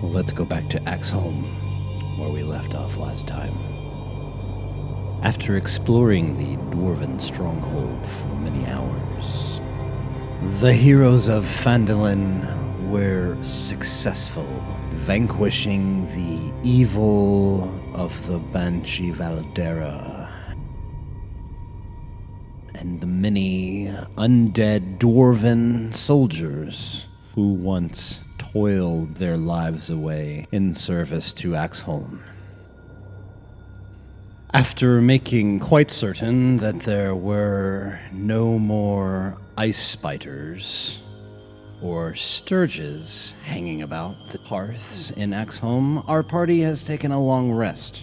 Well, let's go back to Axholm, where we left off last time. After exploring the dwarven stronghold for many hours, the heroes of Fandalin were successful, vanquishing the evil of the Banshee Valdera and the many undead dwarven soldiers who once toiled their lives away in service to Axholm. After making quite certain that there were no more ice spiders or sturges hanging about the hearths in Axholm, our party has taken a long rest.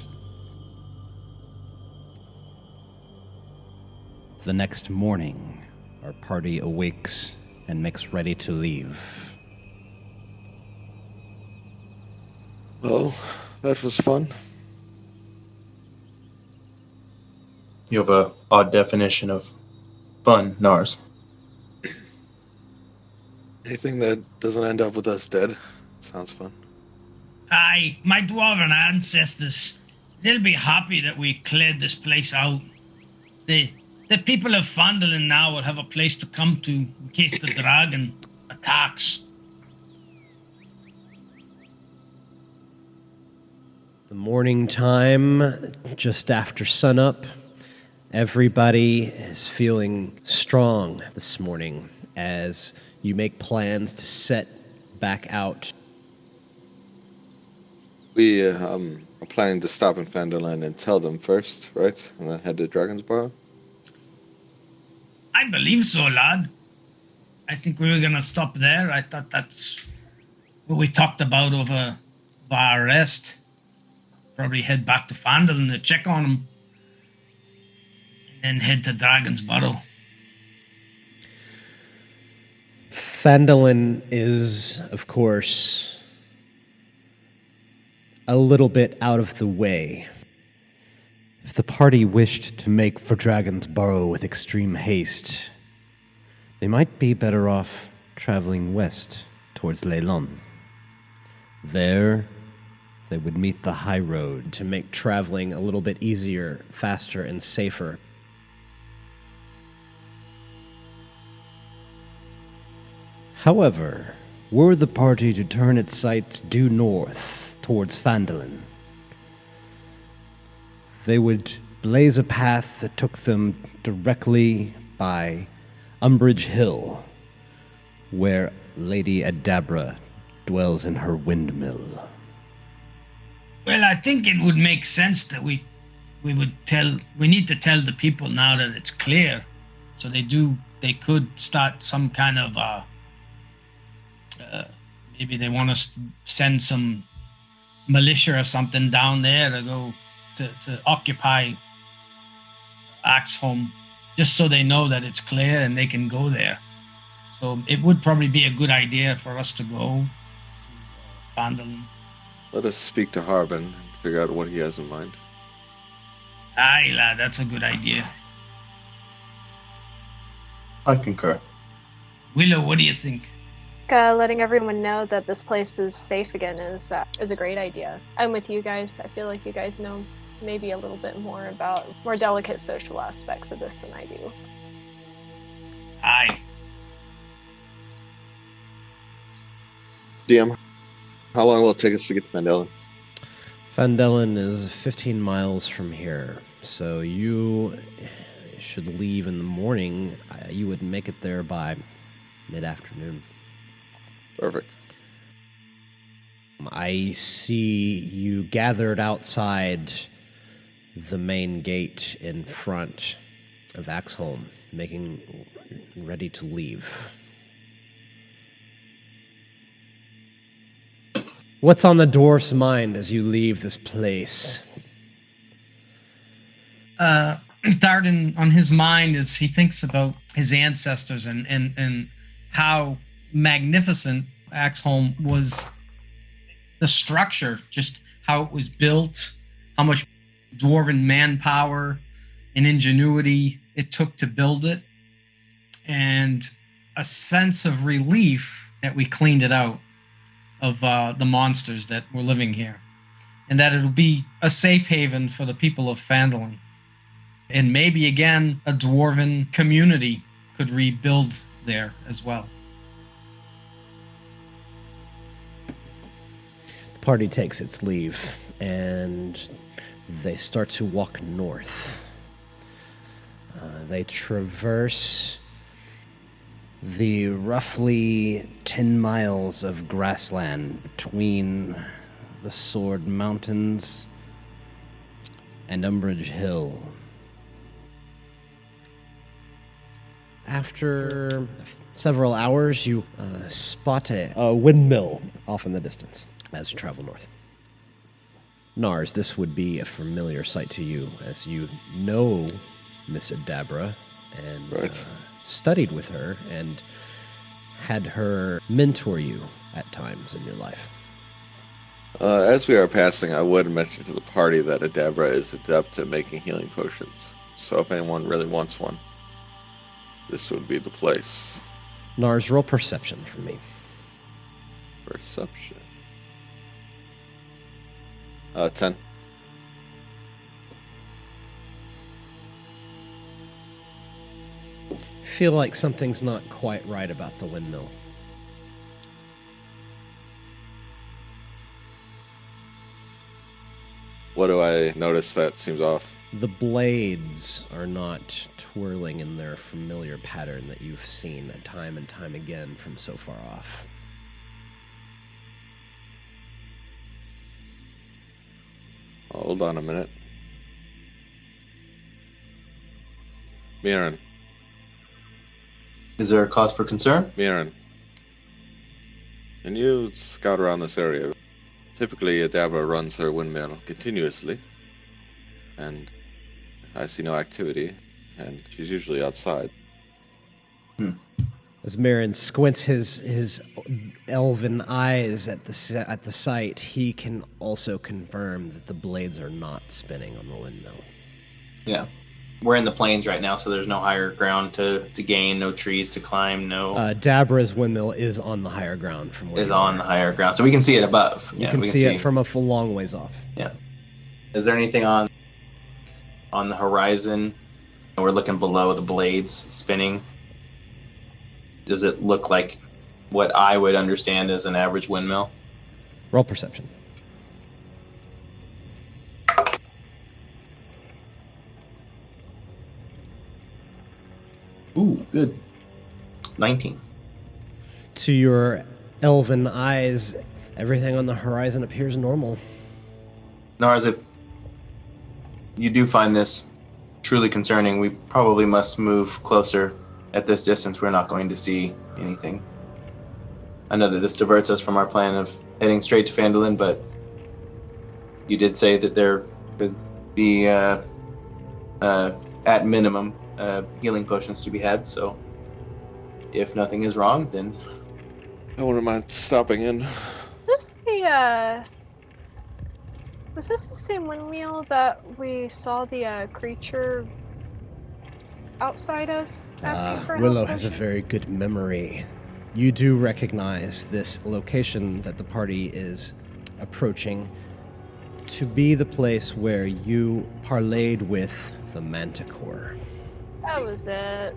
The next morning, our party awakes and makes ready to leave. Well, that was fun. You have a odd definition of fun, Nars. Anything that doesn't end up with us dead sounds fun. Aye, my dwarven ancestors, they'll be happy that we cleared this place out. The people of Fandalin now will have a place to come to in case the dragon attacks. The morning time, just after sunup, everybody is feeling strong this morning as you make plans to set back out. We are planning to stop in Fandalin and tell them first, right? And then head to Dragon's Barrow? I believe so, lad. I think we were going to stop there. I thought that's what we talked about over our rest. Probably head back to Fandalin to check on him. And then head to Dragon's Barrow. Fandalin is, of course, a little bit out of the way. If the party wished to make for Dragon's Barrow with extreme haste, they might be better off traveling west towards Leylon. There, they would meet the high road to make traveling a little bit easier, faster, and safer. However, were the party to turn its sights due north towards Fandalin, they would blaze a path that took them directly by Umbrage Hill, where Lady Adabra dwells in her windmill. Well, I think it would make sense that we need to tell the people now that it's clear. So they could start some kind of, maybe they want to send some militia or something down there to go to occupy Axholm, just so they know that it's clear and they can go there. So it would probably be a good idea for us to go to Fandalin. Let us speak to Harbin and figure out what he has in mind. Aye, lad, that's a good idea. I concur. Willow, what do you think? Letting everyone know that this place is safe again is a great idea. I'm with you guys. I feel like you guys know maybe a little bit more about more delicate social aspects of this than I do. Aye. DM, how long will it take us to get to Fandalin? Fandalin is 15 miles from here, so you should leave in the morning. You would make it there by mid-afternoon. Perfect. I see you gathered outside the main gate in front of Axholm, making ready to leave. What's on the dwarf's mind as you leave this place? Thardin, on his mind, is he thinks about his ancestors and how magnificent Axholm was. The structure, just how it was built, how much dwarven manpower and ingenuity it took to build it, and a sense of relief that we cleaned it out. of the monsters that were living here, and that it'll be a safe haven for the people of Fandalin. And maybe again, a dwarven community could rebuild there as well. The party takes its leave, and they start to walk north. They traverse the roughly 10 miles of grassland between the Sword Mountains and Umbrage Hill. After several hours, you spot a windmill off in the distance as you travel north. Nars, this would be a familiar sight to you, as you know Miss Adabra and Right. studied with her and had her mentor you at times in your life. As we are passing, I would mention to the party that Adabra is adept at making healing potions. So if anyone really wants one, this would be the place. Nars, roll perception for me. Perception. 10. Feel like something's not quite right about the windmill. What do I notice that seems off? The blades are not twirling in their familiar pattern that you've seen time and time again from so far off. Hold on a minute. Myrin. Is there a cause for concern? Myrin. Can you scout around this area? Typically, Adabra runs her windmill continuously, and I see no activity, and she's usually outside. As Myrin squints his elven eyes at the sight, he can also confirm that the blades are not spinning on the windmill. Yeah. We're in the plains right now, so there's no higher ground to gain, no trees to climb, no... Dabra's windmill is on the higher ground from where is you on are. the higher ground, so we can see it above. You can see it from a long ways off. Yeah. Is there anything on the horizon? We're looking below the blades spinning. Does it look like what I would understand as an average windmill? Roll perception. Ooh, good. 19. To your elven eyes, everything on the horizon appears normal. Nars, if you do find this truly concerning, we probably must move closer. At this distance, we're not going to see anything. I know that this diverts us from our plan of heading straight to Fandalin, but you did say that there could be, at minimum, healing potions to be had, so if nothing is wrong, then... I wouldn't mind stopping in. Was this the same windmill that we saw the creature outside of asking for help? Willow has a very good memory. You do recognize this location that the party is approaching to be the place where you parlayed with the Manticore. That was it.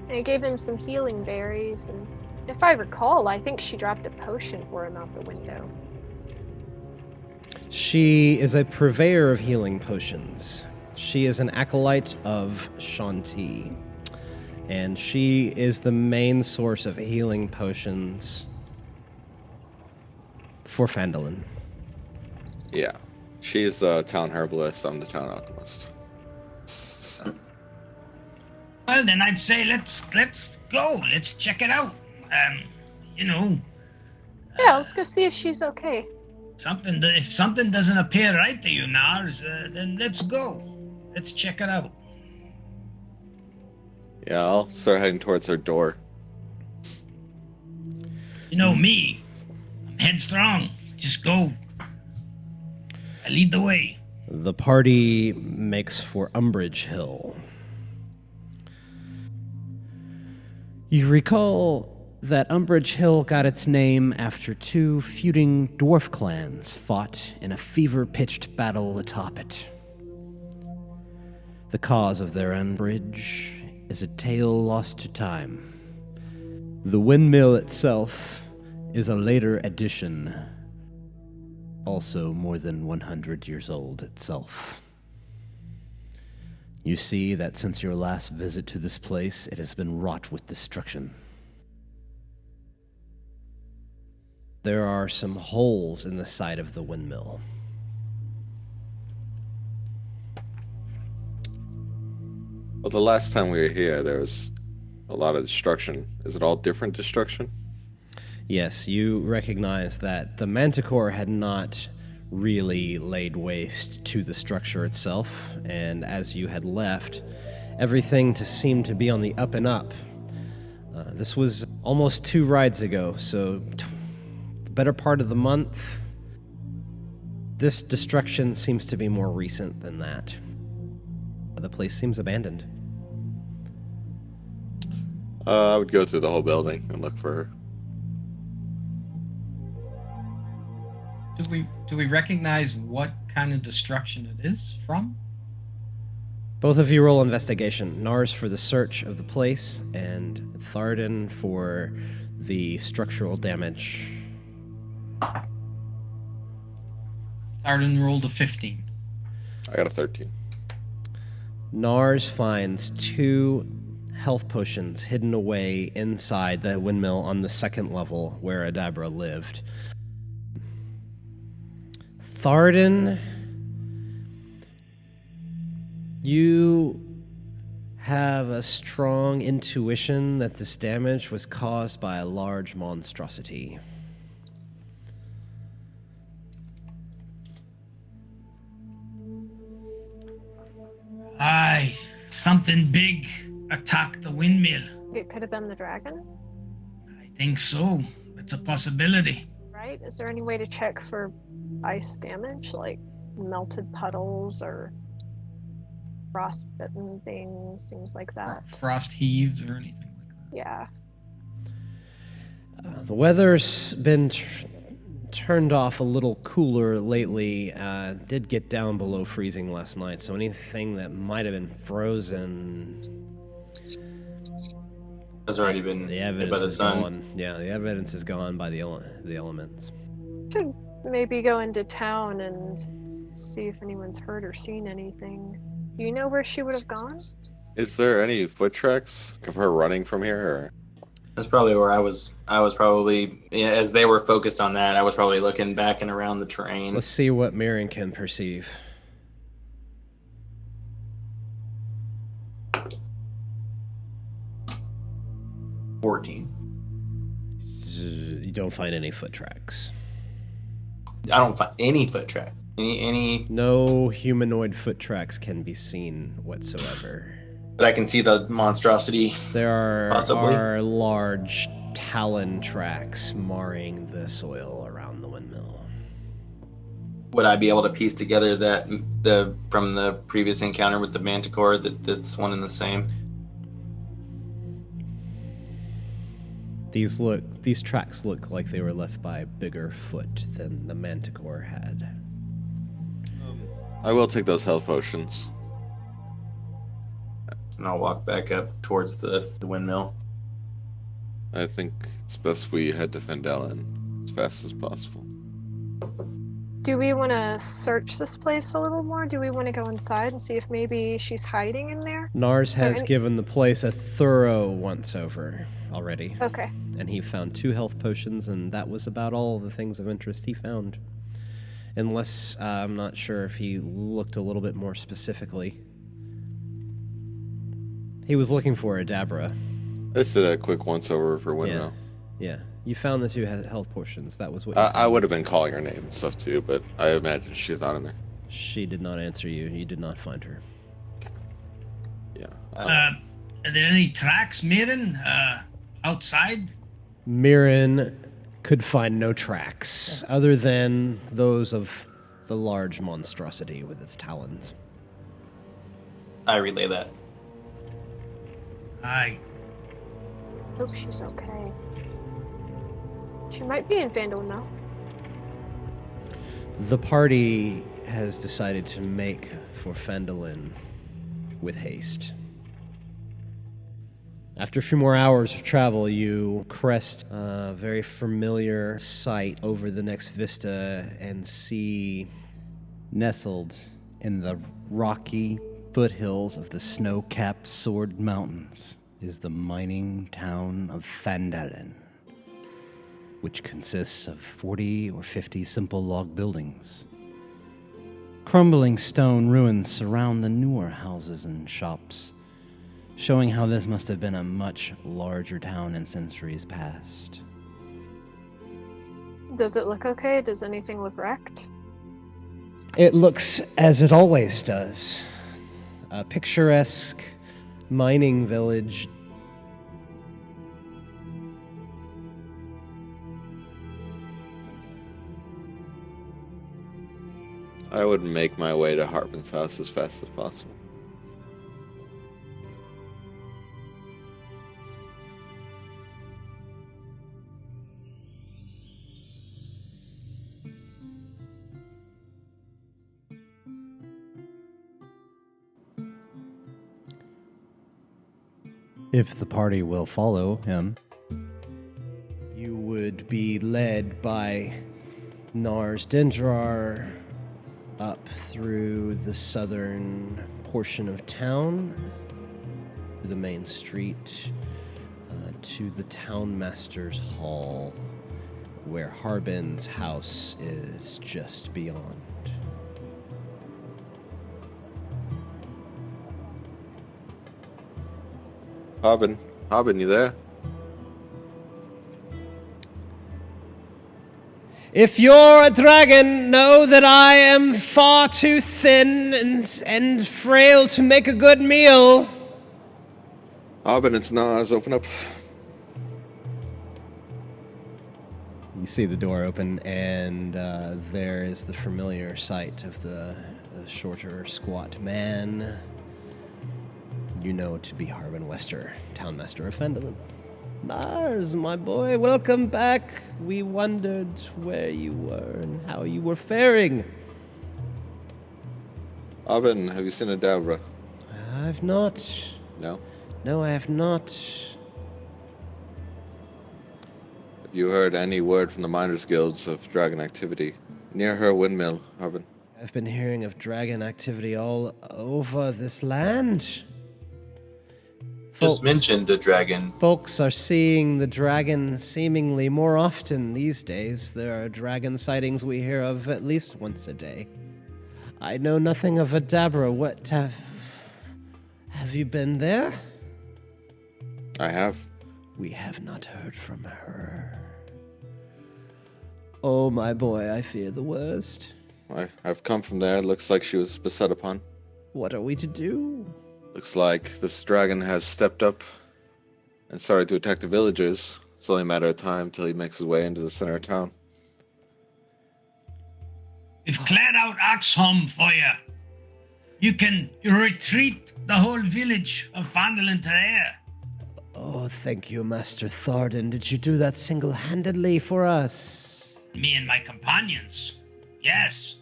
I gave him some healing berries, and if I recall, I think she dropped a potion for him out the window. She is a purveyor of healing potions. She is an acolyte of Shanti, and she is the main source of healing potions for Fandalin. Yeah. She's the town herbalist, I'm the town alchemist. Well, then I'd say let's go. Let's check it out. Yeah, let's go see if she's okay. If something doesn't appear right to you, Nars, then let's go. Let's check it out. Yeah, I'll start heading towards her door. You know me. I'm headstrong. Just go. I lead the way. The party makes for Umbrage Hill. You recall that Umbrage Hill got its name after two feuding dwarf clans fought in a fever-pitched battle atop it. The cause of their umbrage is a tale lost to time. The windmill itself is a later addition, also more than 100 years old itself. You see that since your last visit to this place, it has been wrought with destruction. There are some holes in the side of the windmill. Well, the last time we were here, there was a lot of destruction. Is it all different destruction? Yes, you recognize that the Manticore had not really laid waste to the structure itself, and as you had left, everything seemed to be on the up and up. This was almost 2 rides ago, so the better part of the month. This destruction seems to be more recent than that. The place seems abandoned. I would go through the whole building and look for her. Do we recognize what kind of destruction it is from? Both of you roll investigation. Nars for the search of the place, and Thardin for the structural damage. Thardin rolled a 15. I got a 13. Nars finds 2 health potions hidden away inside the windmill on the 2nd level where Adabra lived. Thardin, you have a strong intuition that this damage was caused by a large monstrosity. Aye, something big attacked the windmill. It could have been the dragon, I think so. It's a possibility. right? Is there any way to check for ice damage, like melted puddles or frostbitten things, things like that? Frost heaves or anything like that? Yeah. The weather's been turned off a little cooler lately. Did get down below freezing last night, so anything that might have been frozen Has already been the hit evidence by the is sun. gone. Yeah, the evidence is gone by the elements. Should maybe go into town and see if anyone's heard or seen anything. Do you know where she would have gone? Is there any foot tracks of her running from here? Or? That's probably where I was probably, as they were focused on that, I was probably looking back and around the terrain. Let's see what Myrin can perceive. $14. You don't find any foot tracks. I don't find any foot track. Any, No humanoid foot tracks can be seen whatsoever. but I can see the monstrosity. There Possibly. are large talon tracks marring the soil around the windmill. Would I be able to piece together that from the previous encounter with the manticore that's one and the same? These tracks look like they were left by a bigger foot than the manticore had. I will take those health potions. And I'll walk back up towards the windmill. I think it's best we head to Fandalin as fast as possible. Do we want to search this place a little more? Do we want to go inside and see if maybe she's hiding in there? Nars Is there has any- given the place a thorough once-over already, Okay. and he found 2 health potions, and that was about all the things of interest he found. Unless, I'm not sure if he looked a little bit more specifically. He was looking for Adabra. I just did a quick once over for Windmill. Yeah, you found the 2 health potions. That was what you I would have been calling her name and stuff too, but I imagine she's not in there. She did not answer you. You did not find her. Yeah. Are there any tracks, Myrin, outside? Myrin could find no tracks other than those of the large monstrosity with its talons. I relay that. Aye. Hope she's okay. She might be in Fandalin now. The party has decided to make for Fandalin with haste. After a few more hours of travel, you crest a very familiar sight over the next vista and see, nestled in the rocky foothills of the snow-capped Sword Mountains, is the mining town of Fandalin, which consists of 40 or 50 simple log buildings. Crumbling stone ruins surround the newer houses and shops, showing how this must have been a much larger town in centuries past. Does it look okay? Does anything look wrecked? It looks as it always does. A picturesque mining village. I would make my way to Harbin's house as fast as possible. If the party will follow him, you would be led by Nars Dendrar up through the southern portion of town, to the main street, to the townmaster's hall, where Harbin's house is just beyond. Harbin, you there? If you're a dragon, know that I am far too thin and frail to make a good meal. Harbin, it's Nars. Open up. You see the door open, and there is the familiar sight of the shorter, squat man. You know to be Harbin Wester, townmaster of Fandalin. Nars, my boy, welcome back. We wondered where you were and how you were faring. Harbin, have you seen a Davra? I've not. No? No, I have not. Have you heard any word from the miners' guilds of dragon activity near her windmill, Harbin? I've been hearing of dragon activity all over this land. Just mentioned a dragon. Folks are seeing the dragon seemingly more often these days. There are dragon sightings we hear of at least once a day. I know nothing of Adabra. What have you been there? I have. We have not heard from her. Oh, my boy, I fear the worst. I've come from there. Looks like she was beset upon. What are we to do? Looks like this dragon has stepped up and started to attack the villagers. It's only a matter of time till he makes his way into the center of town. We've cleared out Axholm for you. You can retreat the whole village of Fandalin to there. Oh, thank you, Master Thardin. Did you do that single-handedly for us? Me and my companions. Yes.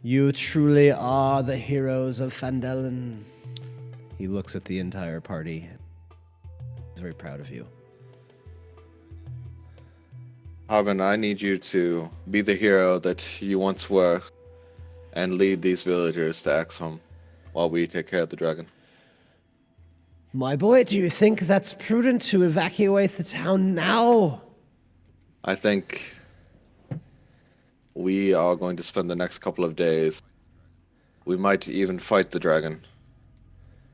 You truly are the heroes of Fandalin. He looks at the entire party. He's very proud of you. Harbin, I need you to be the hero that you once were and lead these villagers to Axholm while we take care of the dragon. My boy, do you think that's prudent to evacuate the town now? I think we are going to spend the next couple of days. We might even fight the dragon.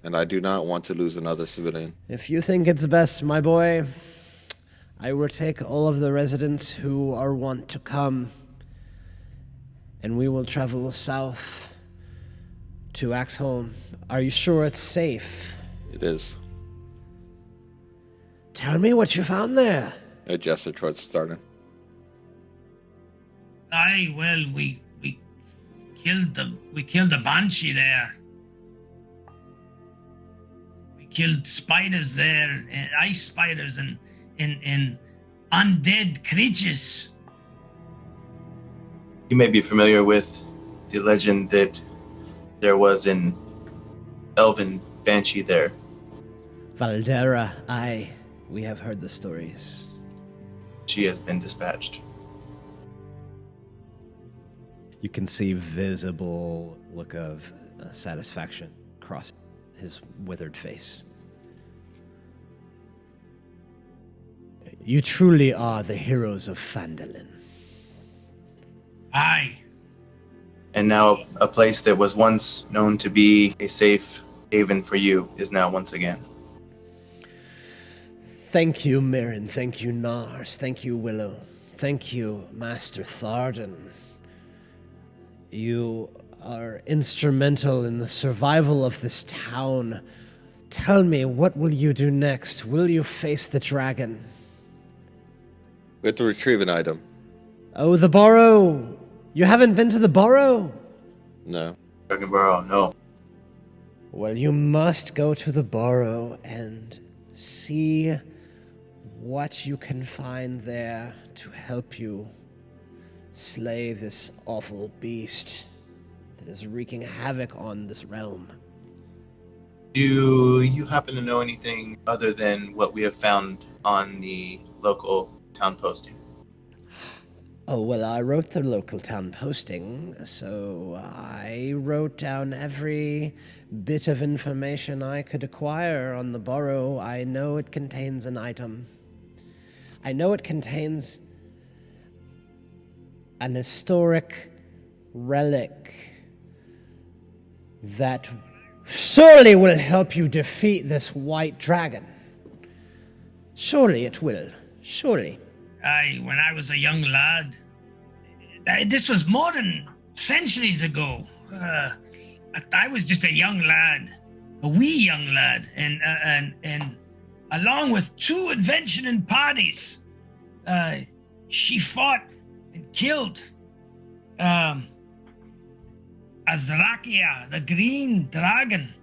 And I do not want to lose another civilian. If you think it's best, my boy, I will take all of the residents who are wont to come, and we will travel south to Axholm. Are you sure it's safe? It is. Tell me what you found there. I gesture towards Thardin. Aye, well, we killed the banshee there. We killed spiders there, and ice spiders, and undead creatures. You may be familiar with the legend that there was an elven banshee there. Valdera, aye. We have heard the stories. She has been dispatched. You can see visible look of satisfaction across his withered face. You truly are the heroes of Fandalin. Aye. And now a place that was once known to be a safe haven for you is now once again. Thank you, Myrin. Thank you, Nars. Thank you, Willow. Thank you, Master Thardin. You are instrumental in the survival of this town. Tell me, what will you do next? Will you face the dragon? We have to retrieve an item. Oh, the Barrow! You haven't been to the Barrow? No. Dragon Barrow, no. Well, you must go to the Barrow and see what you can find there to help you slay this awful beast that is wreaking havoc on this realm. Do you happen to know anything other than what we have found on the local town posting? Oh, well, I wrote the local town posting, so I wrote down every bit of information I could acquire on the Barrow. I know it contains an item. I know it contains an historic relic that surely will help you defeat this white dragon. Surely it will. Surely. Aye, when I was a young lad. This was more than centuries ago. I was just a young lad, a wee young lad, and along with two adventuring parties, she fought and killed Azrakia, the green dragon.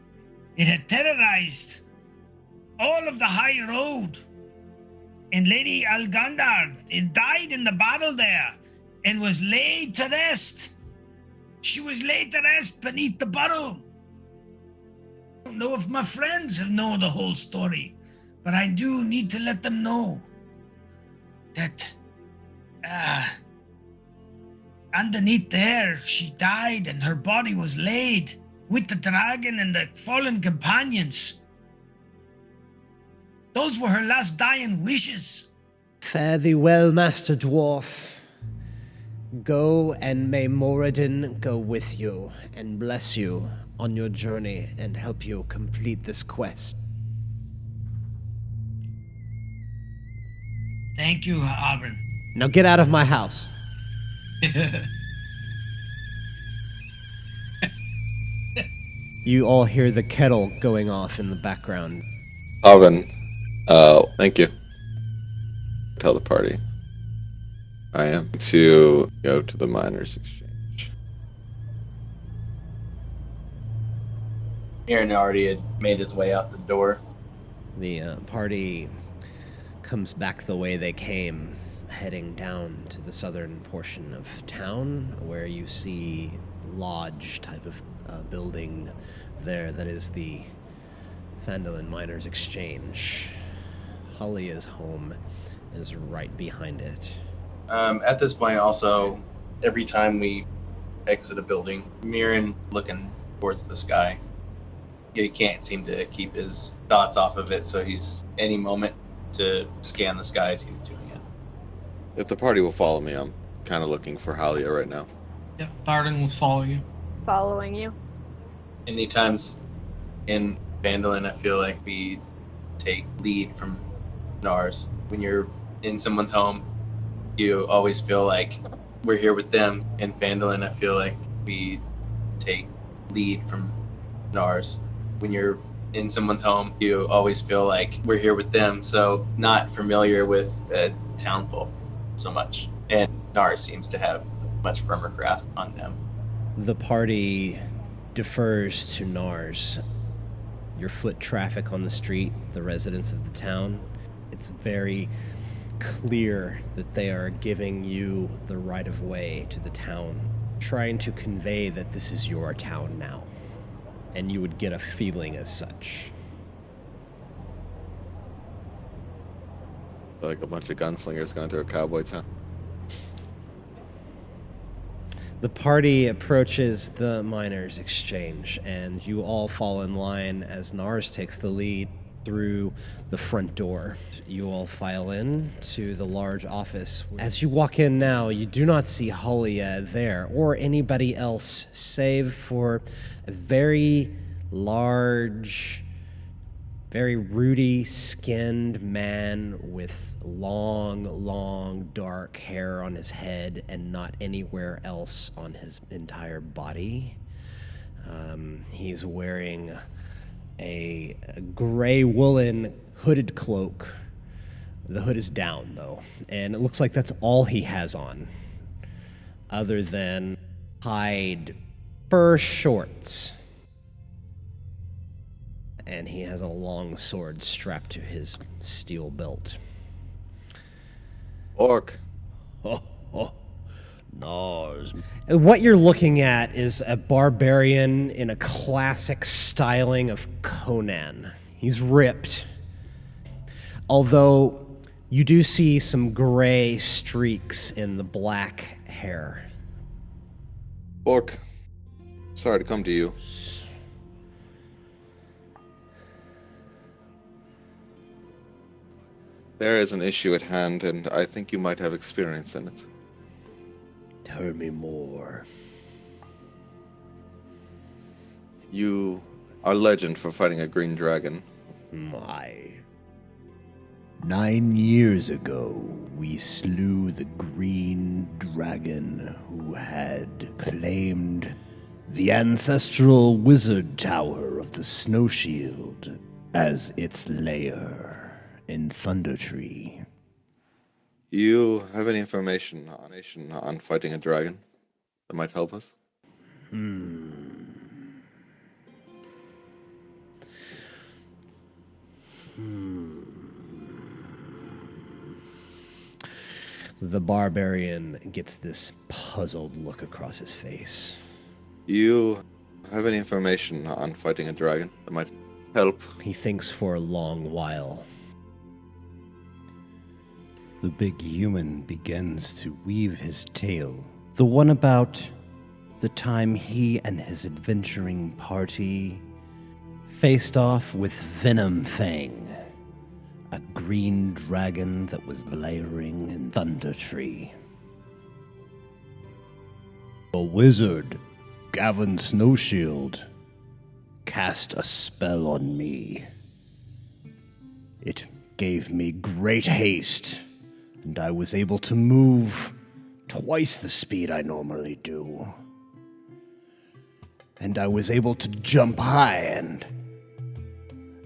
It had terrorized all of the high road. And Lady Algandar died in the battle there and was laid to rest. She was laid to rest beneath the Barrow. I don't know if my friends have known the whole story, but I do need to let them know that underneath there, she died and her body was laid with the dragon and the fallen companions. Those were her last dying wishes. Fare thee well, Master Dwarf. Go, and may Moradin go with you and bless you on your journey and help you complete this quest. Thank you, Auburn. Now get out of my house. You all hear the kettle going off in the background. Alvin, thank you. Tell the party I am to go to the miners' exchange. Myrin already had made his way out the door. The party comes back the way they came, heading down to the southern portion of town, where you see lodge type of building there that is the Fandalin Miners' Exchange. Halia's home is right behind it. At this point, also, every time we exit a building, Myrin looking towards the sky. He can't seem to keep his thoughts off of it, so he's any moment to scan the skies, he's doing it. If the party will follow me, I'm kind of looking for Halia right now. Yep, Thardin will follow you. Following you. Any times in Fandalin, I feel like we take lead from Nars. When you're in someone's home, you always feel like we're here with them. In Fandalin, I feel like we take lead from Nars. When you're in someone's home, you always feel like we're here with them, so not familiar with the townfolk so much. And Nars seems to have a much firmer grasp on them. The party defers to Nars. Your foot traffic on the street, the residents of the town, it's very clear that they are giving you the right of way to the town, trying to convey that this is your town now, and you would get a feeling as such. Like a bunch of gunslingers going to a cowboy town. The party approaches the miners' exchange, and you all fall in line as Nars takes the lead through the front door. You all file in to the large office. As you walk in now, you do not see Halia there, or anybody else, save for a very large, very ruddy-skinned man with long, dark hair on his head and not anywhere else on his entire body. He's wearing a gray woolen hooded cloak. The hood is down, though, and it looks like that's all he has on, other than hide fur shorts. And he has a long sword strapped to his steel belt. Orc. Nars. What you're looking at is a barbarian in a classic styling of Conan. He's ripped, although you do see some gray streaks in the black hair. Orc. Sorry to come to you. There is an issue at hand, and I think you might have experience in it. Tell me more. You are legend for fighting a green dragon. My. 9 years ago, we slew the green dragon who had claimed the ancestral wizard tower of the Snow Shield as its lair in Thundertree. You have any information on fighting a dragon that might help us? The barbarian gets this puzzled look across his face. You have any information on fighting a dragon that might help? He thinks for a long while. The big human begins to weave his tale. The one about the time he and his adventuring party faced off with Venom Fang, a green dragon that was lairing in Thundertree. A wizard, Gavin Snowshield, cast a spell on me. It gave me great haste, and I was able to move twice the speed I normally do. And I was able to jump high and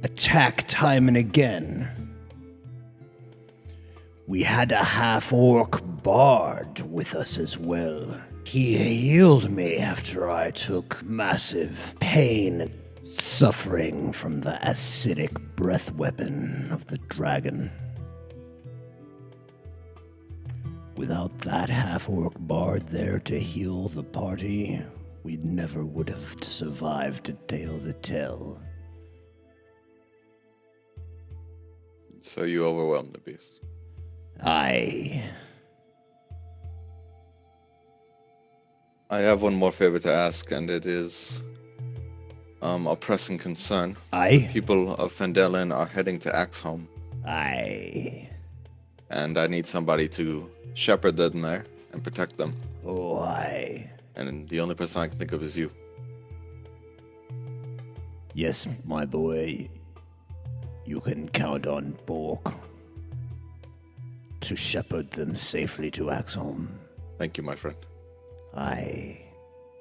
attack time and again. We had a half-orc bard with us as well. He healed me after I took massive pain and suffering from the acidic breath weapon of the dragon. Without that half-orc bard there to heal the party, we never would have survived to tell the tale. So you overwhelmed the beast. I have one more favor to ask, and it is a pressing concern. People of Fandalin are heading to Axholm. And I need somebody to shepherd them there and protect them. And the only person I can think of is you. Yes, my boy. You can count on Bork to shepherd them safely to Axholm. Thank you, my friend.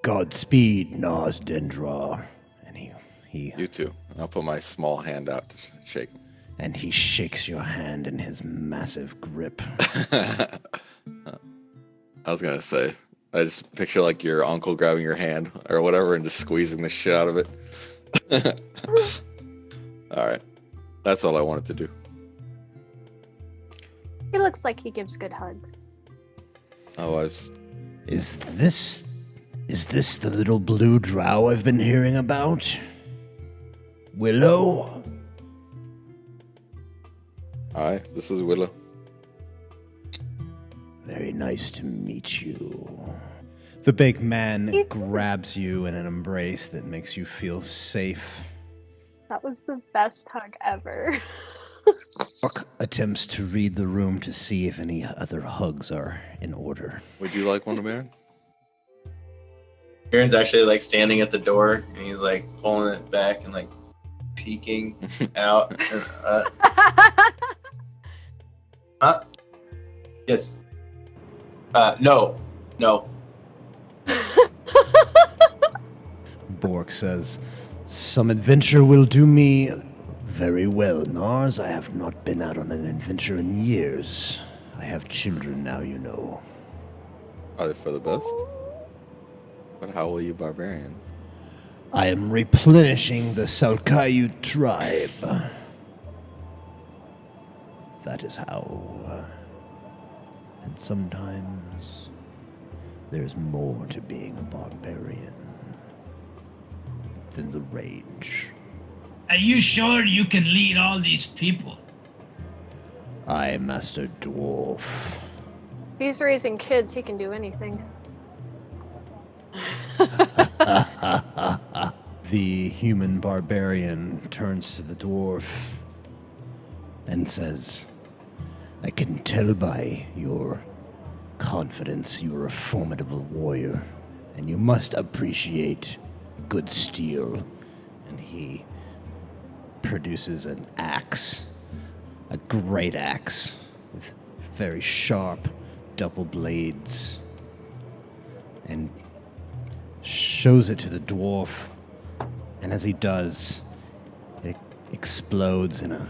Godspeed, Nars Dendrar. And he You too. I'll put my small hand out to shake. And he shakes your hand in his massive grip. I was gonna say, I just picture like your uncle grabbing your hand or whatever and just squeezing the shit out of it. Alright. That's all I wanted to do. He looks like he gives good hugs. Oh, Is this the little blue drow I've been hearing about? Willow? Hi, this is Willow. Very nice to meet you. The big man grabs you in an embrace that makes you feel safe. That was the best hug ever. Orc attempts to read the room to see if any other hugs are in order. Would you like one, Myrin? Myrin's actually like standing at the door and he's like pulling it back and like peeking out. Yes. No. Bork says, "Some adventure will do me very well, Nars. I have not been out on an adventure in years. I have children now, you know." Are they for the best? But how will you, barbarian? I am replenishing the Salkayu tribe. That is how. And sometimes there's more to being a barbarian than the rage. Are you sure you can lead all these people? I, Master Dwarf. If he's raising kids, he can do anything. The human barbarian turns to the dwarf And says, "I can tell by your confidence you're a formidable warrior, and you must appreciate good steel." And he produces an axe, a great axe with very sharp double blades, and shows it to the dwarf. And as he does, it explodes in a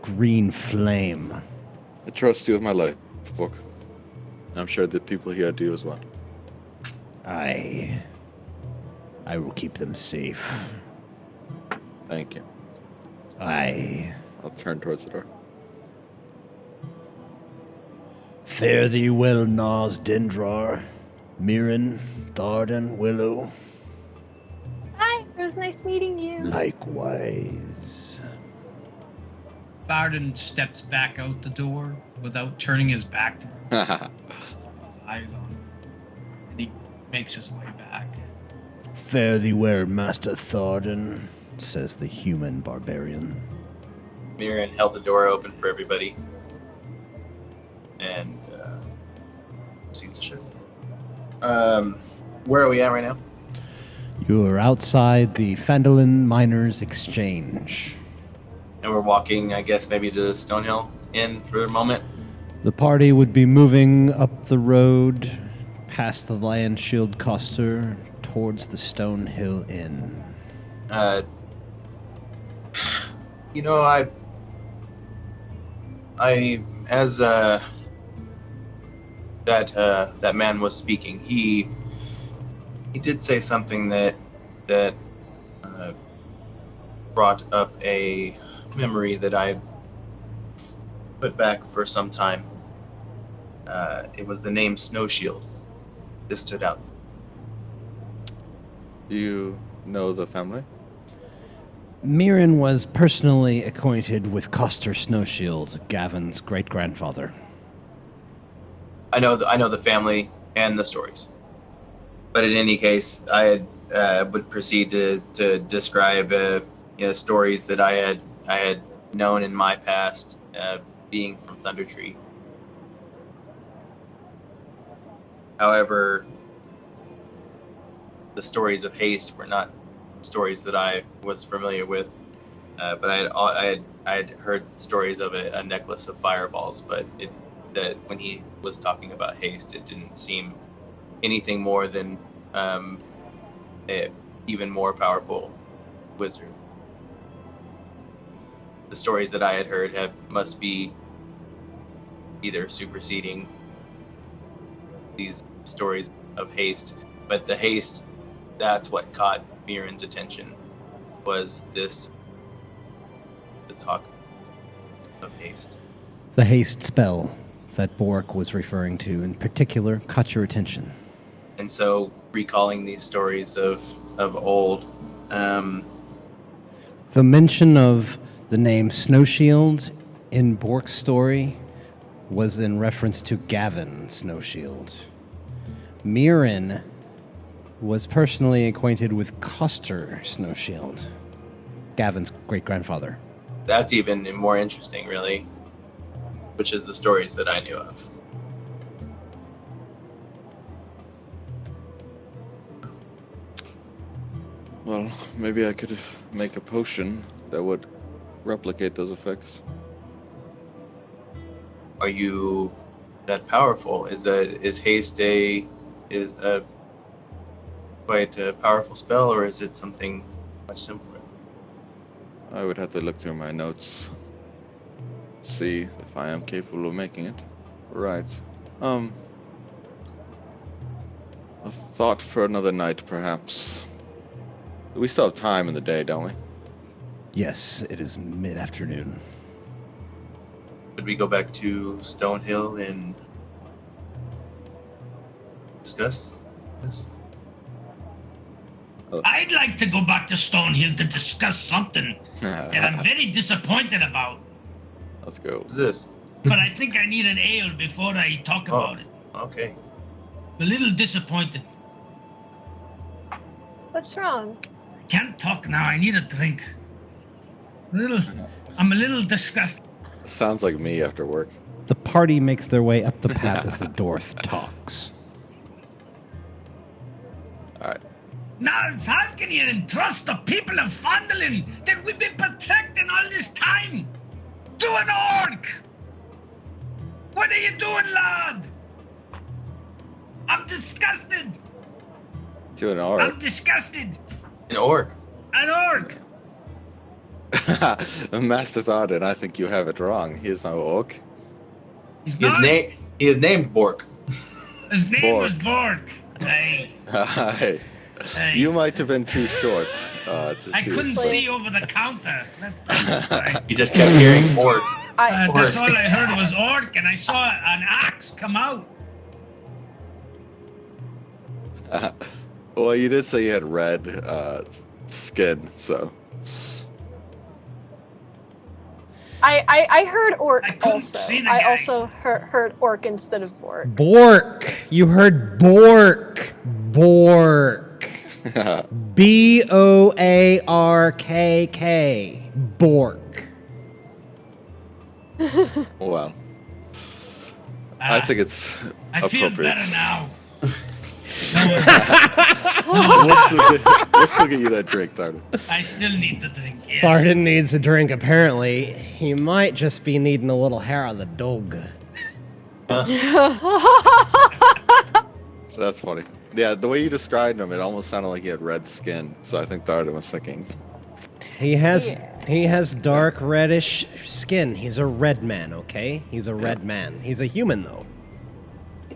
green flame. I trust you with my life, Book. I'm sure the people here do as well. I will keep them safe. Thank you. I'll turn towards the door. Fare thee well, Nars Dendrar, Myrin, Thardin, Willow. Hi, it was nice meeting you. Likewise. Thardin steps back out the door without turning his back to her. Eyes on him. And he makes his way back. Fare thee well, Master Thardin, says the human barbarian. Myrin held the door open for everybody and sees the ship. Where are we at right now? You are outside the Fandalin Miners Exchange. And we're walking, I guess, maybe to the Stonehill Inn for a moment. The party would be moving up the road past the Lion Shield Coster towards the Stonehill Inn. You know, I as that man was speaking, he did say something that brought up a memory that I put back for some time. It was the name Snow Shield. This stood out. Do you know the family? Myrin was personally acquainted with Coster Snowshield, Gavin's great-grandfather. I know the family and the stories, but in any case, I would proceed to describe stories that I had known in my past, being from Thunder Tree. However, the stories of haste were not stories that I was familiar with, but I had heard stories of a necklace of fireballs, but that when he was talking about haste, it didn't seem anything more than a even more powerful wizard. The stories that I had heard must be either superseding these stories of haste, but the haste, that's what caught Myrin's attention, was the talk of haste. The haste spell that Bork was referring to in particular caught your attention. And so, recalling these stories of old, The mention of the name Snowshield in Bork's story was in reference to Gavin Snowshield. Myrin was personally acquainted with Coster Snowshield, Gavin's great-grandfather. that's even more interesting, really, which is the stories that I knew of. Well, maybe I could make a potion that would replicate those effects. Are you that powerful? Is haste a quite a powerful spell, or is it something much simpler? I would have to look through my notes, see if I am capable of making it. Right. A thought for another night, perhaps. We still have time in the day, don't we? Yes, it is mid-afternoon. Should we go back to Stonehill and discuss this? I'd like to go back to Stonehill to discuss something that I'm very disappointed about. Let's go. What's this? But I think I need an ale before I talk about it. Okay. I'm a little disappointed. What's wrong? Can't talk now. I need a drink. I'm a little disgusted. Sounds like me after work. The party makes their way up the path as the dwarf talks. Alright. Nars, how can you entrust the people of Fandalin that we've been protecting all this time to an orc? What are you doing, lad? I'm disgusted. To an I'm orc. disgusted. An orc. An orc. Master Thardin, I think you have it wrong. He is no orc. He's He is, not. he is named Bork. His name Bork. was Bork. Hey, Hey, hey. you might have been too short to I see couldn't it. see over the counter. That's right. He just kept hearing orc. That's all I heard was orc, and I saw an axe come out. Well, you did say you had red skin, so. I heard orc I couldn't also. see the I guy. also heard orc instead of bork. Bork! You heard Bork! Bork! B-O-A-R-K-K. Bork. Well, I think it's I feel appropriate. better now. We'll still get you that drink, Thardin. I still need the drink. Yes. Thardin needs a drink, apparently. He might just be needing a little hair on the dog. That's funny. Yeah, the way you described him, it almost sounded like he had red skin. So I think Thardin was thinking, He has dark reddish skin. He's a red man, okay? He's a red man. He's a human, though.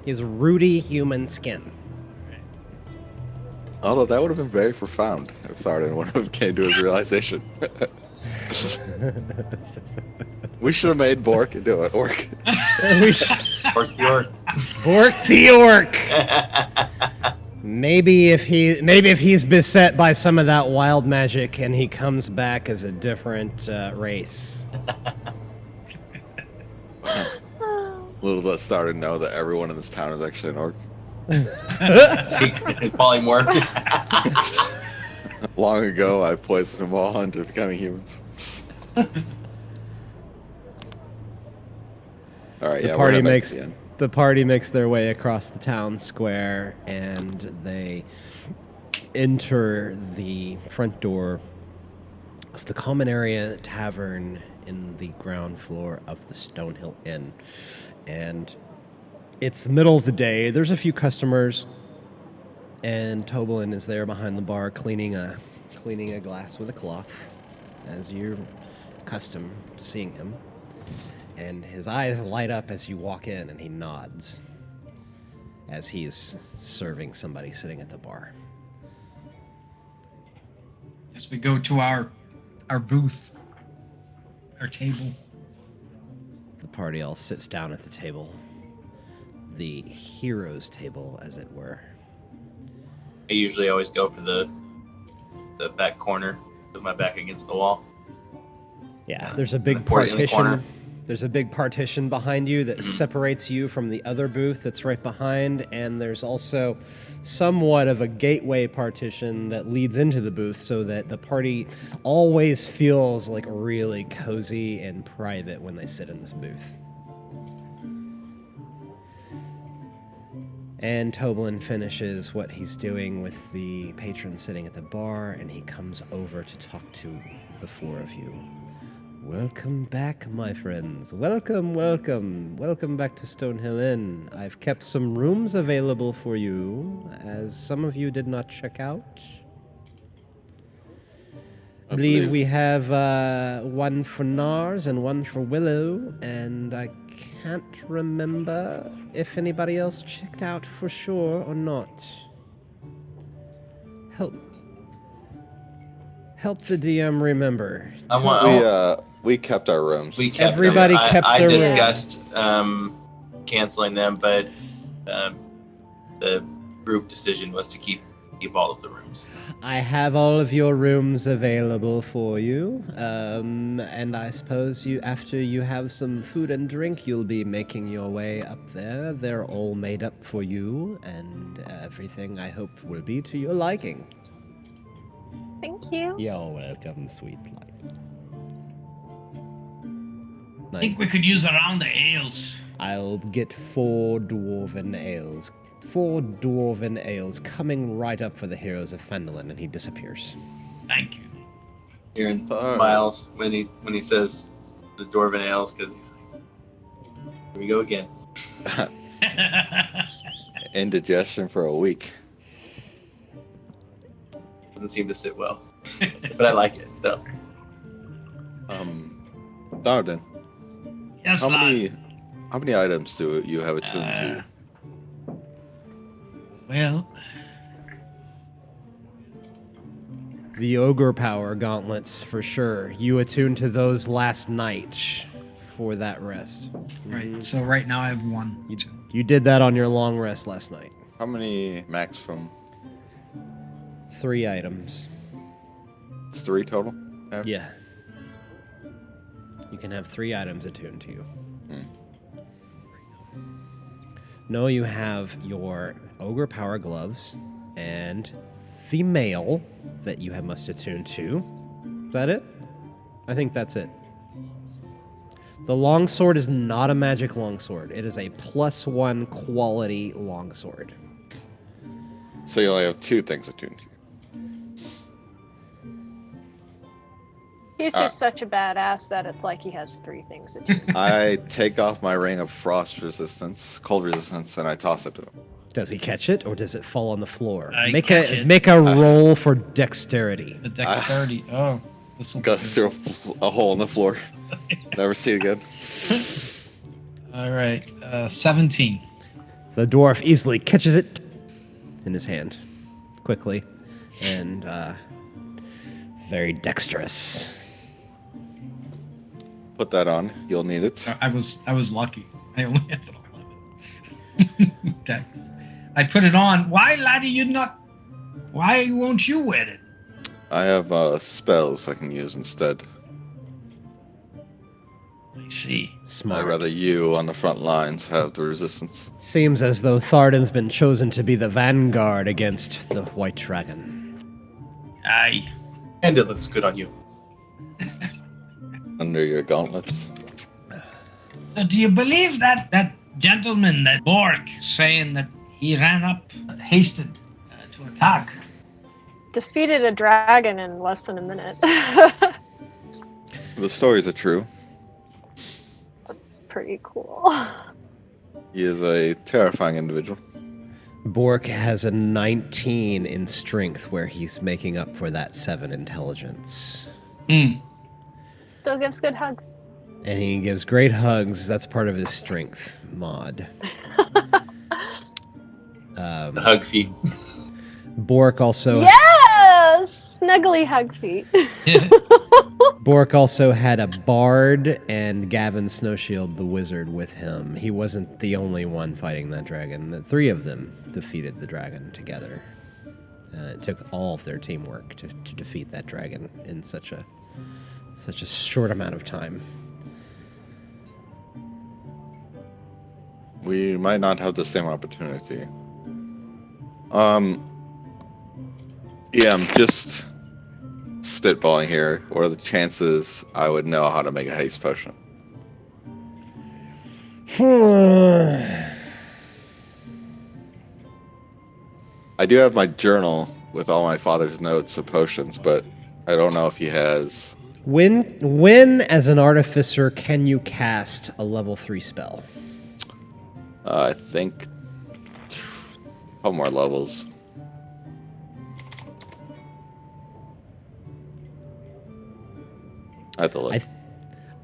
He has rooty human skin. although that would have been very profound if Thardin would have came to his realization. We should have made Bork into an orc. Bork the orc. Bork the orc. Maybe if he's beset by some of that wild magic and he comes back as a different race. Little does Thardin know that everyone in this town is actually an orc. Secret polymorphed. Long ago, I poisoned them all into becoming humans. All right, yeah, we're heading back to the end. The party makes their way across the town square and they enter the front door of the common area tavern in the ground floor of the Stonehill Inn. And it's the middle of the day. There's a few customers, and Tobalin is there behind the bar cleaning a glass with a cloth, as you're accustomed to seeing him. And his eyes light up as you walk in, and he nods as he's serving somebody sitting at the bar. Yes, we go to our booth, our table. The party all sits down at the table. The hero's table, as it were. I usually always go for the back corner with my back against the wall. Yeah, there's a big the fort in the corner. partition. There's a big partition behind you that separates you from the other booth that's right behind, and there's also somewhat of a gateway partition that leads into the booth so that the party always feels like really cozy and private when they sit in this booth. And Toblin finishes what he's doing with the patron sitting at the bar, and he comes over to talk to the four of you. Welcome back, my friends. Welcome, welcome. Welcome back to Stonehill Inn. I've kept some rooms available for you, as some of you did not check out. I believe we have one for Nars and one for Willow, and I can't remember if anybody else checked out for sure or not. Help the DM remember. We kept our rooms. We kept Everybody them. kept I their rooms. discussed canceling them, but the group decision was to keep all of the rooms. I have all of your rooms available for you, and I suppose after you have some food and drink, you'll be making your way up there. They're all made up for you, and everything I hope will be to your liking. Thank you. You're welcome, sweet light. I think we could use a round of ales. I'll get 4 dwarven ales. 4 dwarven ales coming right up for the heroes of Fandalin, and he disappears. Thank you. Aaron smiles when he says the dwarven ales because he's like, here we go again. Indigestion for a week. Doesn't seem to sit well, but I like it though. Thardin, Yes, how lad. many items do you have attuned to? Well, The ogre power gauntlets, for sure. You attuned to those last night for that rest. Right. So right now I have 1. You did that on your long rest last night. How many max from? 3 items. It's 3 total? Yeah. You can have 3 items attuned to you. No, you have your ogre power gloves and the mail that you have must attune to. Is that it? I think that's it. The longsword is not a magic longsword. It is a +1 quality longsword. So you only have 2 things attuned to. He's just such a badass that it's like he has 3 things to do. I take off my ring of frost resistance, cold resistance, and I toss it to him. Does he catch it, or does it fall on the floor? I Make catch a it. make a roll for dexterity. The dexterity. Oh. This'll be Goes good. through a hole in the floor. Never see it again. All right. 17. The dwarf easily catches it in his hand, quickly, and very dexterous. Put that on. You'll need it. I was lucky. I only had an 11. Dex. I put it on. Why, laddie, you not? Why won't you wear it? I have spells I can use instead. I see. Smart. I'd rather you on the front lines have the resistance. Seems as though Thardin's been chosen to be the vanguard against the White Dragon. Aye. And it looks good on you. Under your gauntlets. So do you believe that gentleman, that Borg, saying that he ran up, hasted to attack? Defeated a dragon in less than a minute. The stories are true. That's pretty cool. He is a terrifying individual. Bork has a 19 in strength, where he's making up for that 7 intelligence. Still gives good hugs. And he gives great hugs. That's part of his strength mod. The hug feet. Bork also... Yes! Snuggly hug feet. Bork also had a bard and Gavin Snowshield the wizard with him. He wasn't the only one fighting that dragon. The three of them defeated the dragon together. It took all of their teamwork to defeat that dragon in such a short amount of time. We might not have the same opportunity. Yeah, I'm just spitballing here. What are the chances I would know how to make a haste potion? I do have my journal with all my father's notes of potions, but I don't know if he has... When as an artificer, can you cast a level 3 spell? I think... a couple more levels. I have to look.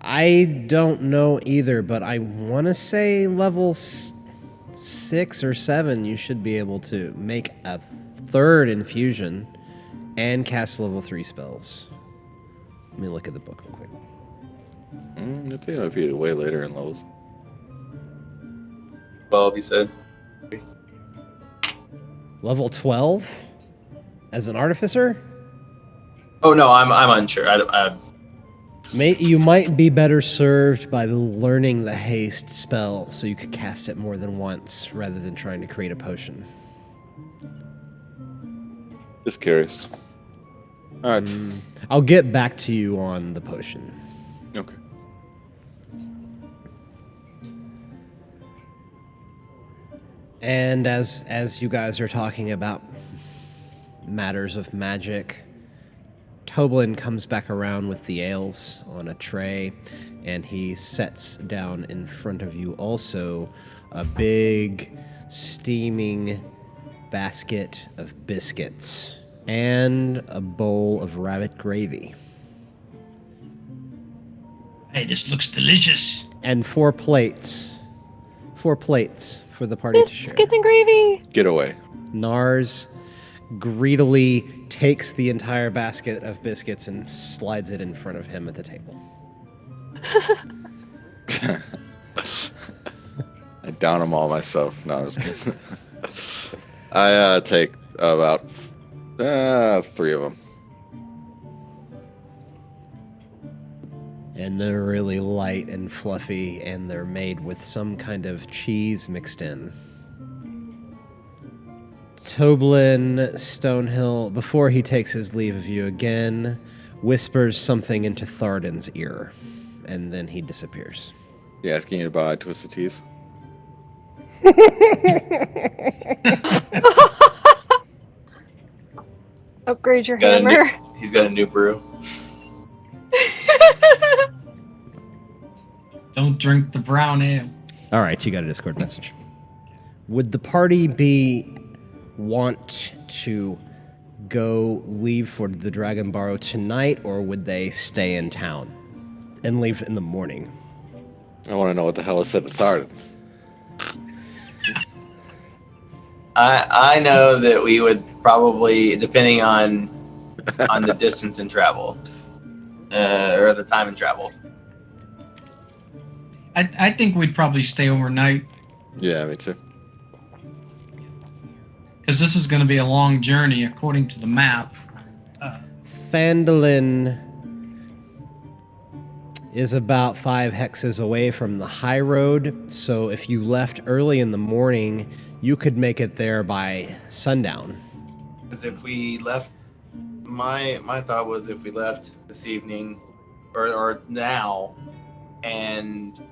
I don't know either, but I want to say level 6 or 7, you should be able to make a third infusion and cast level 3 spells. Let me look at the book real quick. I think I'll be way later in levels. 12, you said? Level 12? As an artificer? Oh, no, I'm unsure. You might be better served by learning the haste spell so you could cast it more than once rather than trying to create a potion. Just curious. All right. I'll get back to you on the potion. Okay. And as you guys are talking about matters of magic, Toblin comes back around with the ales on a tray, and he sets down in front of you also a big, steaming basket of biscuits and a bowl of rabbit gravy. Hey, this looks delicious. And 4 plates. 4 plates for the party to share. Biscuits and gravy! Get away. Nars greedily takes the entire basket of biscuits and slides it in front of him at the table. I down them all myself. No, I'm just kidding. I take about 3 of them. And they're really light and fluffy, and they're made with some kind of cheese mixed in. Toblin Stonehill, before he takes his leave of you again, whispers something into Thardin's ear, and then he disappears. You asking you to buy Twisted Teas? Upgrade your hammer. He's got a new brew. Don't drink the brown ale. All right, you got a Discord message. Would the party want to leave for the Dragon Barrow tonight, or would they stay in town and leave in the morning? I want to know what the hell is said to Thardin. I know that we would probably, depending on the distance and travel, or the time and travel. I think we'd probably stay overnight. Yeah, me too. Because this is going to be a long journey, according to the map. Fandalin is about 5 hexes away from the high road, so if you left early in the morning, you could make it there by sundown. Because if we left, my thought was if we left this evening, or now, and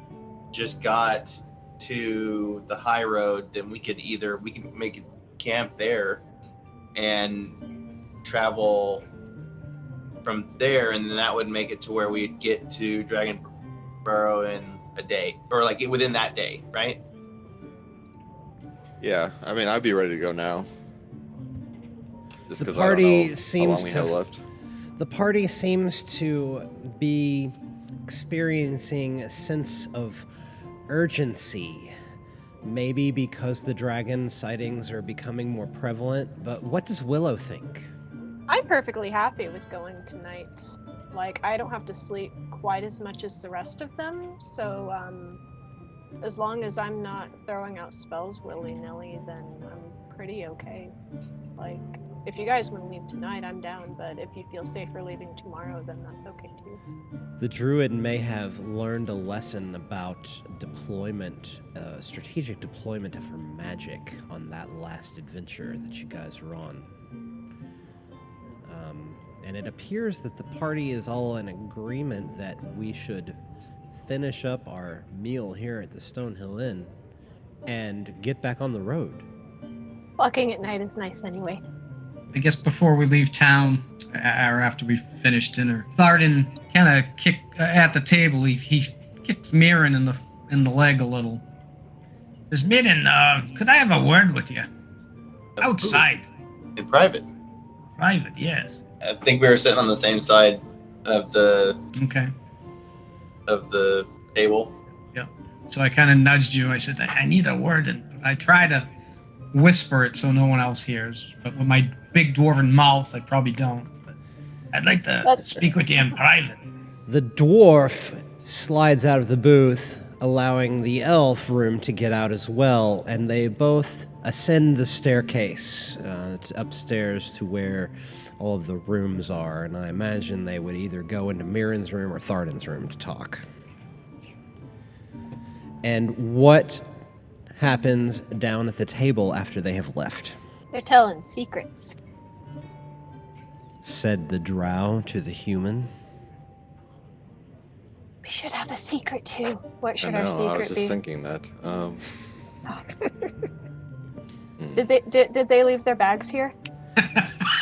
just got to the high road, then we can make it camp there and travel from there, and then that would make it to where we'd get to Dragon Barrow in a day, or like within that day, right? Yeah, I mean, I'd be ready to go now. Just The because I don't know how long we have left. The party seems to be experiencing a sense of urgency. Maybe because the dragon sightings are becoming more prevalent, but what does Willow think? I'm perfectly happy with going tonight. Like, I don't have to sleep quite as much as the rest of them, so as long as I'm not throwing out spells willy-nilly, then I'm pretty okay. Like, if you guys want to leave tonight, I'm down, but if you feel safer leaving tomorrow, then that's okay too. The Druid may have learned a lesson about deployment, strategic deployment of her magic on that last adventure that you guys were on. And it appears that the party is all in agreement that we should finish up our meal here at the Stonehill Inn and get back on the road. Walking at night is nice anyway. I guess before we leave town, or after we finish dinner, Thardin kind of kicked at the table. He kicks Myrin in the leg a little. Says, Myrin, could I have a word with you? Outside. In private. Private, yes. I think we were sitting on the same side of the Okay. table. Yep. So I kind of nudged you. I said, I need a word, and I try to whisper it so no one else hears. But with my big dwarven mouth, I probably don't. But I'd like to speak with you in private. The dwarf slides out of the booth, allowing the elf room to get out as well, and they both ascend the staircase. It's upstairs to where all of the rooms are, and I imagine they would either go into Myrin's room or Thardin's room to talk. And what happens down at the table after they have left? They're telling secrets. Said the drow to the human. We should have a secret too. What should I our know, secret I was just be? thinking that. Did they leave their bags here?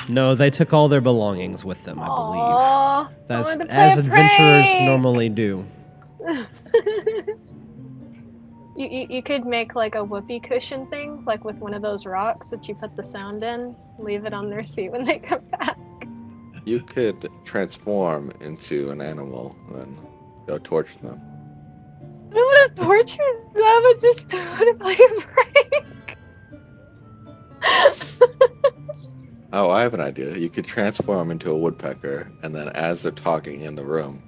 No, they took all their belongings with them, I believe. Aww, That's I wanted to play as a adventurers prank! normally do. You could make like a whoopee cushion thing, like with one of those rocks that you put the sound in, leave it on their seat when they come back. You could transform into an animal and then go torture them. I don't want to torture them, I just want to play a prank. Oh, I have an idea. You could transform into a woodpecker, and then as they're talking in the room,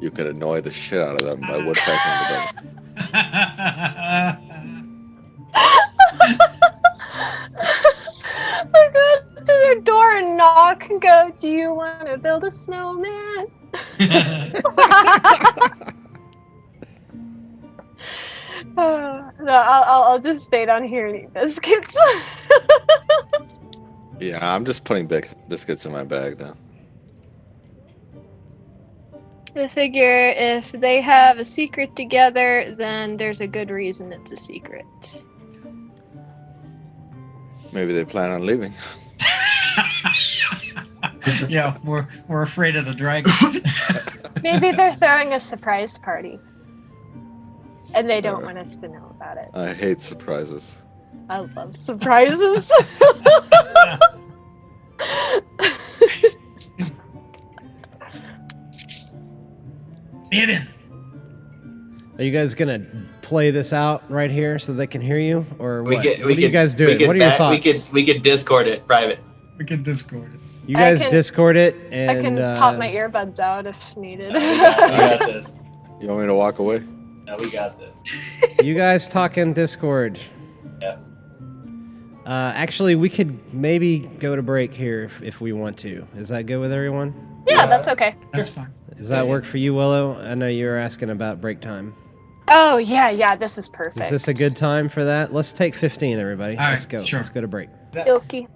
you could annoy the shit out of them by woodpecking them. I go to their door and knock and go, do you want to build a snowman? No, I'll just stay down here and eat biscuits. Yeah, I'm just putting biscuits in my bag now. I figure if they have a secret together, then there's a good reason it's a secret. Maybe they plan on leaving. Yeah, we're afraid of the dragon. Maybe they're throwing a surprise party. And they don't want us to know about it. I hate surprises. I love surprises. Myrin, Are you guys gonna play this out right here so they can hear you, or what? What are you guys doing? What are your thoughts? We could Discord it private. We can Discord it. You guys can- Discord it, and I can pop my earbuds out if needed. We got this. You want me to walk away? No, we got this. you guys talk in Discord. Yeah. Actually, we could maybe go to break here if we want to. Is that good with everyone? Yeah, that's okay. That's fine. Does that work for you, Willow? I know you were asking about break time. Oh, yeah, this is perfect. Is this a good time for that? Let's take 15, everybody. All Let's right, go. sure. Let's go to break. Ilky.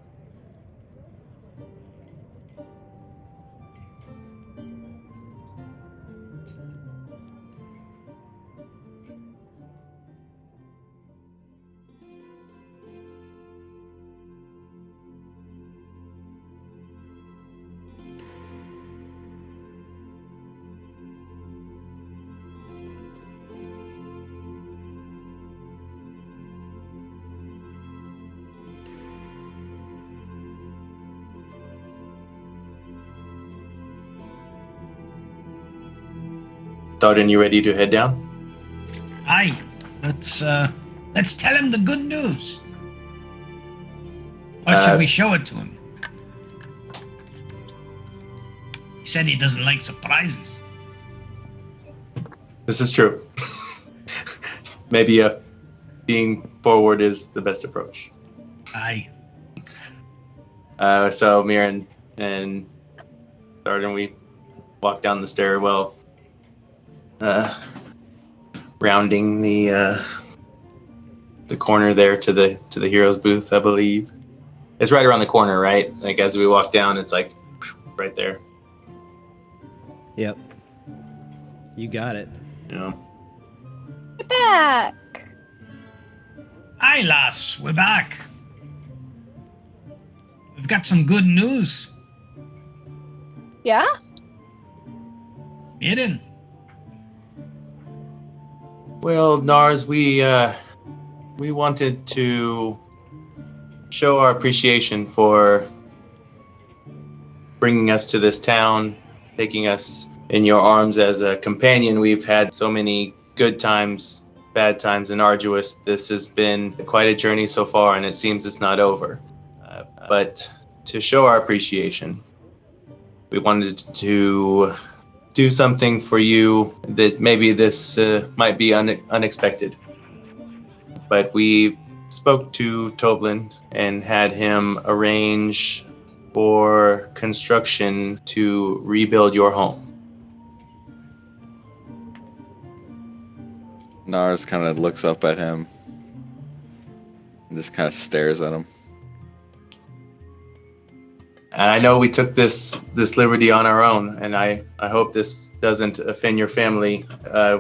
Thardin, you ready to head down? aye. Let's tell him the good news. Or should we show it to him? He said he doesn't like surprises. This is true. Maybe being forward is the best approach. Aye. So Myrin and Thardin, we walk down the stairwell, rounding the corner there to the hero's booth, I believe. It's right around the corner, right? Like as we walk down, it's like right there. Yep. You got it. You know. Get back. Aye, lass, we're back. We've got some good news. Yeah? Myrin. Well, Nars, we wanted to show our appreciation for bringing us to this town, taking us in your arms as a companion. We've had so many good times, bad times, and arduous. This has been quite a journey so far, and it seems it's not over. But to show our appreciation, we wanted to do something for you that maybe this might be unexpected. But we spoke to Toblin and had him arrange for construction to rebuild your home. Nars kind of looks up at him and just kind of stares at him. And I know we took this liberty on our own, and I hope this doesn't offend your family.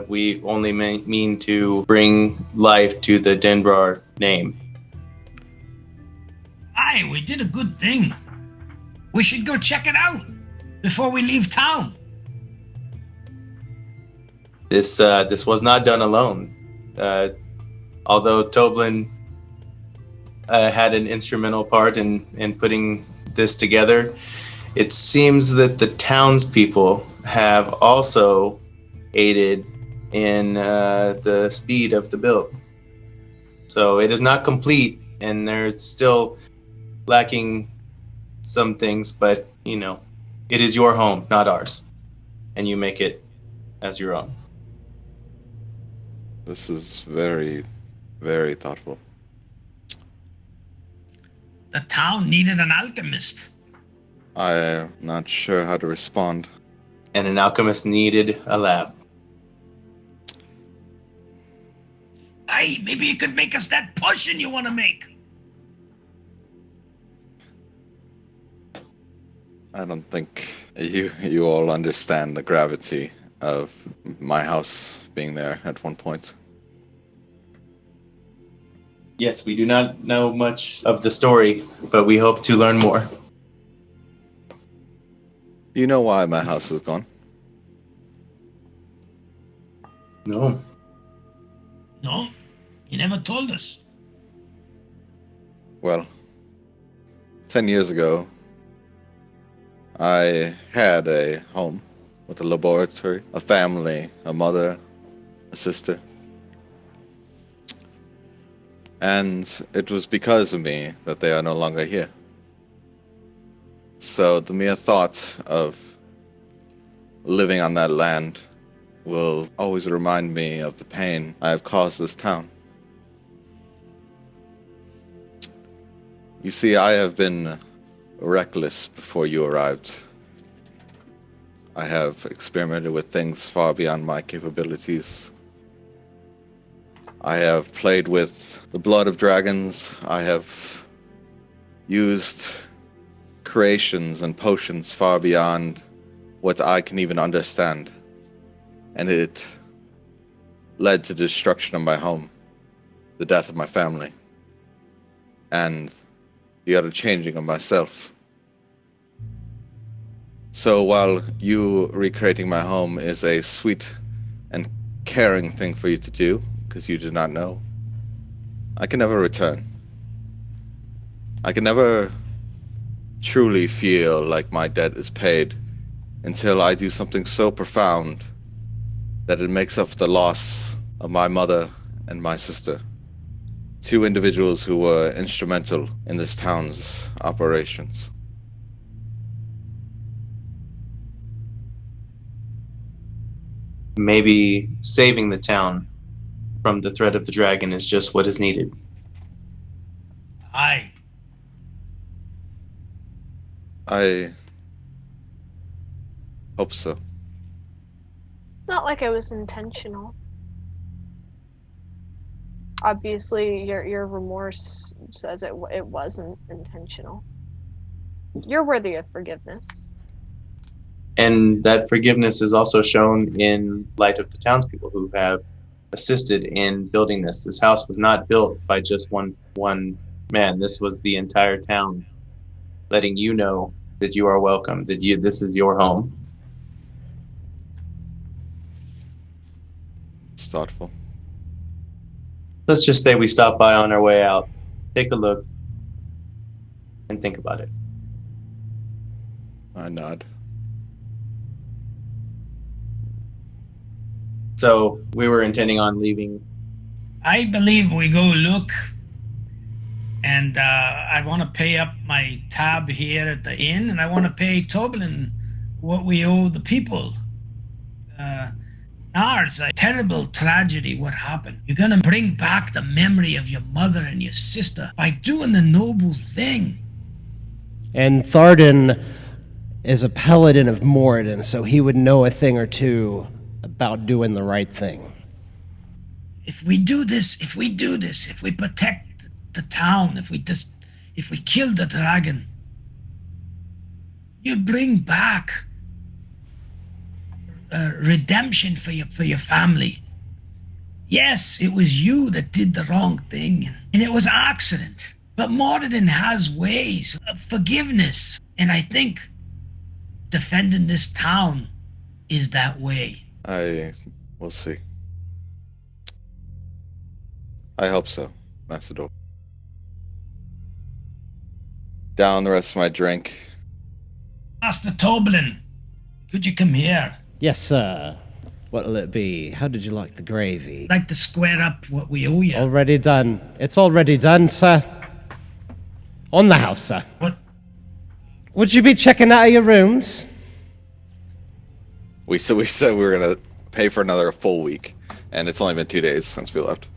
We only mean to bring life to the Denbrar name. Aye, we did a good thing. We should go check it out before we leave town. This was not done alone. Although Toblin had an instrumental part in putting this together, it seems that the townspeople have also aided in the speed of the build. So it is not complete, and there's still lacking some things, but it is your home, not ours, and you make it as your own. This is very, very thoughtful. The town needed an alchemist. I'm not sure how to respond. And an alchemist needed a lab. Aye, maybe you could make us that potion you want to make. I don't think you all understand the gravity of my house being there at one point. Yes, we do not know much of the story, but we hope to learn more. Do you know why my house is gone? No. No, you never told us. Well, 10 years ago, I had a home with a laboratory, a family, a mother, a sister. And it was because of me that they are no longer here. So the mere thought of living on that land will always remind me of the pain I have caused this town. You see, I have been reckless before you arrived. I have experimented with things far beyond my capabilities. I have played with the blood of dragons. I have used creations and potions far beyond what I can even understand. And it led to the destruction of my home, the death of my family, and the utter changing of myself. So while you recreating my home is a sweet and caring thing for you to do, because you did not know, I can never return. I can never truly feel like my debt is paid until I do something so profound that it makes up for the loss of my mother and my sister, two individuals who were instrumental in this town's operations. maybe saving the town from the threat of the dragon is just what is needed. Aye. I hope so. Not like it was intentional. Obviously, your remorse says it wasn't intentional. You're worthy of forgiveness. And that forgiveness is also shown in light of the townspeople who have assisted in building this. This house was not built by just one man. This was the entire town letting you know that you are welcome, that this is your home. It's thoughtful. Let's just say we stop by on our way out, take a look, and think about it. I nod. So we were intending on leaving. I believe we go look, and I want to pay up my tab here at the inn, and I want to pay Toblin what we owe the people. Nars, a terrible tragedy, what happened. You're going to bring back the memory of your mother and your sister by doing the noble thing. And Thardin is a Paladin of Moradin, so he would know a thing or two about doing the right thing. If we do this, if we protect the town, if we kill the dragon, you'll bring back redemption for your family. Yes, it was you that did the wrong thing, and it was an accident. But Moradin has ways of forgiveness, and I think defending this town is that way. We'll see. I hope so, Macedor. Down the rest of my drink. Master Toblin, could you come here? Yes, sir. What'll it be? How did you like the gravy? I'd like to square up what we owe you. Already done. It's already done, sir. On the house, sir. What? Would you be checking out of your rooms? We said we were gonna pay for another full week, and it's only been 2 days since we left.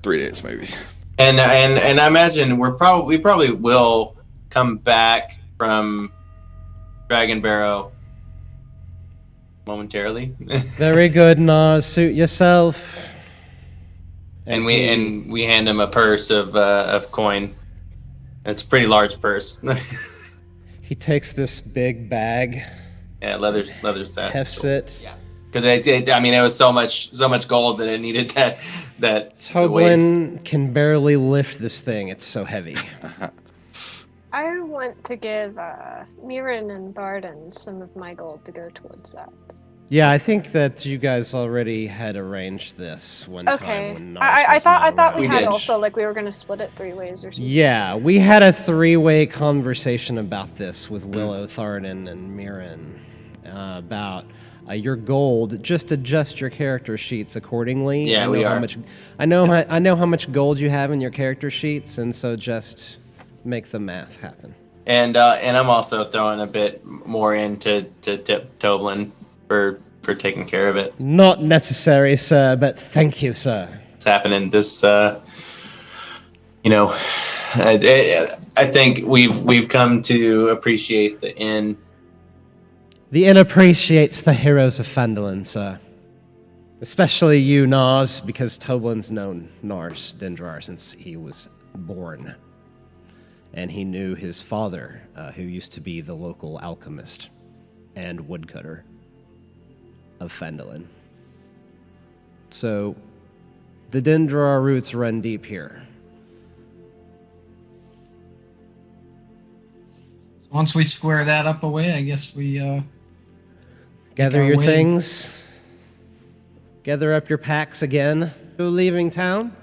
3 days, maybe. And I imagine we probably will come back from Dragon Barrow momentarily. Very good, Nars. Suit yourself. And we hand him a purse of coin. It's a pretty large purse. He takes this big bag. Yeah, leather set. Hefts it. Yeah, because it was so much gold that it needed that. Toblin can barely lift this thing. It's so heavy. I want to give Myrin and Thardin some of my gold to go towards that. Yeah, I think that you guys already had arranged this one time. Okay. When Nars I was thought not we around. had did. also we were gonna split it 3 ways or something. Yeah, we had a 3-way conversation about this with Willow, Thardin, and Myrin about your gold. Just adjust your character sheets accordingly. Yeah, we are. I know how much gold you have in your character sheets, and so just make the math happen. And I'm also throwing a bit more into Toblin for taking care of it. Not necessary, sir, but thank you, sir. It's happening. This, I think we've come to appreciate the inn. The inn appreciates the heroes of Fandalin, sir. Especially you, Nars, because Toblin's known Nars Dendrar since he was born. And he knew his father, who used to be the local alchemist and woodcutter of Fandalin. So, the Dendrar roots run deep here. Once we square that up away, I guess we Gather our your way. things. Gather up your packs again. Who leaving town?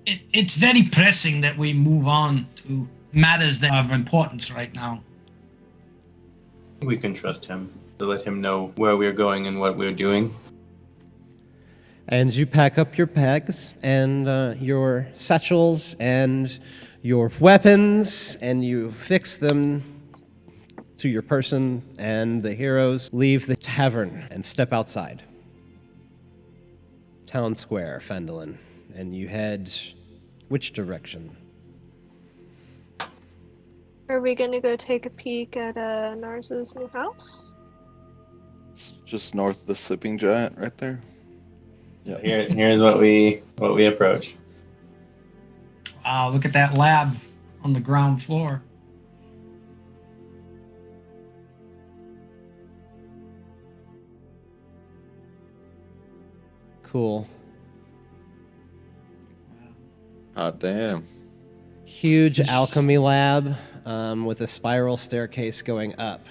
It's very pressing that we move on to matters that are of importance right now. We can trust him to let him know where we're going and what we're doing. And you pack up your bags and your satchels and your weapons, and you fix them to your person, and the heroes leave the tavern and step outside. Town Square, Fandalin, and you head which direction? Are we gonna go take a peek at Nars's new house? It's just north of the sleeping giant right there. Yeah. Here's what we approach. Wow, look at that lab on the ground floor. Cool. Hot damn. Huge alchemy lab with a spiral staircase going up.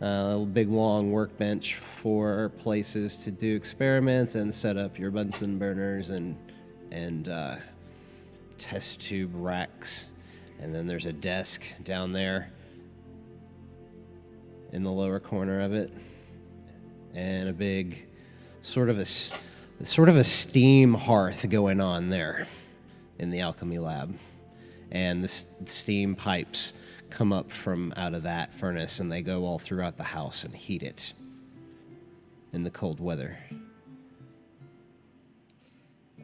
A big long workbench for places to do experiments and set up your Bunsen burners and test tube racks. And then there's a desk down there in the lower corner of it, and a big sort of a steam hearth going on there in the alchemy lab. And the steam pipes come up from out of that furnace, and they go all throughout the house and heat it in the cold weather.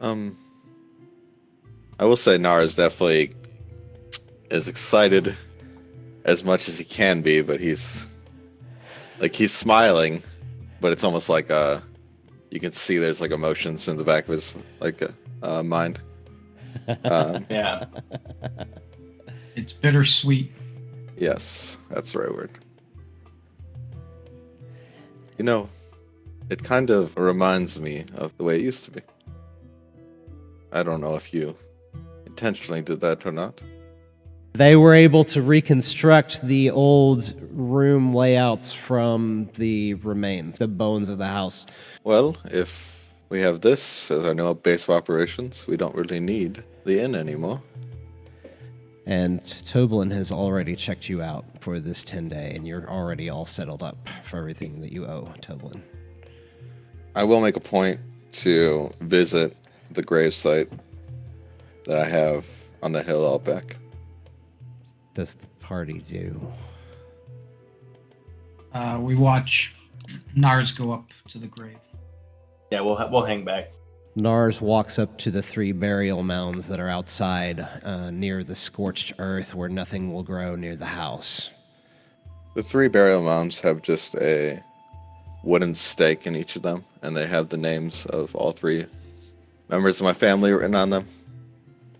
I will say Nars definitely is excited as much as he can be, but he's smiling, but it's almost like you can see there's like emotions in the back of his mind. Yeah. It's bittersweet. Yes, that's the right word. You know, it kind of reminds me of the way it used to be. I don't know if you intentionally did that or not. They were able to reconstruct the old room layouts from the remains, the bones of the house. Well, if we have this as our new base of operations, we don't really need the inn anymore. And Toblin has already checked you out for this 10-day, and you're already all settled up for everything that you owe Toblin. I will make a point to visit the gravesite that I have on the hill out back. Does the party do? We watch Nars go up to the grave. Yeah, we'll hang back. Nars walks up to the 3 burial mounds that are outside near the scorched earth where nothing will grow near the house. The 3 burial mounds have just a wooden stake in each of them, and they have the names of all 3 members of my family written on them,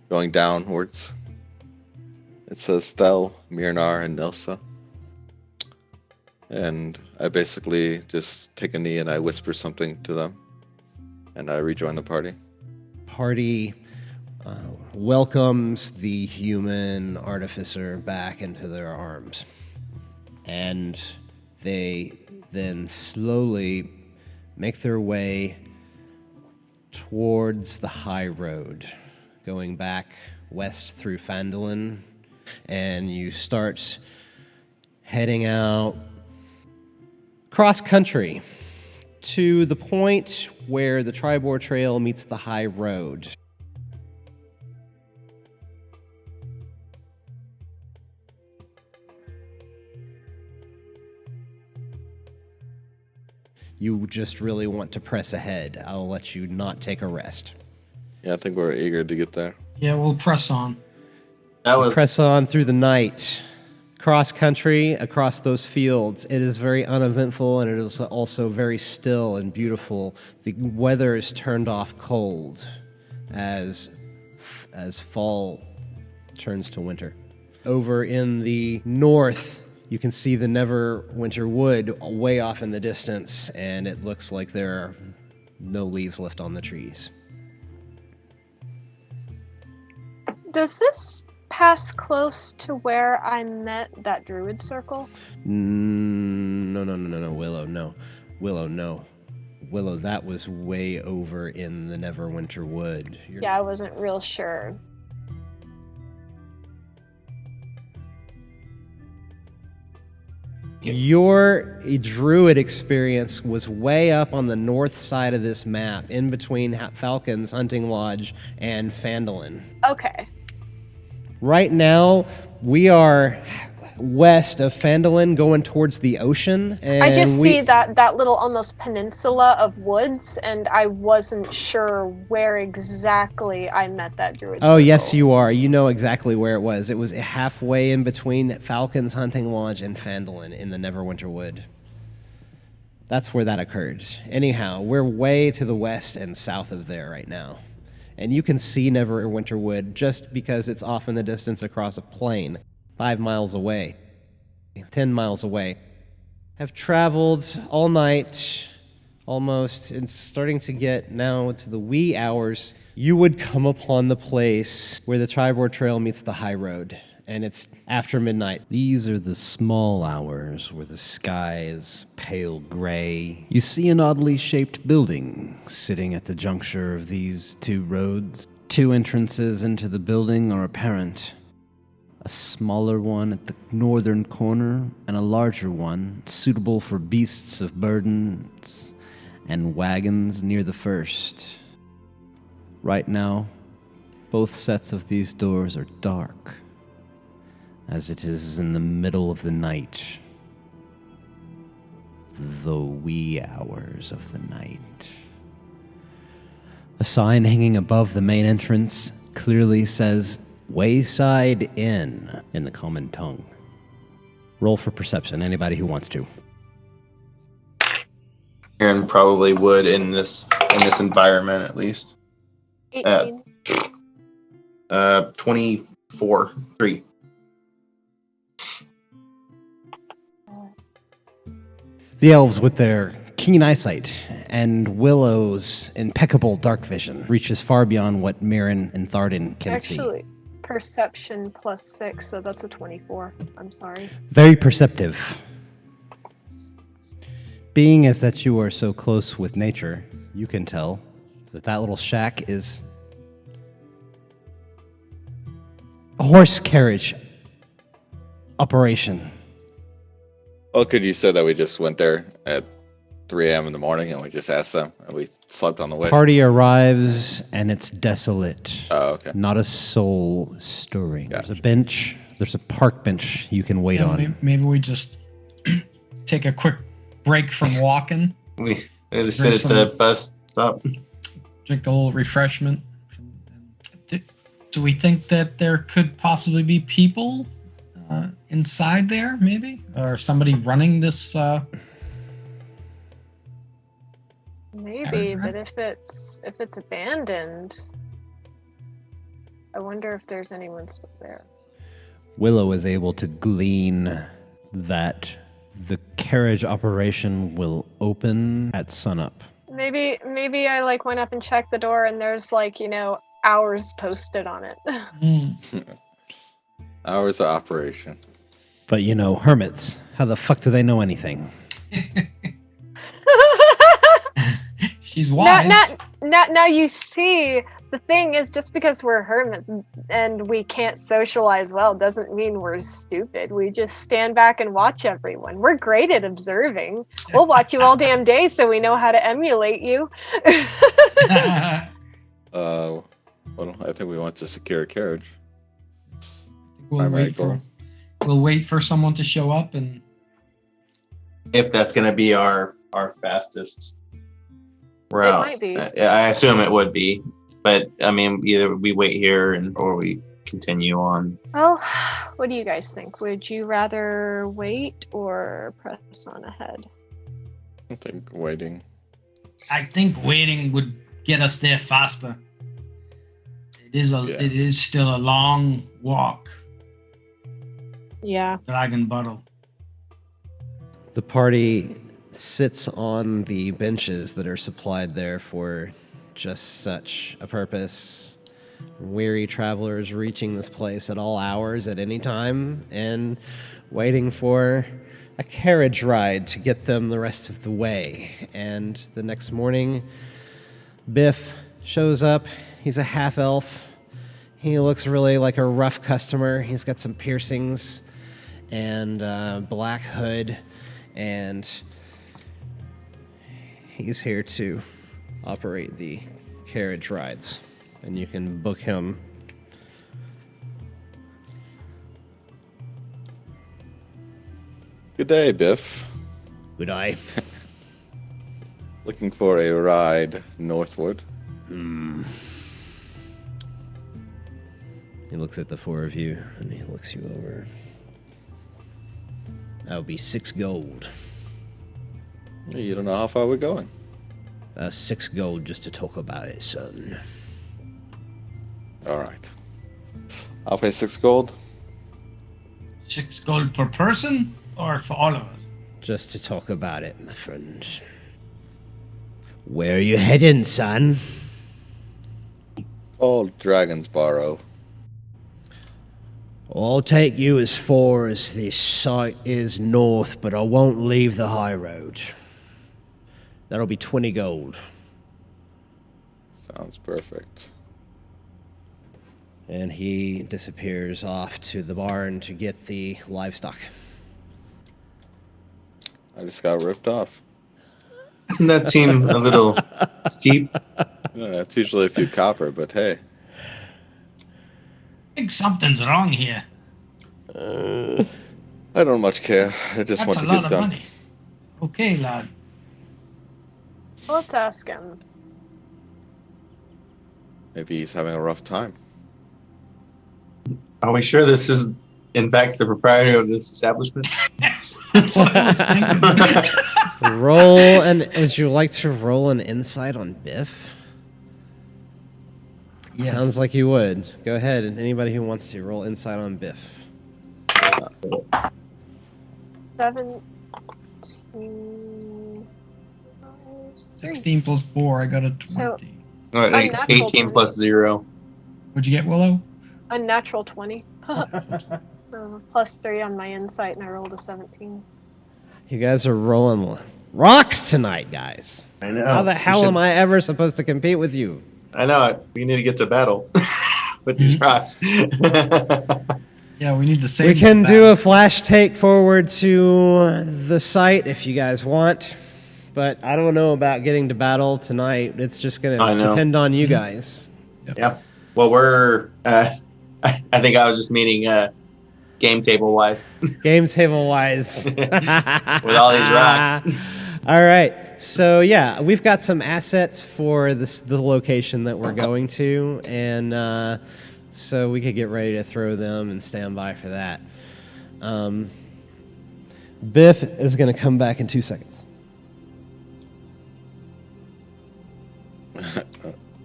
going downwards. It says Stel, Myrin, and Nilsa. And I basically just take a knee and I whisper something to them, and I rejoin the party. Party welcomes the human artificer back into their arms. And they then slowly make their way towards the high road, going back west through Fandalin, and you start heading out cross country to the point where the Tribor Trail meets the high road. You just really want to press ahead. I'll let you not take a rest. Yeah, I think we're eager to get there. Yeah, we'll press on. Press on through the night. Cross country, across those fields. It is very uneventful, and it is also very still and beautiful. The weather is turned off cold as fall turns to winter. Over in the north, you can see the Neverwinter Wood way off in the distance, and it looks like there are no leaves left on the trees. Does this pass close to where I met that druid circle? No, Willow, no. Willow, no. Willow, that was way over in the Neverwinter Wood. Yeah, I wasn't real sure. Your druid experience was way up on the north side of this map, in between Falcon's Hunting Lodge and Fandalin. Okay. Right now, we are west of Fandalin, going towards the ocean. And I just see that little almost peninsula of woods, and I wasn't sure where exactly I met that druid. Oh, yes, circle. you are. You know exactly where it was. It was halfway in between Falcon's Hunting Lodge and Fandalin in the Neverwinter Wood. That's where that occurred. Anyhow, we're way to the west and south of there right now. And you can see Neverwinter Wood just because it's off in the distance across a plain, 5 miles away, 10 miles away. Have traveled all night, almost, and starting to get now to the wee hours. You would come upon the place where the Tribord Trail meets the high road, and it's after midnight. These are the small hours where the sky is pale gray. You see an oddly shaped building sitting at the juncture of these two roads. Two entrances into the building are apparent. A smaller one at the northern corner and a larger one suitable for beasts of burdens and wagons near the first. Right now, both sets of these doors are dark, as it is in the middle of the night, the wee hours of the night. A sign hanging above the main entrance clearly says, Wayside Inn, in the common tongue. Roll for perception, anybody who wants to. Aaron probably would in this environment at least. 18. 24. 3. The elves, with their keen eyesight and Willow's impeccable dark vision, reaches far beyond what Myrin and Thardin can see. Actually, perception plus 6, so that's a 24. I'm sorry. Very perceptive. Being as that you are so close with nature, you can tell that that little shack is a horse carriage operation. Well, could you say that we just went there at 3 a.m. in the morning and we just asked them and we slept on the way? Party arrives and it's desolate. Oh, okay. Not a soul stirring. Gotcha. There's a bench. There's a park bench you can wait on. Maybe we just take a quick break from walking, We just sit at the bus stop. drink a little refreshment. Do we think that there could possibly be people inside there, maybe? Or somebody running this? Maybe, but if it's abandoned, I wonder if there's anyone still there. Willow is able to glean that the carriage operation will open at sunup. Maybe I went up and checked the door and there's hours posted on it. Hours of operation. But hermits, how the fuck do they know anything? She's wise. Now you see, the thing is, just because we're hermits and we can't socialize well doesn't mean we're stupid. We just stand back and watch everyone. We're great at observing. We'll watch you all damn day so we know how to emulate you. Well, I think we want to secure a carriage. We'll wait for someone to show up, and If that's going to be our fastest route. It might be. I assume it would be. But, I mean, either we wait here or we continue on. Well, what do you guys think? Would you rather wait or press on ahead? I think waiting. I think waiting would get us there faster. It is still a long walk. Yeah. Dragon Bottle. The party sits on the benches that are supplied there for just such a purpose. Weary travelers reaching this place at all hours at any time and waiting for a carriage ride to get them the rest of the way. And the next morning, Biff shows up. He's a half-elf. He looks really like a rough customer. He's got some piercings and a black hood, and he's here to operate the carriage rides, and you can book him. Good day, Biff. Would I? Looking for a ride northward. He looks at the four of you, and he looks you over. That would be 6 gold. You don't know how far we're going. 6 gold just to talk about it, son. All right. I'll pay 6 gold. 6 gold per person, or for all of us? Just to talk about it, my friend. Where are you heading, son? Called Dragon's Barrow. I'll take you as far as this site is north, but I won't leave the high road. That'll be 20 gold. Sounds perfect. And he disappears off to the barn to get the livestock. I just got ripped off. Doesn't that seem a little steep? Yeah, it's usually a few copper, but hey. I think something's wrong here. I don't much care. I just want That's to a lot get of done. money. Okay, lad. Let's ask him. Maybe he's having a rough time. Are we sure this is, in fact, the proprietor of this establishment? That's what I was thinking. Roll an... Would you like to roll an insight on Biff? Yes. Sounds like you would. Go ahead, and anybody who wants to, roll insight on Biff. 17. 16 plus 4, I got a 20. So- Like Unnatural 18 20. plus 0. What'd you get, Willow? Unnatural 20. Plus 3 on my insight, and I rolled a 17. You guys are rolling rocks tonight, guys. I know. How the We hell should- am I ever supposed to compete with you? I know it. We need to get to battle with these rocks. Yeah, we need to save We can that. do a flash take forward to the site if you guys want, but I don't know about getting to battle tonight. It's just going I to know. depend on you guys. Yeah. Well, we're. I think I was just meaning game table wise Game table wise. with all these rocks. All right. So yeah, we've got some assets for the location that we're going to, and so we could get ready to throw them and stand by for that. Biff is going to come back in 2 seconds.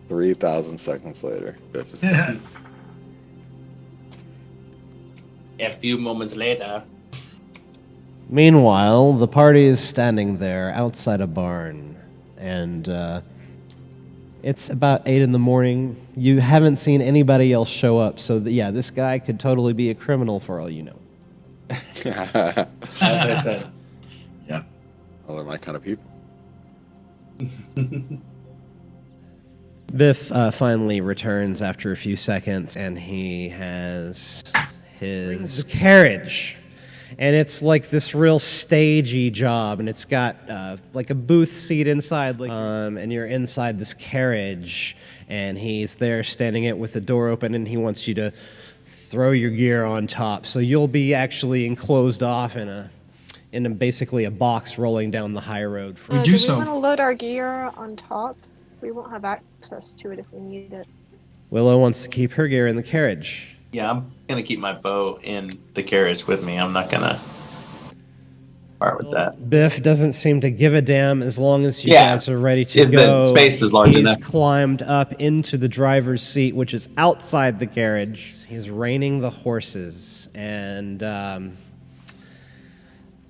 3,000 seconds later. Biff is Yeah. A few moments later. Meanwhile, the party is standing there outside a barn, and it's about 8 in the morning. You haven't seen anybody else show up, so yeah, this guy could totally be a criminal for all you know. As I said. Yep. Well, they're my kind of people. Biff finally returns after a few seconds, and he has his carriage. And it's like this real stagey job, and it's got like a booth seat inside, and you're inside this carriage, and he's there standing it with the door open, and he wants you to throw your gear on top. So you'll be actually enclosed off in a basically a box rolling down the high road. We Do do we so. want to load our gear on top? We won't have access to it if we need it. Willow wants to keep her gear in the carriage. Yeah, I'm going to keep my bow in the carriage with me. I'm not going to part with that. Biff doesn't seem to give a damn as long as you Yeah. guys are ready to Is the go. space is large He's enough. climbed up into the driver's seat, which is outside the carriage. He's reining the horses, and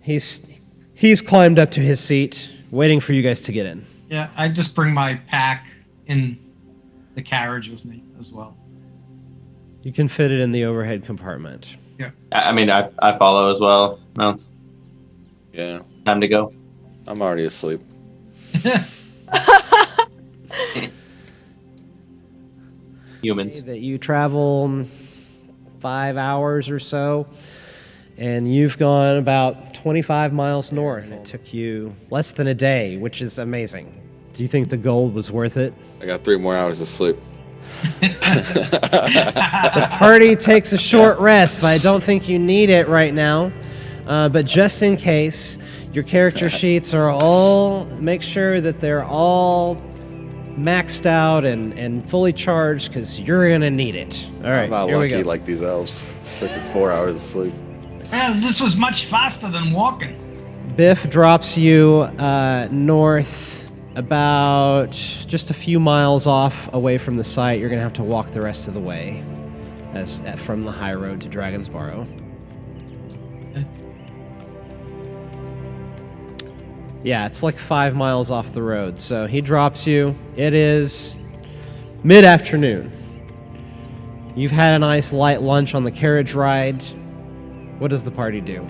he's climbed up to his seat, waiting for you guys to get in. Yeah, I just bring my pack in the carriage with me as well. You can fit it in the overhead compartment. I mean, I follow as well. Now it's Yeah, time to go. I'm already asleep. Humans. That you travel 5 hours or so, and you've gone about 25 miles north. It took you less than a day, which is amazing. Do you think the gold was worth it? I got 3 more hours of sleep. The party takes a short rest, but I don't think you need it right now. But just in case, your character sheets are all, make sure that they're all maxed out and fully charged, because you're going to need it. All right, I'm not here we lucky go. like these elves. Freaking 4 hours of sleep. Well, this was much faster than walking. Biff drops you north about just a few miles off away from the site. You're going to have to walk the rest of the way from the high road to Dragon's Barrow. Yeah, it's like 5 miles off the road. So he drops you. It is mid-afternoon. You've had a nice light lunch on the carriage ride. What does the party do?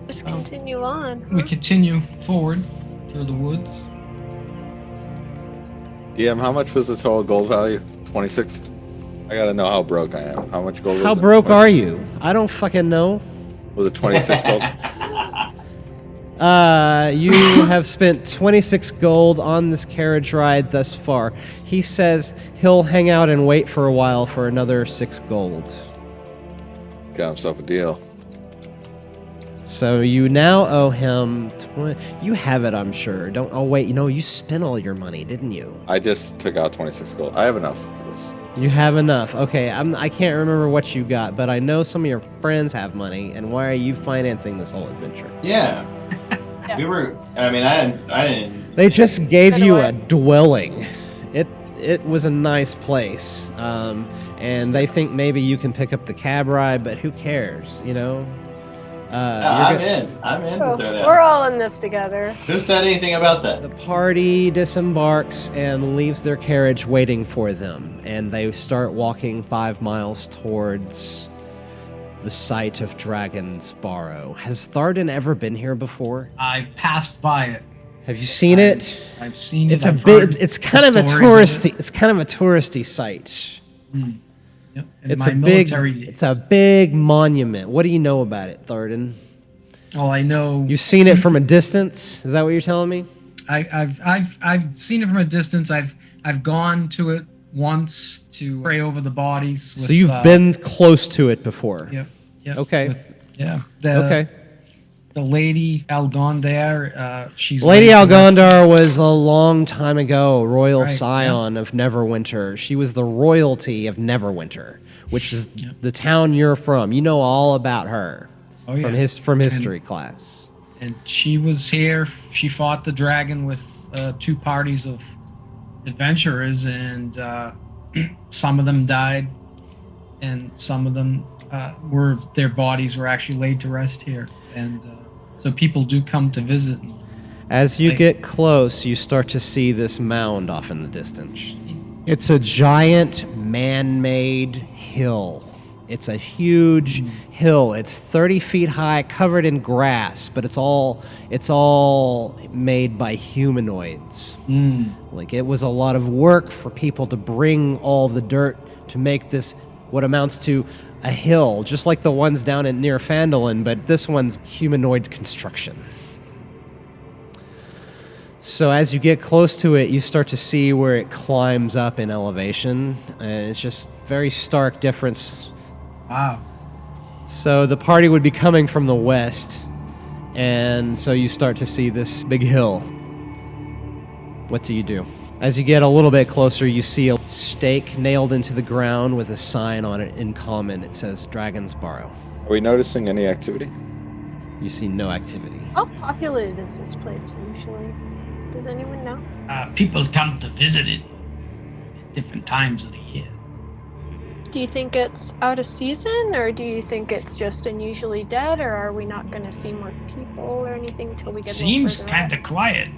Just continue on. We continue forward through the woods. DM, how much was the total gold value? 26? I gotta know how broke I am. How much gold was it? How broke are you? I don't fucking know. Was it 26 gold? You have spent 26 gold on this carriage ride thus far. He says he'll hang out and wait for a while for another 6 gold. Got himself a deal. So you now owe him 20. You have it, I'm sure. Don't. Oh wait, you spent all your money, didn't you? I just took out 26 gold. I have enough for this. You have enough. Okay, I can't remember what you got, but I know some of your friends have money. And why are you financing this whole adventure? Yeah. We were. I mean, I didn't. They just gave So do you I. a dwelling. It was a nice place, and they think maybe you can pick up the cab ride, but who cares? I'm in. I'm in Oh, to throw we're down. all in this together. Who said anything about that? The party disembarks and leaves their carriage waiting for them, and they start walking 5 miles towards the site of Dragon's Barrow. Has Thardin ever been here before? I've passed by it. Have you seen it? I've seen it. It's a I've big. heard It's kind of the a stories of it. touristy. It's kind of a touristy site. Yep. And It's my a big. military days. It's a big monument. What do you know about it, Thardin? All I know. You've seen it from a distance. Is that what you're telling me? I've seen it from a distance. I've gone to it once to pray over the bodies. With, So you've been close to it before. Yep. Yep. Okay. Yeah. Okay. The lady Algondar, she's Lady laid to rest. Algondar was a long time ago royal Right, scion of Neverwinter. She was the royalty of Neverwinter, which is the town you're from. You know all about her Oh, yeah. from history class. And she was here. She fought the dragon with 2 parties of adventurers, and some of them died, and some of them their bodies were actually laid to rest here. And so people do come to visit. As you get close, you start to see this mound off in the distance. It's a giant man-made hill. It's a huge hill. It's 30 feet high, covered in grass, but it's all made by humanoids. Like, it was a lot of work for people to bring all the dirt to make this what amounts to a hill, just like the ones down near Fandalin, but this one's humanoid construction. So as you get close to it, you start to see where it climbs up in elevation, and it's just very stark difference. Wow. So the party would be coming from the west, and so you start to see this big hill. What do you do? As you get a little bit closer, you see a stake nailed into the ground with a sign on it in common. It says Dragon's Barrow. Are we noticing any activity? You see no activity. How populated is this place usually? Does anyone know? People come to visit it at different times of the year. Do you think it's out of season, or do you think it's just unusually dead, or are we not going to see more people or anything till we get Seems a little further kind of quiet.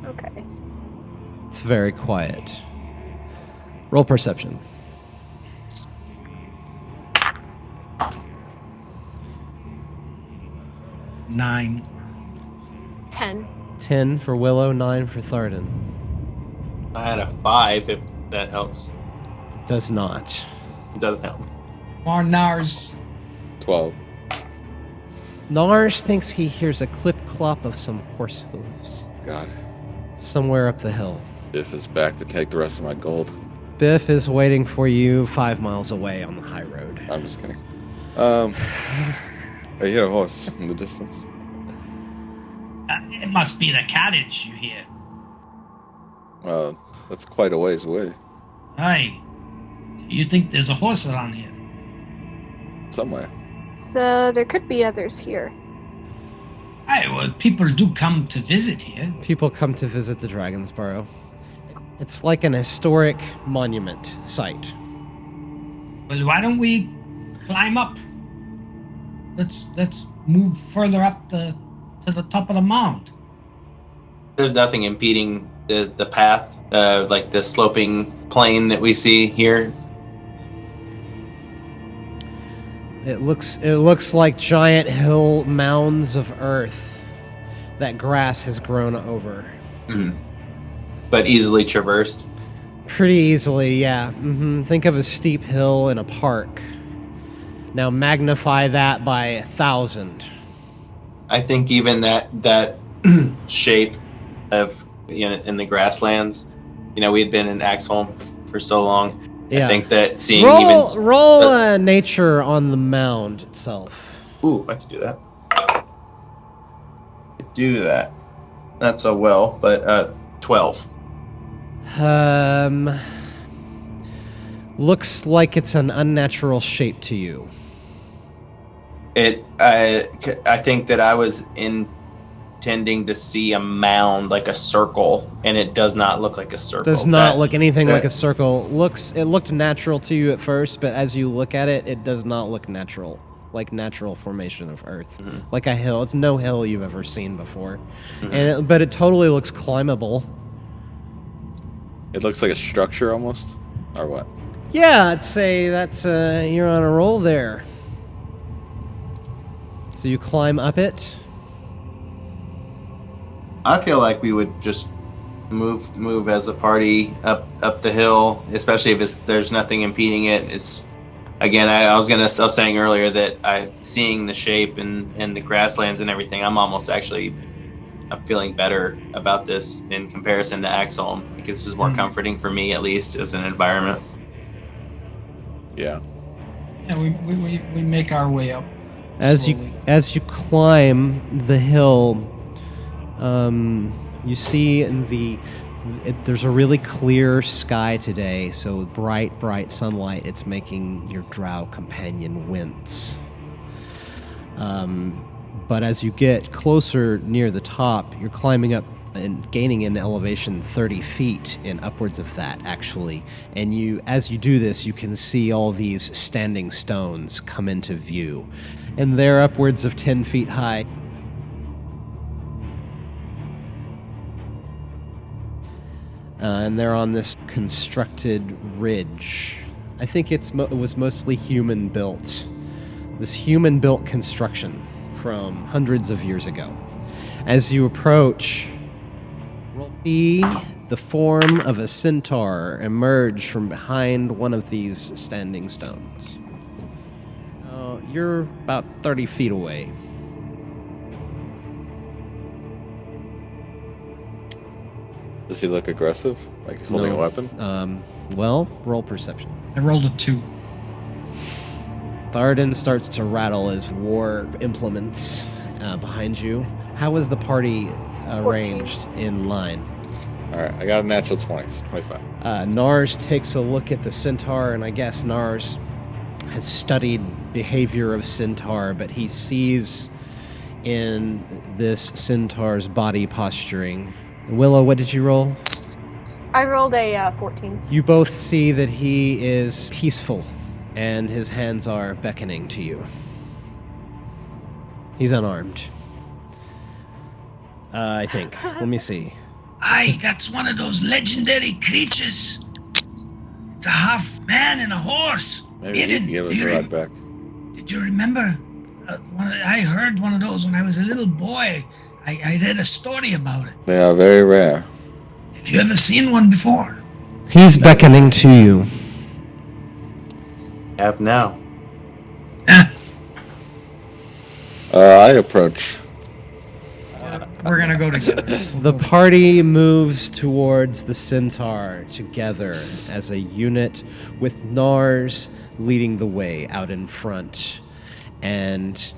up? Okay. It's very quiet. Roll perception. Nine. 10. 10 for Willow, 9 for Thardin. I had a 5, if that helps. Does not. It doesn't help. More Nars. 12. Nars thinks he hears a clip-clop of some horse hooves God. somewhere up the hill. Biff is back to take the rest of my gold. Biff is waiting for you 5 miles away on the high road. I'm just kidding. I hear a horse in the distance. It must be the carriage you hear. Well, that's quite a ways away. Aye. You think there's a horse around here? Somewhere. So there could be others here. Aye, well, people do come to visit here. People come to visit the Dragon's Burrow. It's like an historic monument site. Well, why don't we climb up? Let's move further up to the top of the mound. There's nothing impeding the path, like the sloping plain that we see here. It looks like giant hill mounds of earth that grass has grown over. Mm-hmm. But easily traversed. Pretty easily, yeah. Think of a steep hill in a park. Now magnify that by 1,000. I think even that shape of in the grasslands, we had been in Axholm for so long. Yeah. I think that seeing roll nature on the mound itself. Ooh, I could do that. Do that. Not so well, but 12. Looks like it's an unnatural shape to you. I think that I was intending to see a mound, like a circle, and it does not look like a circle. Does not look anything like a circle. It looked natural to you at first, but as you look at it, it does not look natural, like natural formation of earth, like a hill. It's no hill you've ever seen before, but it totally looks climbable. It looks like a structure almost, or what? Yeah, I'd say that's you're on a roll there. So you climb up it. I feel like we would just move as a party up the hill, especially if there's nothing impeding it. It's again, I was saying earlier that seeing the shape and the grasslands and everything, I'm feeling better about this in comparison to Axholm, because this is more comforting for me, at least as an environment. Yeah. Yeah, we make our way up. As slowly. you climb the hill, you see there's a really clear sky today, so bright sunlight. It's making your drow companion wince. But as you get closer near the top, you're climbing up and gaining an elevation 30 feet and upwards of that, actually. And as you do this, you can see all these standing stones come into view. And they're upwards of 10 feet high. And they're on this constructed ridge. I think it was mostly human-built. This human-built construction from hundreds of years ago. As you approach, see the form of a centaur emerge from behind one of these standing stones. You're about 30 feet away. Does he look aggressive? Like he's holding a weapon? Well, roll perception. I rolled a 2. Thardin starts to rattle his war implements behind you. How is the party arranged in line? Alright, I got a natural 20, so 25. Nars takes a look at the centaur, and I guess Nars has studied behavior of centaur, but he sees in this centaur's body posturing. Willow, what did you roll? I rolled a 14. You both see that he is peaceful, and his hands are beckoning to you. He's unarmed. I think. Let me see. Aye, that's one of those legendary creatures. It's a half man and a horse. Maybe he can give us a ride back. Did you remember? I heard one of those when I was a little boy. I read a story about it. They are very rare. Have you ever seen one before? He's beckoning to you. Have now. I approach. We're gonna go together. The party moves towards the centaur together as a unit, with Nars leading the way out in front. And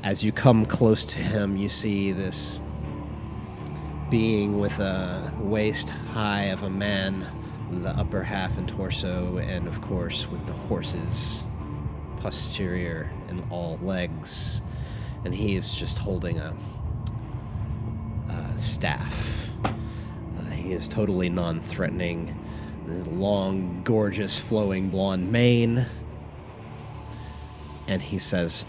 as you come close to him, you see this being with a waist high of a man, the upper half and torso, and of course with the horse's posterior and all legs. And he is just holding a staff. He is totally non-threatening. His long, gorgeous, flowing blonde mane. And he says,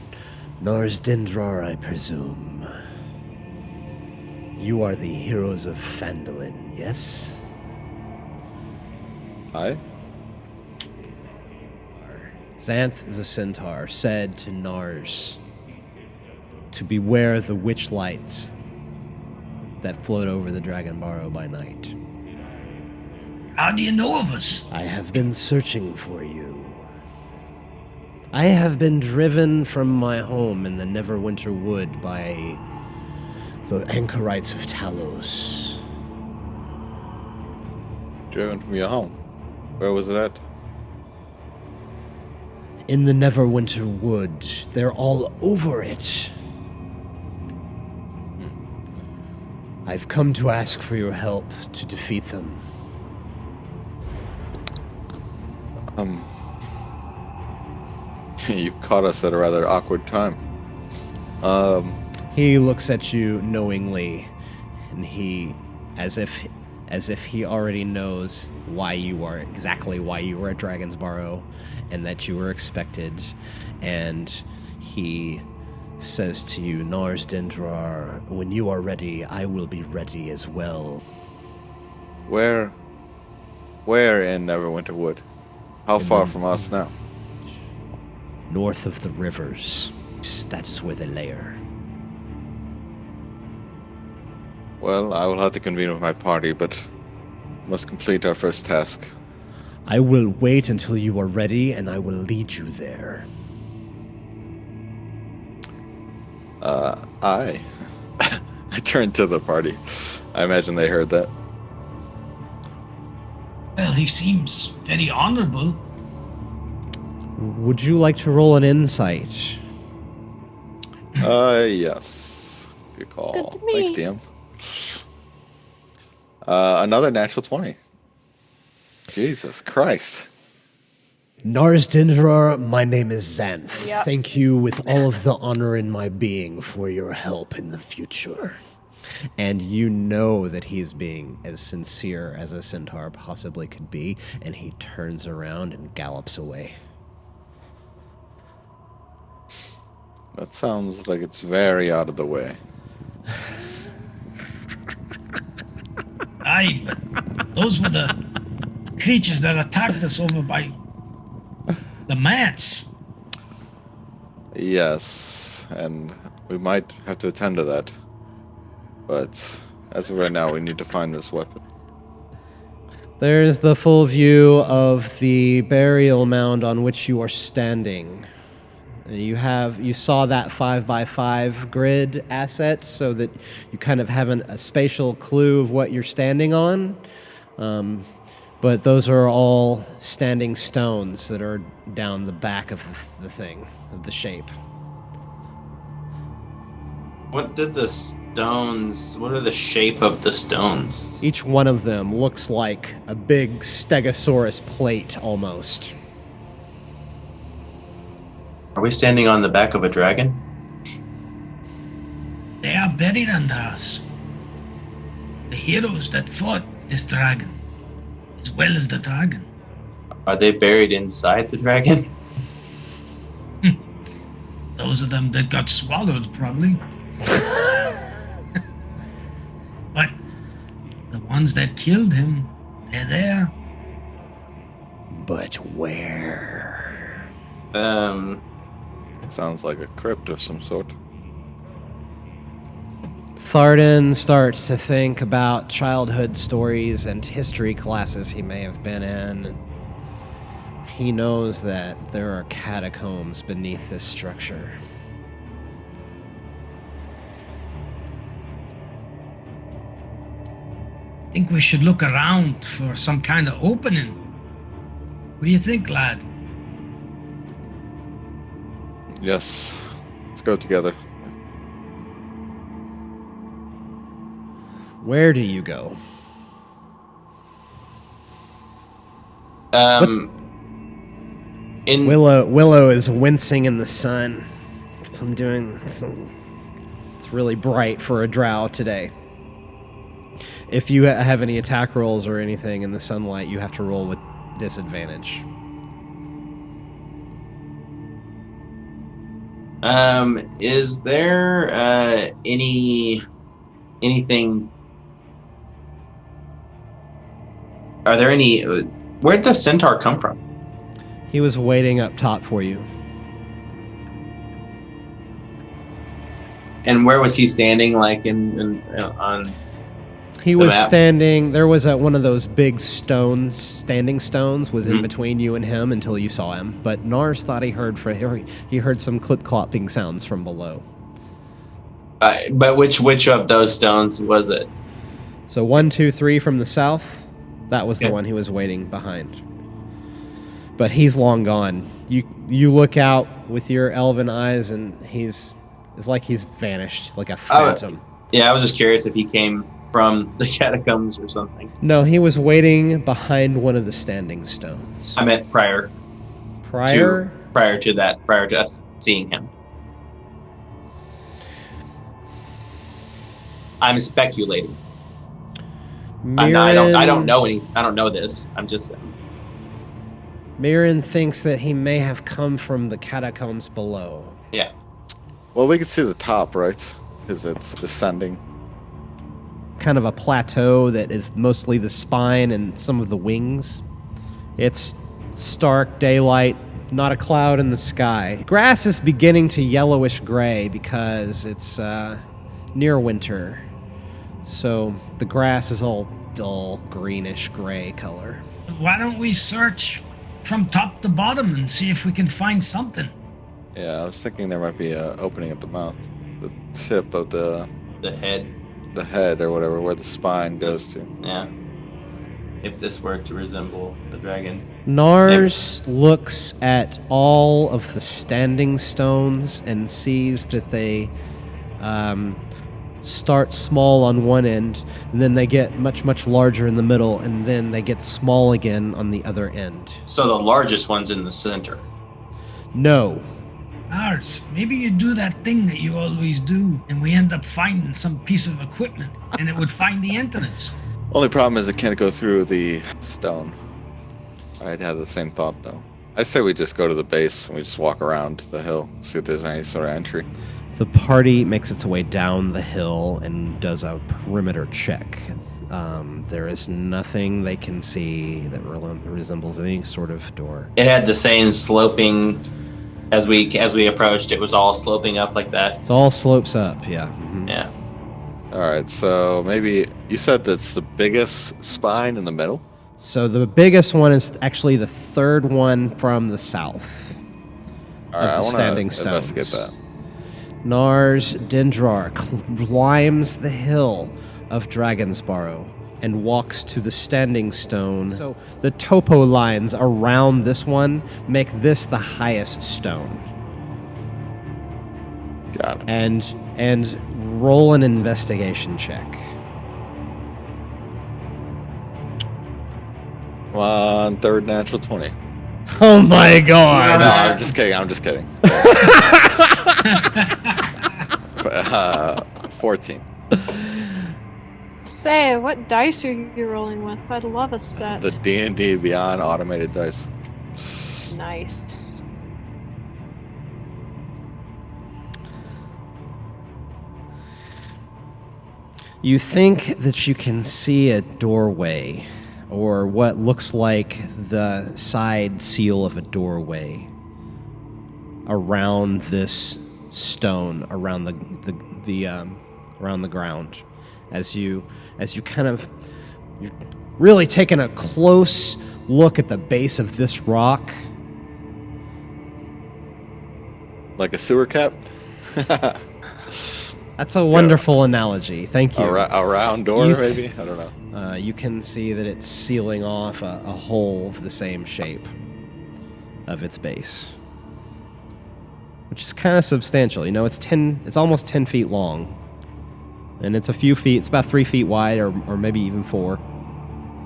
Nars Dendrar, I presume. You are the heroes of Fandalin, yes? Aye? Xanth the Centaur said to Nars to beware the witch lights that float over the Dragon Barrow by night. How do you know of us? I have been searching for you. I have been driven from my home in the Neverwinter Wood by the anchorites of Talos. Driven from your home. Where was it at? In the Neverwinter Wood. They're all over it. I've come to ask for your help to defeat them. You caught us at a rather awkward time. He looks at you knowingly, and he, as if he already knows why you are at Dragon's Barrow, and that you were expected, and he says to you, Nars Dendrar, when you are ready, I will be ready as well. Where in Neverwinter Wood? How far from us now? North of the rivers. That is where they lair. Well, I will have to convene with my party, but must complete our first task. I will wait until you are ready, and I will lead you there. I turned to the party. I imagine they heard that. Well, he seems very honorable. Would you like to roll an insight? Yes. Good call. Good to me. Thanks, DM. Another natural 20. Jesus Christ. Nars Dendrar, my name is Xanth. Yep. Thank you with all of the honor in my being for your help in the future. And you know that he is being as sincere as a centaur possibly could be, and he turns around and gallops away. That sounds like it's very out of the way. Aye, but those were the creatures that attacked us over by the manse. Yes, and we might have to attend to that. But as of right now, we need to find this weapon. There's the full view of the burial mound on which you are standing. You saw that 5x5 grid asset, so that you kind of have a spatial clue of what you're standing on. But those are all standing stones that are down the back of the thing, of the shape. What are the shape of the stones? Each one of them looks like a big Stegosaurus plate, almost. Are we standing on the back of a dragon? They are buried under us. The heroes that fought this dragon, as well as the dragon. Are they buried inside the dragon? Those of them that got swallowed, probably. But the ones that killed him, they're there. But where? Sounds like a crypt of some sort. Thardin starts to think about childhood stories and history classes he may have been in. He knows that there are catacombs beneath this structure. I think we should look around for some kind of opening. What do you think, lad? Yes. Let's go together. Where do you go? In Willow is wincing in the sun. I'm doing some. It's really bright for a drow today. If you have any attack rolls or anything in the sunlight, you have to roll with disadvantage. Is there anything? Are there any? Where'd the centaur come from? He was waiting up top for you. And where was he standing? Like on? He was map? standing. There was one of those big stones, standing stones, was in between you and him until you saw him. But Nars thought he heard some clip-clopping sounds from below. But which of those stones was it? So 1, 2, 3 from the south. That was the Okay. one he was waiting behind. But he's long gone. You look out with your elven eyes, and it's like he's vanished, like a phantom. Yeah, I was just curious if he came from the catacombs or something. No, he was waiting behind one of the standing stones. I meant prior Prior? to us seeing him. I'm speculating. I don't know this. I'm just Myrin thinks that he may have come from the catacombs below. yeah. Well, we can see the top, right? Because it's descending. Kind of a plateau that is mostly the spine and some of the wings. It's stark daylight, not a cloud in the sky. Grass is beginning to yellowish gray because it's near winter. So the grass is all dull, greenish gray color. Why don't we search from top to bottom and see if we can find something? Yeah, I was thinking there might be an opening at the mouth. The tip of the head or whatever, where the spine goes to. Yeah. If this were to resemble the dragon. Nars looks at all of the standing stones and sees that they start small on one end, and then they get much, much larger in the middle, and then they get small again on the other end. So the largest one's in the center. No. Nars, maybe you do that thing that you always do, and we end up finding some piece of equipment, and it would find the entrance. Only problem is it can't go through the stone. I'd have the same thought, though. I say we just go to the base and we just walk around the hill, see if there's any sort of entry. The party makes its way down the hill and does a perimeter check. There is nothing they can see that resembles any sort of door. It had the same sloping as we approached. It was all sloping up like that. It all slopes up, yeah. Mhm. Yeah. Alright, so maybe you said that's the biggest spine in the middle? So the biggest one is actually the third one from the south. Alright, I the want standing to stones. investigate that. Nars Dendrar climbs the hill of Dragon's Barrow and walks to the standing stone. So the topo lines around this one make this the highest stone. Got it. And roll an investigation check. Come on, third natural 20. Oh my god! No, I'm just kidding. 14. Say, what dice are you rolling with? I'd love a set. The D&D Beyond automated dice. Nice. You think that you can see a doorway, or what looks like the side seal of a doorway around this stone, around the ground. As you kind of, you're really taking a close look at the base of this rock. Like a sewer cap? That's a wonderful analogy. Thank you. A round door, maybe? I don't know. You can see that it's sealing off a hole of the same shape of its base. which is kind of substantial. You know, it's almost 10 feet long, and it's a few feet. It's about 3 feet wide, or maybe even 4.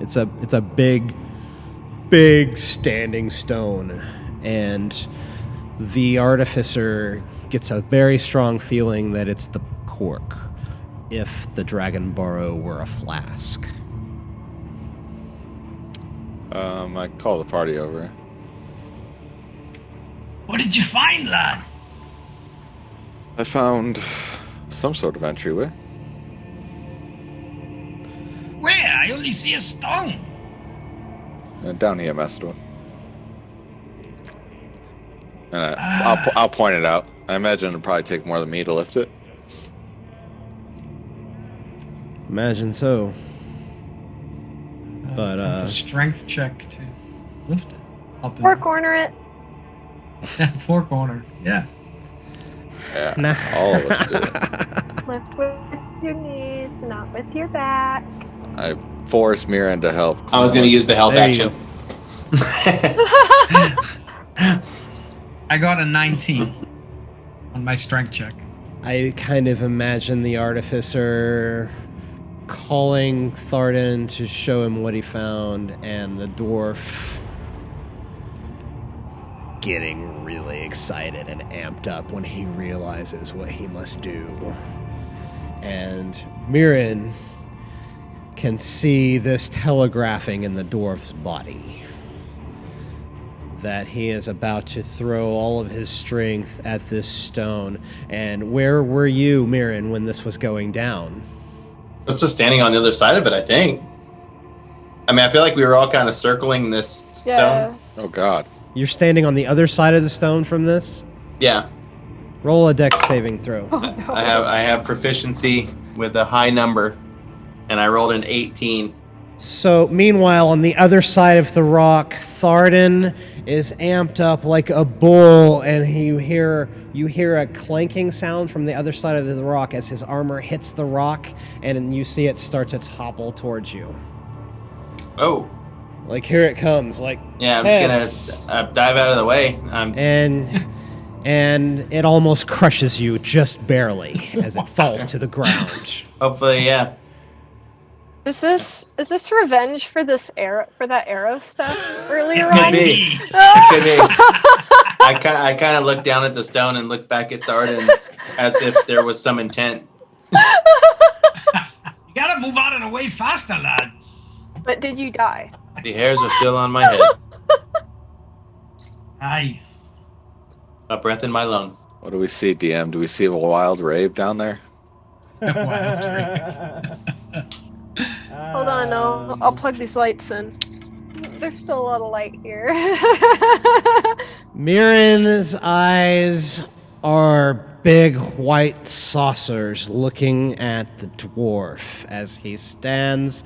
It's a big standing stone, and the Artificer gets a very strong feeling that it's the cork, if the Dragon Barrow were a flask. I call the party over. What did you find, lad? I found some sort of entryway. Where? I only see a stone. Down here, Master. And I'll point it out. I imagine it'll probably take more than me to lift it. Imagine so. But attempt a strength check to lift it up. Four corner it. Four corner. Yeah. Yeah, Nah. all of us do it. Lift with your knees, not with your back. I force Myrin to help. I was going to use the help There you action. I got a 19 on my strength check. I kind of imagine the Artificer calling Thardin to show him what he found, and the dwarf getting really excited and amped up when he realizes what he must do. And Myrin can see this telegraphing in the dwarf's body, that he is about to throw all of his strength at this stone. And where were you, Myrin, when this was going down? I was just standing on the other side of it, I think. I mean, I feel like we were all kind of circling this stone. Yeah. Oh, God. You're standing on the other side of the stone from this? Yeah. Roll a dex saving throw. Oh, no. I have proficiency with a high number, and I rolled an 18. So, meanwhile, on the other side of the rock, Thardin is amped up like a bull, and you hear a clanking sound from the other side of the rock as his armor hits the rock, and you see it start to topple towards you. Oh. Like, here it comes. Like, Yeah, I'm hey. just going to dive out of the way. And it almost crushes you just barely as it falls to the ground. Hopefully, yeah. Is this revenge for that arrow stuff earlier Could on? be. Ah! It could be. I kind of looked down at the stone and looked back at Thardin as if there was some intent. You gotta move out of the way faster, lad. But did you die? The hairs are still on my head. Aye. A breath in my lung. What do we see, DM? Do we see a wild rave down there? Wild rave. Hold on, I'll plug these lights in. There's still a lot of light here. Myrin's eyes are big white saucers looking at the dwarf as he stands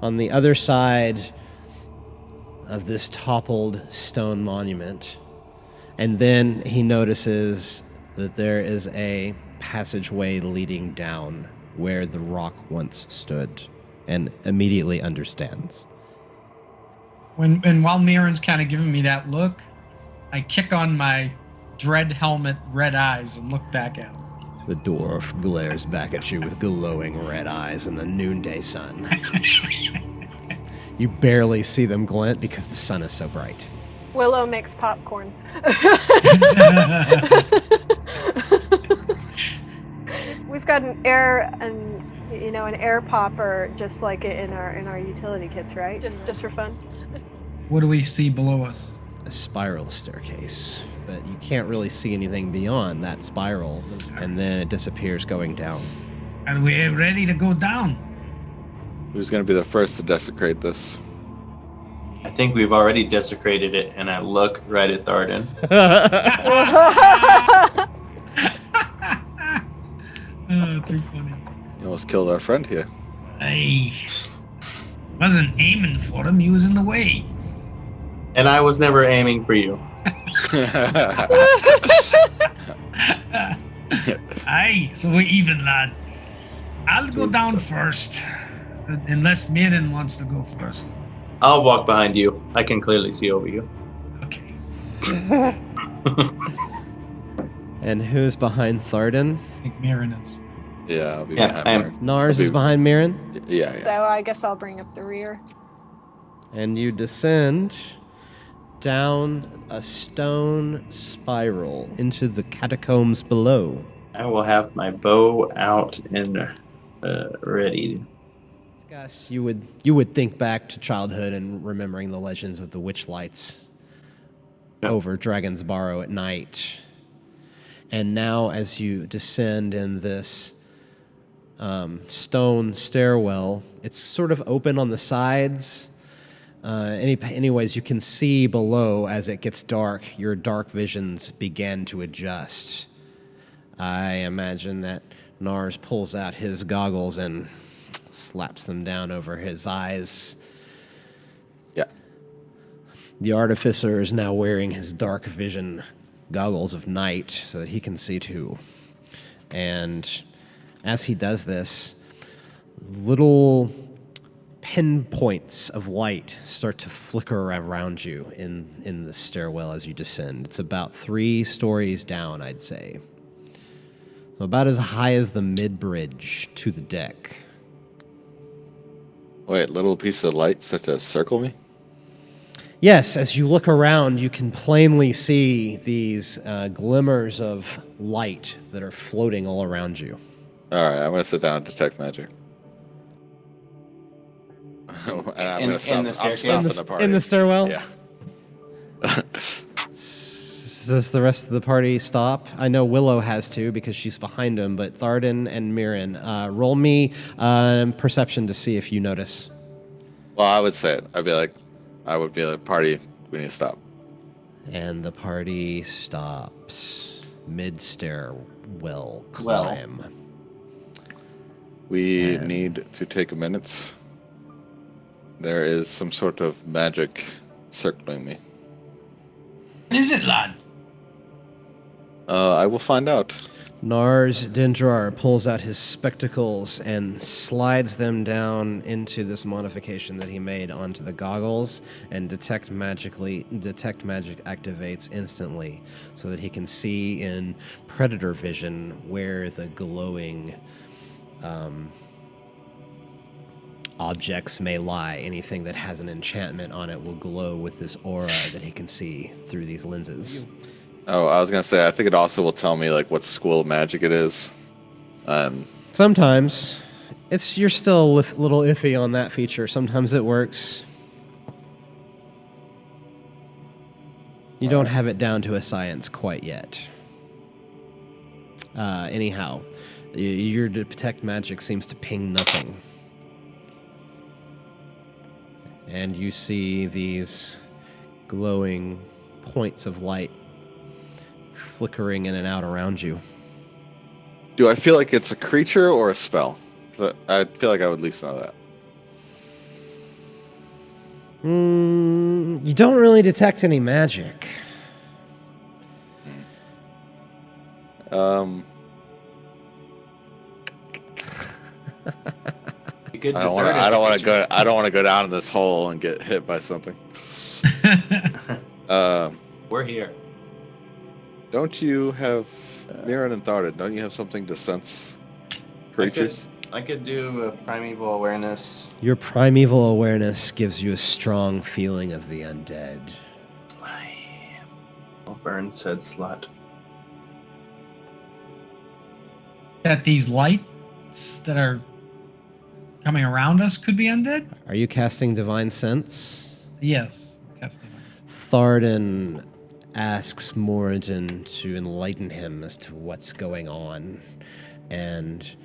on the other side of this toppled stone monument. And then he notices that there is a passageway leading down where the rock once stood, and immediately understands. While Myrin's kind of giving me that look, I kick on my dread helmet red eyes and look back at him. The dwarf glares back at you with glowing red eyes in the noonday sun. You barely see them glint because the sun is so bright. Willow makes popcorn. We've got an air popper just like it in our utility kits, right? Just for fun. What do we see below us? A spiral staircase, but you can't really see anything beyond that spiral, and then it disappears going down. Are we ready to go down? Who's going to be the first to desecrate this? I think we've already desecrated it, and I look right at Thardin. Oh, too funny. You almost killed our friend here. I wasn't aiming for him. He was in the way. And I was never aiming for you. Aye, so we're even, lad. I'll go down first, unless Myrin wants to go first. I'll walk behind you. I can clearly see over you. Okay. And who's behind Thardin? I think Myrin is. Yeah, I'll be Yeah, behind I am. Myrin. Nars I'll is be- behind Myrin. Yeah, So yeah. I guess I'll bring up the rear. And you descend down a stone spiral into the catacombs below. I will have my bow out and ready. Gus, you would think back to childhood and remembering the legends of the witch lights over Dragon's Barrow at night. And now as you descend in this stone stairwell, it's sort of open on the sides. Anyways, you can see below as it gets dark, your dark visions begin to adjust. I imagine that Nars pulls out his goggles and slaps them down over his eyes. Yeah. The Artificer is now wearing his dark vision goggles of night so that he can see too. And as he does this, little pinpoints of light start to flicker around you in the stairwell as you descend. It's about 3 stories down, I'd say. So about as high as the mid-bridge to the deck. Wait, little piece of light such as circle me? Yes, as you look around, you can plainly see these glimmers of light that are floating all around you. Alright, I'm gonna sit down and detect magic. And I'm In gonna stop. the I'm staircase? stopping the party. In the stairwell? Yeah. Does the rest of the party stop? I know Willow has to because she's behind him, but Thardin and Myrin, roll me perception to see if you notice. Well, I would say it. I would be like, party, we need to stop. And the party stops mid-stairwell climb. We need to take a minute. There is some sort of magic circling me. What is it, lad? I will find out. Nars Dendrar pulls out his spectacles and slides them down into this modification that he made onto the goggles, and detect magic activates instantly so that he can see in predator vision where the glowing objects may lie. Anything that has an enchantment on it will glow with this aura that he can see through these lenses. Oh, I was gonna say, I think it also will tell me like what school of magic it is. Sometimes you're still a little iffy on that feature. Sometimes it works. You don't have it down to a science quite yet. Anyhow, your detect magic seems to ping nothing. And you see these glowing points of light flickering in and out around you. Do I feel like it's a creature or a spell? I feel like I would at least know that. You don't really detect any magic. You could I desert don't want to go down in this hole and get hit by something. We're here. Don't you have Myrin and Thardin? Don't you have something to sense creatures? I could do a primeval awareness. Your primeval awareness gives you a strong feeling of the undead. Well, Burn said slut. That these lights that are coming around us could be undead? Are you casting Divine Sense? Yes. Casting lights. Thardin asks Moradin to enlighten him as to what's going on, and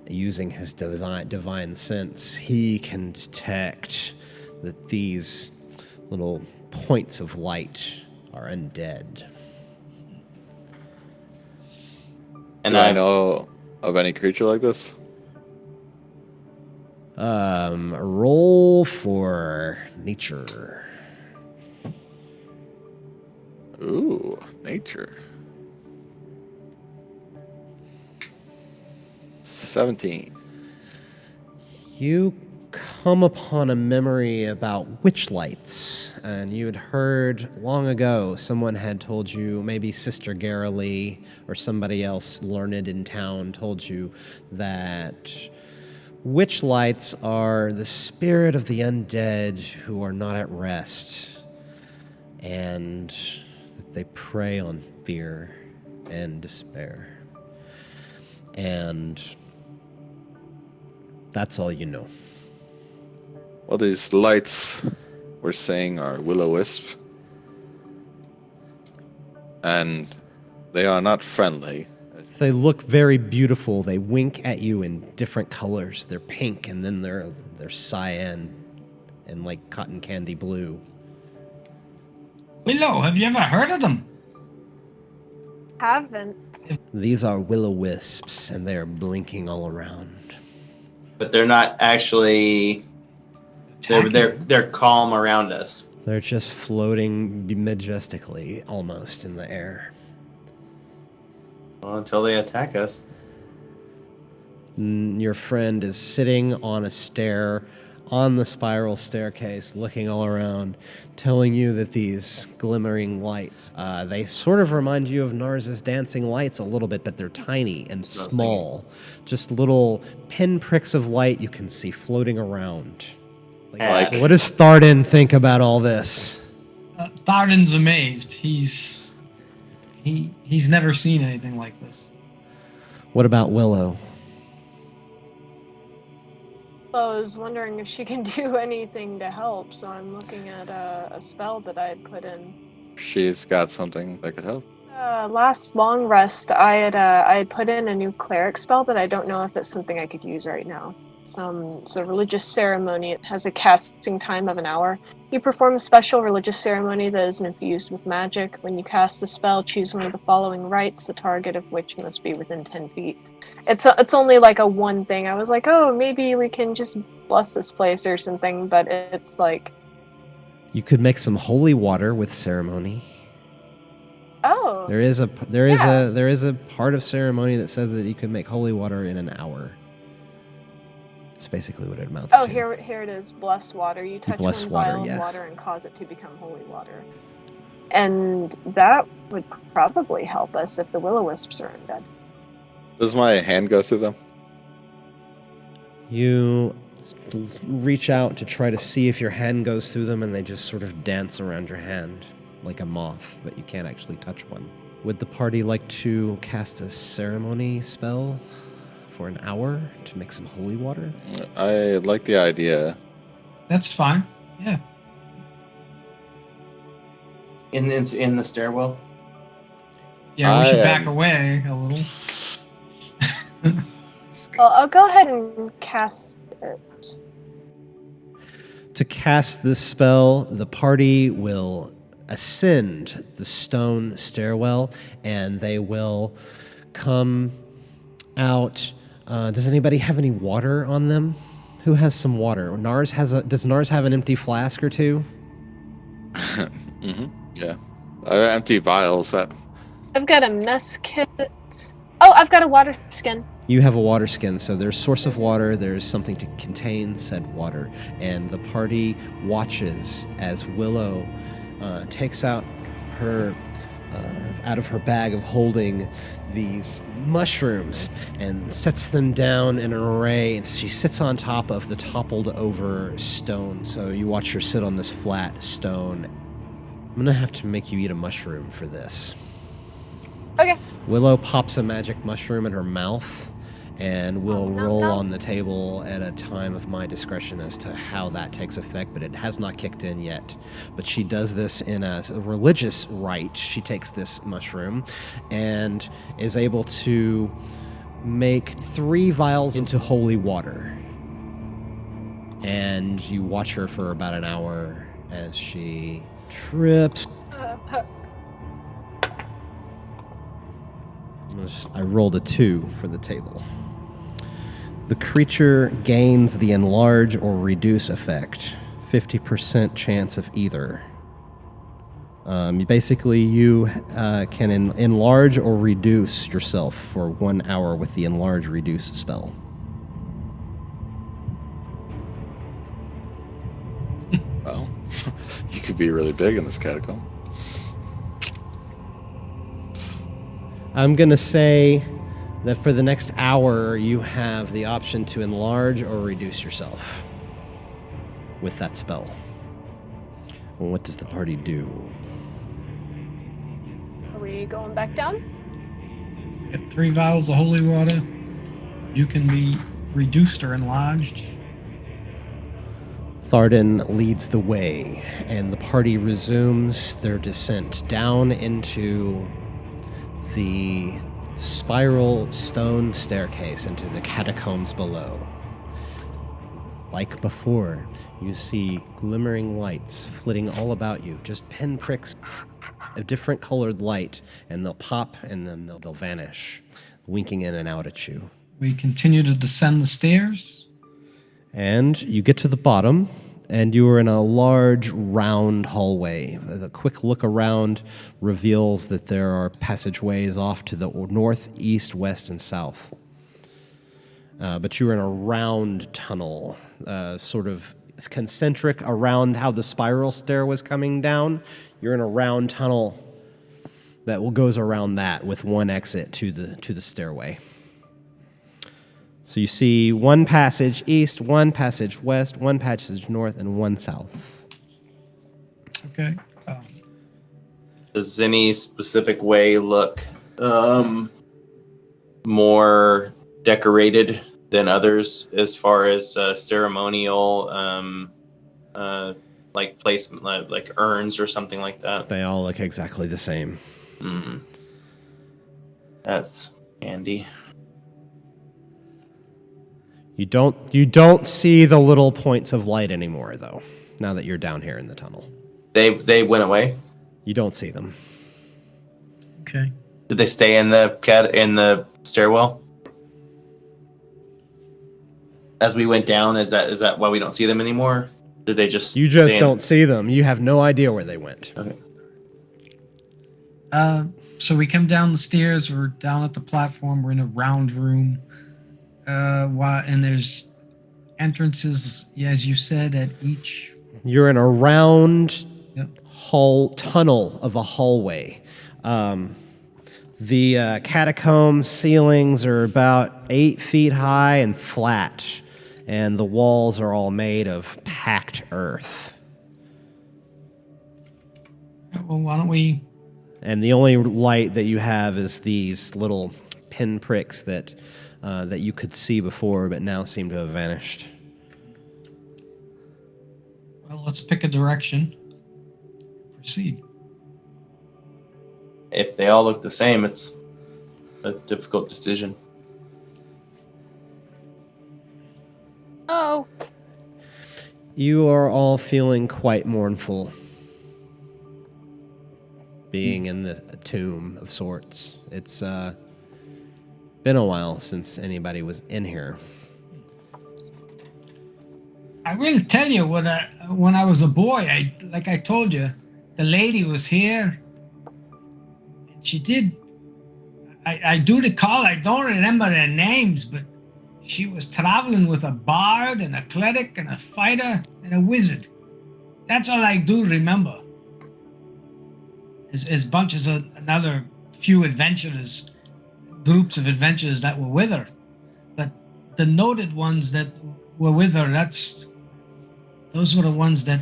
using his divine sense, he can detect that these little points of light are undead. And Do I know of any creature like this? Roll for nature. Ooh, nature. 17. You come upon a memory about witch lights and you had heard long ago, someone had told you, maybe Sister Garrily or somebody else learned in town told you that witch lights are the spirit of the undead who are not at rest, and that they prey on fear and despair. And that's all you know. Well, these lights we're saying are Willow Wisps, and they are not friendly. They look very beautiful. They wink at you in different colors. They're pink, and then they're cyan and like cotton candy blue. Willow, have you ever heard of them? Haven't. These are Willow Wisps, and they are blinking all around. But they're not actually. They're calm around us. They're just floating majestically, almost in the air. Well, until they attack us. Your friend is sitting on a stair on the spiral staircase, looking all around, telling you that these glimmering lights, they sort of remind you of Nars' dancing lights a little bit, but they're tiny and small. Just little pinpricks of light you can see floating around. Like- What does Thardin think about all this? Thardin's amazed. He's never seen anything like this. What about Willow? I was wondering if she can do anything to help, so I'm looking at a spell that I had put in. She's got something that could help. Last long rest, I had put in a new cleric spell that I don't know if it's something I could use right now. It's a religious ceremony. It has a casting time of an hour. You perform a special religious ceremony that is infused with magic. When you cast the spell, choose one of the following rites, the target of which must be within 10 feet. It's only like a one thing. I was like, oh, maybe we can just bless this place or something, but it's like... You could make some holy water with ceremony. Oh. There is a part of ceremony that says that you can make holy water in an hour. That's basically what it amounts to. Oh, here it is. Blessed water. You touch one vial of water and cause it to become holy water. And that would probably help us if the Willow Wisps are undead. Does my hand go through them? You reach out to try to see if your hand goes through them, and they just sort of dance around your hand like a moth, but you can't actually touch one. Would the party like to cast a ceremony spell for an hour to make some holy water? I like the idea. That's fine. Yeah. In the stairwell? Yeah, we should back away a little. Well, I'll go ahead and cast it. To cast this spell, the party will ascend the stone stairwell, and they will come out. Does anybody have any water on them? Who has some water? Does Nars have an empty flask or two? Mm-hmm. Yeah. Empty vials. I've got a mess kit. Oh, I've got a water skin. You have a water skin, so there's source of water, there's something to contain said water, and the party watches as Willow takes out of her bag of holding these mushrooms and sets them down in an array, and she sits on top of the toppled over stone. So you watch her sit on this flat stone. I'm gonna have to make you eat a mushroom for this. Okay. Willow pops a magic mushroom in her mouth and will roll on the table at a time of my discretion as to how that takes effect, but it has not kicked in yet. But she does this in a religious rite. She takes this mushroom and is able to make 3 vials into holy water. And you watch her for about an hour as she trips. I rolled a 2 for the table. The creature gains the enlarge or reduce effect. 50% chance of either. Basically, you can enlarge or reduce yourself for 1 hour with the enlarge reduce spell. Well, you could be really big in this catacomb. I'm going to say that for the next hour, you have the option to enlarge or reduce yourself with that spell. Well, what does the party do? Are we going back down? Get 3 vials of holy water. You can be reduced or enlarged. Thardin leads the way, and the party resumes their descent down into the spiral stone staircase into the catacombs below. Like before, you see glimmering lights flitting all about you, just pinpricks of different colored light, and they'll pop and then they'll vanish, winking in and out at you. We continue to descend the stairs. And you get to the bottom, and you are in a large, round hallway. A quick look around reveals that there are passageways off to the north, east, west, and south. But you're in a round tunnel, sort of concentric around how the spiral stair was coming down. You're in a round tunnel that goes around that with one exit to the stairway. So you see one passage east, one passage west, one passage north, and one south. Okay. Does any specific way look more decorated than others as far as ceremonial, like placement, like urns or something like that? They all look exactly the same. That's handy. You don't see the little points of light anymore, though. Now that you're down here in the tunnel, They went away. you don't see them. Okay. Did they stay in the stairwell? As we went down, is that why we don't see them anymore? Did they just? You just stay don't see them. You have no idea where they went. Okay. So we come down the stairs. We're down at the platform. We're in a round room. And there's entrances, as you said, at each. You're in a round Yep. tunnel of a hallway. The catacomb ceilings are about 8 feet high and flat, and the walls are all made of packed earth. Well, why don't we? And the only light that you have is these little pinpricks that you could see before, but now seem to have vanished. Well, let's pick a direction. Proceed. If they all look the same, it's a difficult decision. Oh, You are all feeling quite mournful, being in the tomb of sorts. It's been a while since anybody was in here. I will tell you when I was a boy, like I told you, the lady was here. And she did. I do recall. I don't remember their names, but she was traveling with a bard and a cleric and a fighter and a wizard. That's all I do remember. As bunches of another few adventurers, groups of adventurers that were with her. But the noted ones that were with her, those were the ones that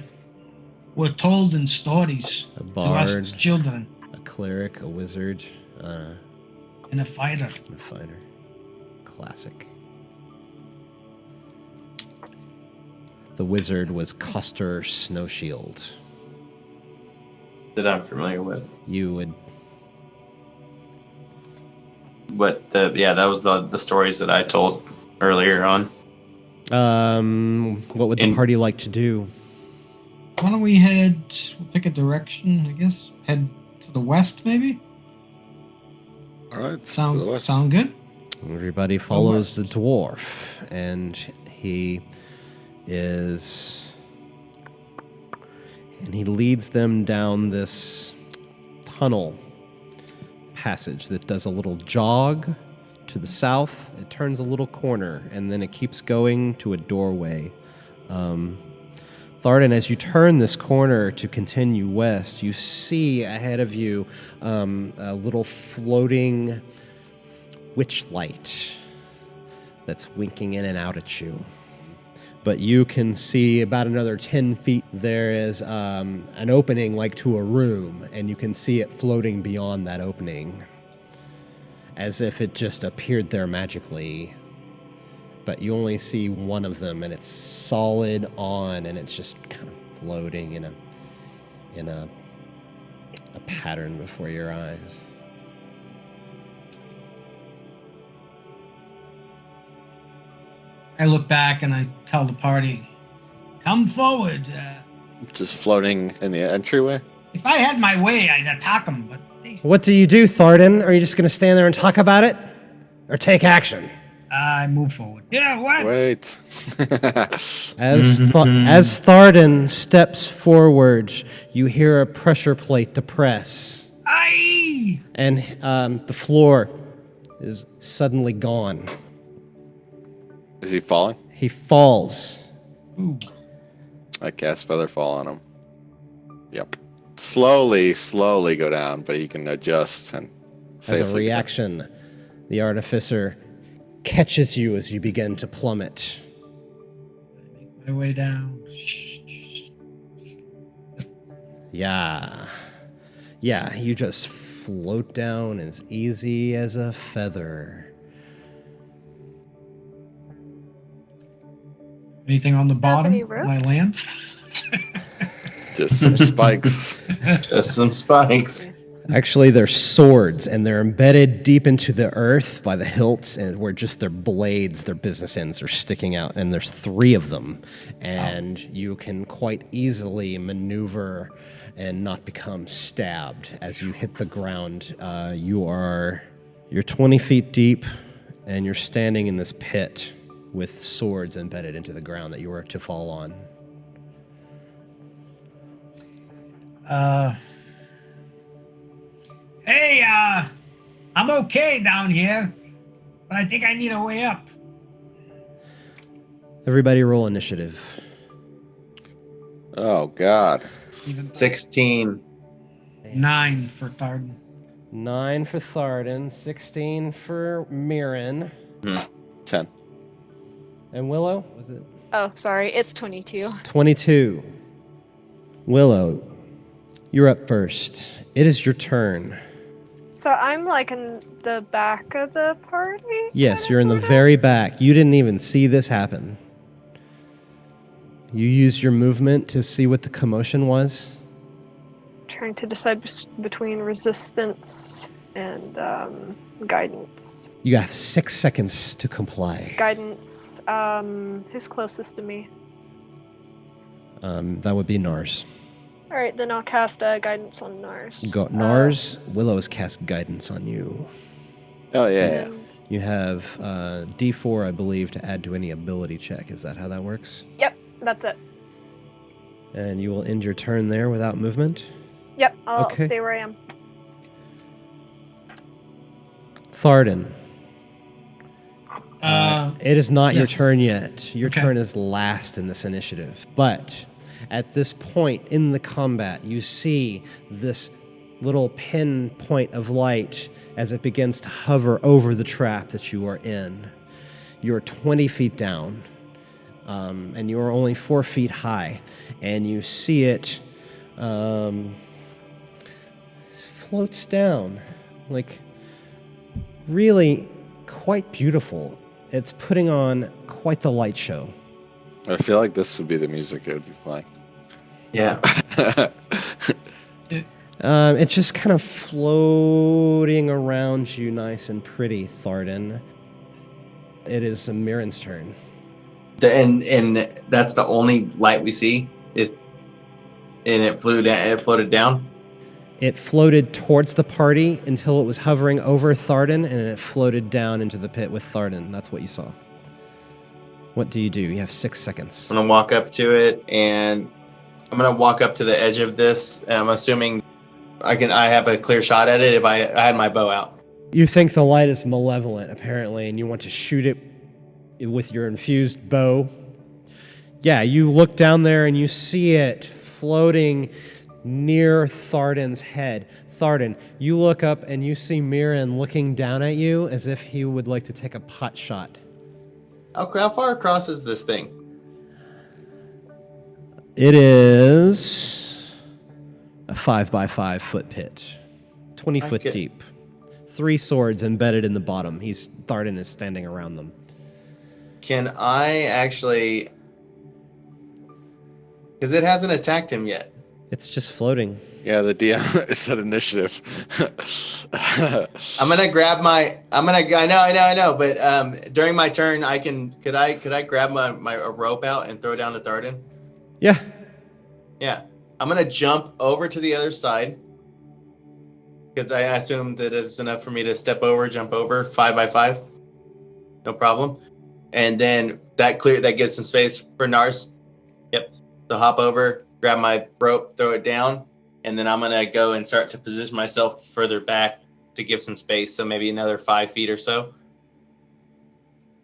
were told in stories A to us bard, as children. a cleric, a wizard, And a fighter. a fighter. Classic. The wizard was Custer Snowshield. That I'm familiar with. You would... But that was the stories that I told earlier on. What would the party like to do? Why don't we we'll pick a direction, I guess. Head to the west, maybe? All right. to the west. Sound good? Everybody follows the west. dwarf, and he leads them down this tunnel passage that does a little jog to the south. It turns a little corner, and then it keeps going to a doorway. Thardin, as you turn this corner to continue west, you see ahead of you a little floating witch light that's winking in and out at you. But you can see about another 10 feet, there is an opening like to a room, and you can see it floating beyond that opening, as if it just appeared there magically. But you only see one of them, and it's solid on, and it's just kind of floating in a pattern before your eyes. I look back and I tell the party, "Come forward. Just floating in the entryway. If I had my way, I'd attack them, but they." What do you do, Thardin? Are you just going to stand there and talk about it? Or take action? I move forward. Yeah, what? Wait. As Thardin steps forward, you hear a pressure plate depress. Aye! And the floor is suddenly gone. Is he falling? He falls. Ooh. I cast Feather Fall on him. Yep. Slowly go down, but he can adjust and safely. As a reaction, the Artificer catches you as you begin to plummet. My way down. Yeah, you just float down as easy as a feather. Anything on the bottom any when rope? I land? Just some spikes. Just some spikes. Actually, they're swords, and they're embedded deep into the earth by the hilts, and where just their blades, their business ends, are sticking out. And there's 3 of them, and you can quite easily maneuver and not become stabbed as you hit the ground. You're 20 feet deep, and you're standing in this pit with swords embedded into the ground that you were to fall on. Hey, I'm okay down here, but I think I need a way up. Everybody roll initiative. Oh, God. 16. 9 for Thardin. 9 for Thardin, 16 for Myrin. 10. And Willow, was it? Oh, sorry. It's 22. 22. Willow, you're up first. It is your turn. So I'm like in the back of the party? Yes, kinda, you're in the sorta? very back. You didn't even see this happen. You used your movement to see what the commotion was. Trying to decide between resistance and guidance. You have 6 seconds to comply. Guidance. Who's closest to me? That would be Nars. All right, then I'll cast guidance on Nars. Go Nars. Willow's cast guidance on you. Oh, yeah. And- You have D4, I believe, to add to any ability check. Is that how that works? Yep, that's it. And you will end your turn there without movement. Yep, I'll Okay. stay where I am. Thardin. It is not your yes. turn yet. Your Okay. turn is last in this initiative. But at this point in the combat, you see this little pinpoint of light as it begins to hover over the trap that you are in. You're 20 feet down, and you are only 4 feet high, and you see it floats down, like really quite beautiful. It's putting on quite the light show. I feel like this would be the music it would be playing. Yeah. It's just kind of floating around you nice and pretty, Thardin. It is Myrin's turn. And that's the only light we see. It floated down. It floated towards the party until it was hovering over Thardin, and it floated down into the pit with Thardin. That's what you saw. What do? You have 6 seconds. I'm gonna walk up to it, and I'm gonna walk up to the edge of this. And I'm assuming I have a clear shot at it if I had my bow out. You think the light is malevolent, apparently, and you want to shoot it with your infused bow. Yeah, you look down there and you see it floating near Thardin's head. Thardin, you look up and you see Myrin looking down at you as if he would like to take a pot shot. How far across is this thing? It is a 5x5 foot pit, 20 foot Okay. deep. 3 swords embedded in the bottom. Thardin is standing around them. Can I actually... Because it hasn't attacked him yet. It's just floating. Yeah, the DM said initiative. I'm gonna grab my. I know. But during my turn, could I grab my rope out and throw down to Thardin? Yeah. Yeah. I'm gonna jump over to the other side because I assume that it's enough for me to jump over 5x5. No problem. And then that gives some space for Nars. Yep. So hop over, grab my rope, throw it down. And then I'm going to go and start to position myself further back to give some space. So maybe another 5 feet or so.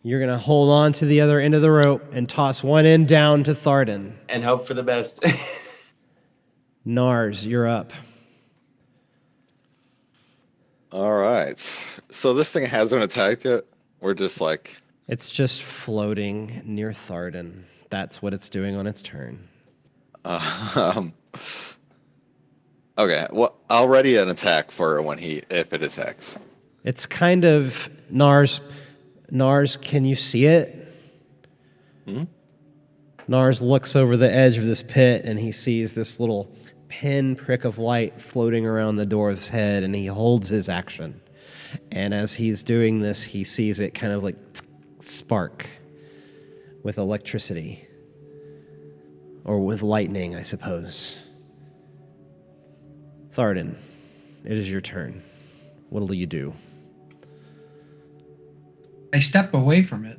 You're going to hold on to the other end of the rope and toss one end down to Thardin. And hope for the best. Nars, you're up. All right. So this thing hasn't attacked yet? We're just like... It's just floating near Thardin. That's what it's doing on its turn. Okay, well, I'll ready an attack for if it attacks. It's kind of... Nars, can you see it? Nars looks over the edge of this pit and he sees this little pin prick of light floating around the dwarf's head, and he holds his action. And as he's doing this, he sees it kind of like spark with electricity. Or with lightning, I suppose. Thardin, it is your turn. What'll you do? I step away from it,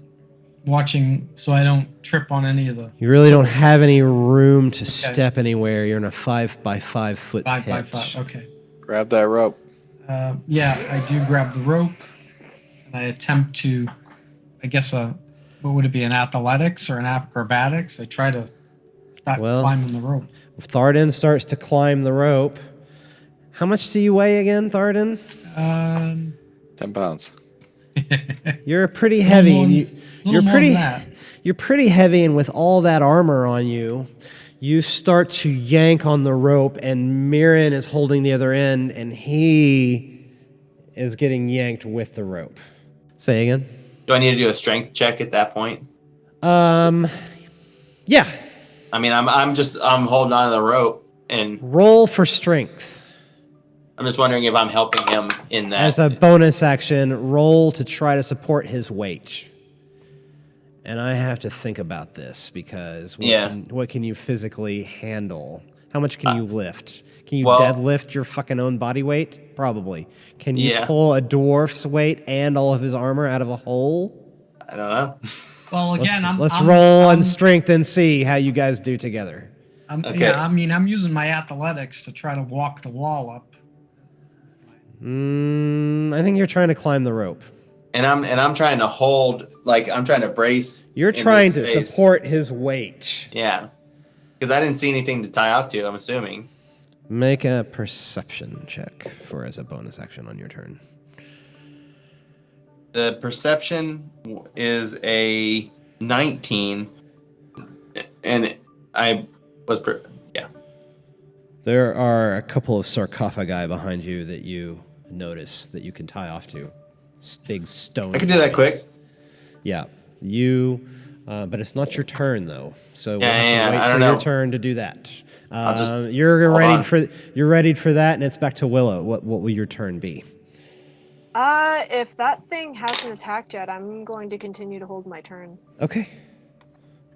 watching so I don't trip on any of the You really don't have any room to step anywhere. You're in a 5x5 foot 5x5. Okay. Grab that rope. Yeah, I do grab the rope, and I attempt to, I guess, what would it be, an athletics or an acrobatics? I try to start climbing the rope. Thardin starts to climb the rope. How much do you weigh again, Thardin? 10 pounds. You're pretty heavy. You're pretty. That. You're pretty heavy, and with all that armor on you, you start to yank on the rope, and Myrin is holding the other end, and he is getting yanked with the rope. Say again. Do I need to do a strength check at that point? Yeah. I mean, I'm holding on to the rope, and Roll for strength. I'm just wondering if I'm helping him in that. As a bonus action, roll to try to support his weight. And I have to think about this because what can you physically handle? How much can you lift? Can you deadlift your fucking own body weight? Probably. Can you pull a dwarf's weight and all of his armor out of a hole? I don't know. Well, again, let's roll on strength and see how you guys do together. Okay. Yeah, I mean, I'm using my athletics to try to walk the wall up. I think you're trying to climb the rope. And I'm trying to hold, I'm trying to brace. You're trying to support his weight. Yeah. Because I didn't see anything to tie off to, I'm assuming. Make a perception check as a bonus action on your turn. The perception is a 19. And I was, There are a couple of sarcophagi behind you that you notice that you can tie off to. Big stone. I can do that quick. Yeah. But it's not your turn though. So we'll I have to wait don't for know. your turn to do that. I'll just you're hold ready for that, and it's back to Willow. What will your turn be? If that thing hasn't attacked yet, I'm going to continue to hold my turn. Okay.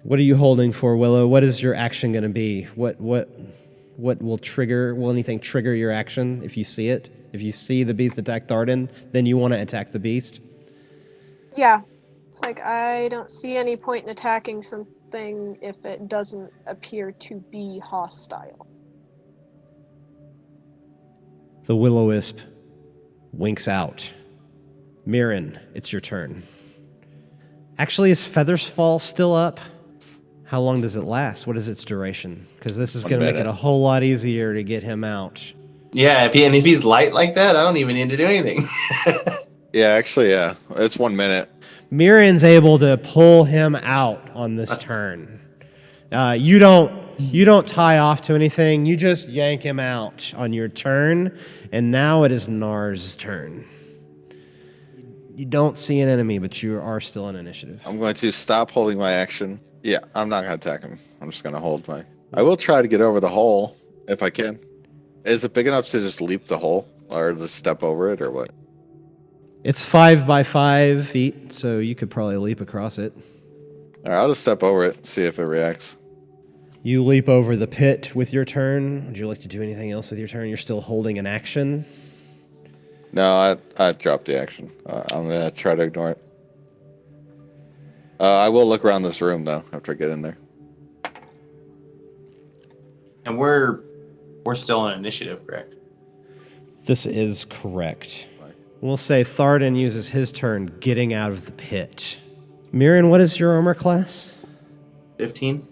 What are you holding for, Willow? What is your action going to be? What will trigger? Will anything trigger your action if you see it? If you see the beast attack Thardin, then you want to attack the beast? Yeah. It's like I don't see any point in attacking something if it doesn't appear to be hostile. The Willow Wisp winks out. Myrin, it's your turn. Actually, is Feathersfall still up? How long does it last? What is its duration? Because this is 1 going to make it minute. a whole lot easier to get him out. Yeah, if he's light like that, I don't even need to do anything. Yeah, actually, yeah. It's 1 minute. Myrin's able to pull him out on this turn. You don't tie off to anything. You just yank him out on your turn, and now it is Nars' turn. You don't see an enemy, but you are still in initiative. I'm going to stop holding my action. Yeah, I'm not going to attack him. I'm just going to hold my... I will try to get over the hole, if I can. Is it big enough to just leap the hole? Or just step over it, or what? It's 5 by 5 feet, so you could probably leap across it. All right, I'll just step over it, see if it reacts. You leap over the pit with your turn. Would you like to do anything else with your turn? You're still holding an action. No, I dropped the action. I'm going to try to ignore it. I will look around this room, though, after I get in there. And we're still in initiative, correct? This is correct. We'll say Thardin uses his turn getting out of the pit. Myrin, what is your armor class? 15.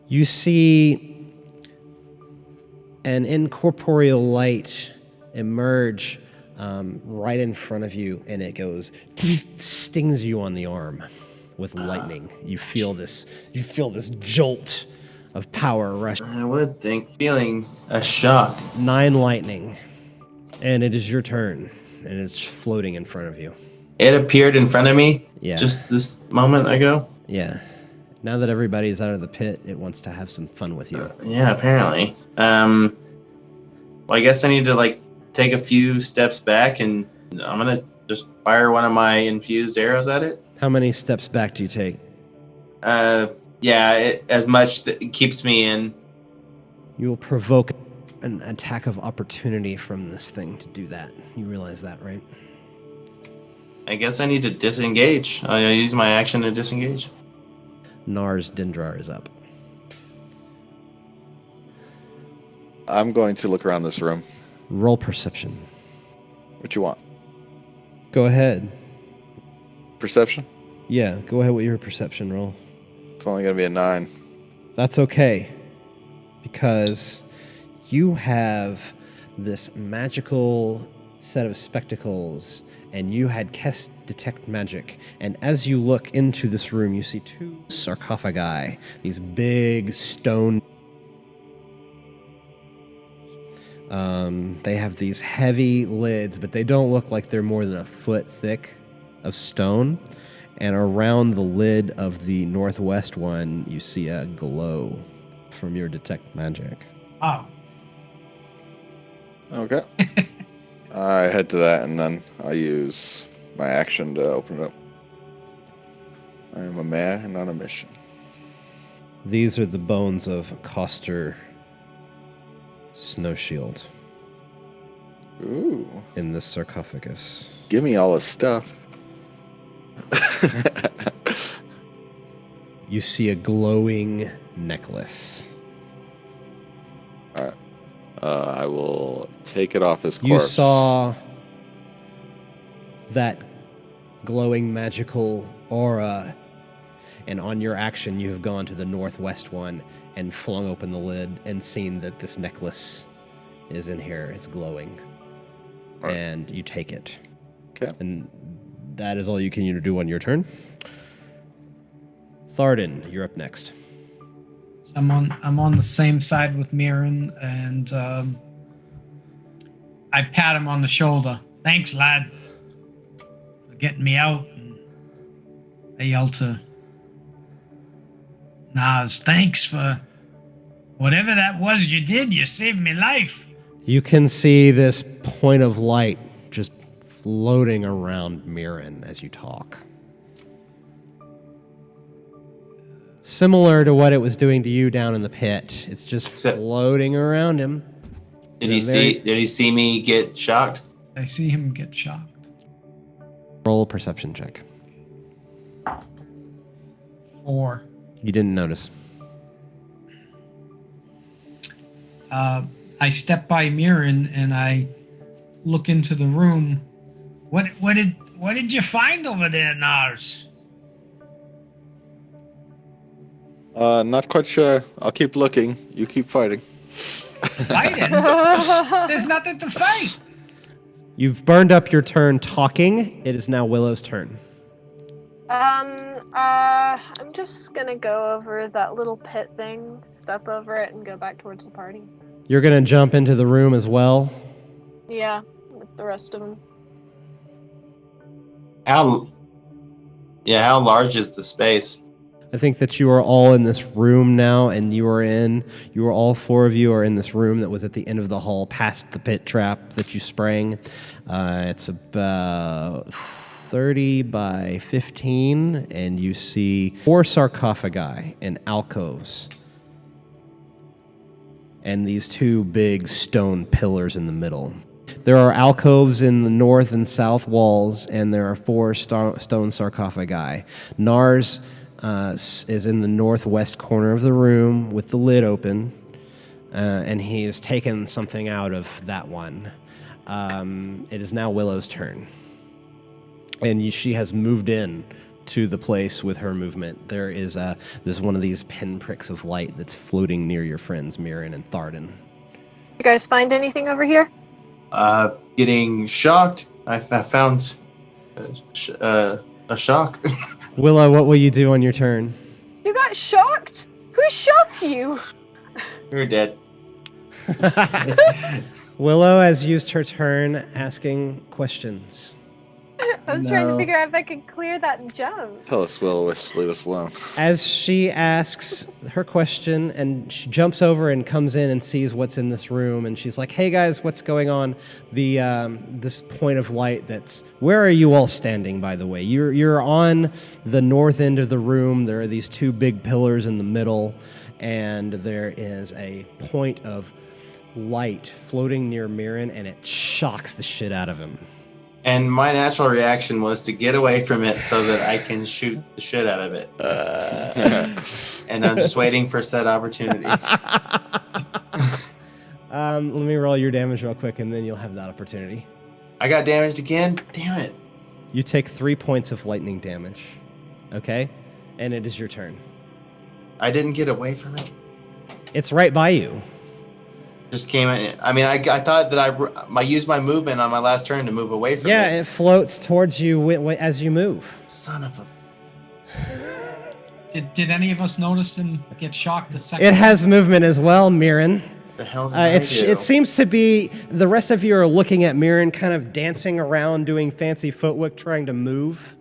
You see an incorporeal light emerge right in front of you, and it goes stings you on the arm with lightning. You feel this jolt of power rush. I would think feeling a shock. 9 lightning, and it is your turn, and it's floating in front of you. It appeared in front of me Yeah. just this moment ago. Yeah. Now that everybody's out of the pit, it wants to have some fun with you. Yeah, apparently. Well, I guess I need to take a few steps back, and I'm gonna just fire one of my infused arrows at it. How many steps back do you take? As much that it keeps me in. You will provoke an attack of opportunity from this thing to do that. You realize that, right? I guess I need to disengage. I use my action to disengage. Nars Dindrar is up. I'm going to look around this room. Roll perception. What you want? Go ahead. Perception? Yeah, go ahead with your perception roll. It's only going to be a 9. That's okay, because you have this magical set of spectacles, and you had cast Detect Magic, and as you look into this room, you see 2 sarcophagi, these big stone. They have these heavy lids, but they don't look like they're more than a foot thick of stone. And around the lid of the northwest one, you see a glow from your Detect Magic. Oh, Okay. I head to that, and then I use my action to open it up. I am a man on a mission. These are the bones of Coster Snowshield Ooh. in this sarcophagus. Give me all the stuff. You see a glowing necklace. Alright. I will take it off his corpse. You saw that glowing magical aura, and on your action you have gone to the northwest one and flung open the lid and seen that this necklace is in here. It's glowing. All right. And you take it. Okay. And that is all you can do on your turn. Thardin, you're up next. So I'm on the same side with Myrin, and I pat him on the shoulder. thanks, lad, for getting me out. And I yell to Nars, thanks for whatever that was you did. You saved me life. You can see this point of light just floating around Myrin as you talk. Similar to what it was doing to you down in the pit. It's just floating around him. Did he see me get shocked? I see him get shocked. Roll a perception check. 4. You didn't notice. I step by Myrin and I look into the room. What did you find over there, Nars? Not quite sure. I'll keep looking. You keep fighting. Fighting? There's nothing to fight. You've burned up your turn talking. It is now Willow's turn. I'm just gonna go over that little pit thing, step over it, and go back towards the party. You're going to jump into the room as well. Yeah, with the rest of them. How large is the space? I think that you are all in this room now, and all four of you are in this room that was at the end of the hall past the pit trap that you sprang. It's about 30 by 15, and you see 4 sarcophagi and alcoves, and these 2 big stone pillars in the middle. There are alcoves in the north and south walls, and there are 4 stone sarcophagi. Nars is in the northwest corner of the room with the lid open, and he has taken something out of that one. It is now Willow's turn, and she has moved in to the place with her movement. There's one of these pinpricks of light that's floating near your friends Myrin and Thardin. You guys find anything over here? Getting shocked. I found a shock. Willow, what will you do on your turn? You got shocked? Who shocked you? You're dead. Willow has used her turn asking questions. I was trying to figure out if I could clear that jump. Tell us, Willow Wisps, leave us alone. As she asks her question, and she jumps over and comes in and sees what's in this room, and she's like, "Hey guys, what's going on?" This point of light that's... Where are you all standing, by the way? You're on the north end of the room. There are these 2 big pillars in the middle, and there is a point of light floating near Myrin, and it shocks the shit out of him. And my natural reaction was to get away from it so that I can shoot the shit out of it. And I'm just waiting for said opportunity. Let me roll your damage real quick, and then you'll have that opportunity. I got damaged again? Damn it. You take 3 points of lightning damage. Okay? And it is your turn. I didn't get away from it. It's right by you. Just came in. I mean, I thought that I used my movement on my last turn to move away from it. Yeah, it floats towards you as you move. Son of a... Did any of us notice and get shocked the second It has movement as well, Myrin. The hell did I do? It seems to be... The rest of you are looking at Myrin kind of dancing around, doing fancy footwork, trying to move.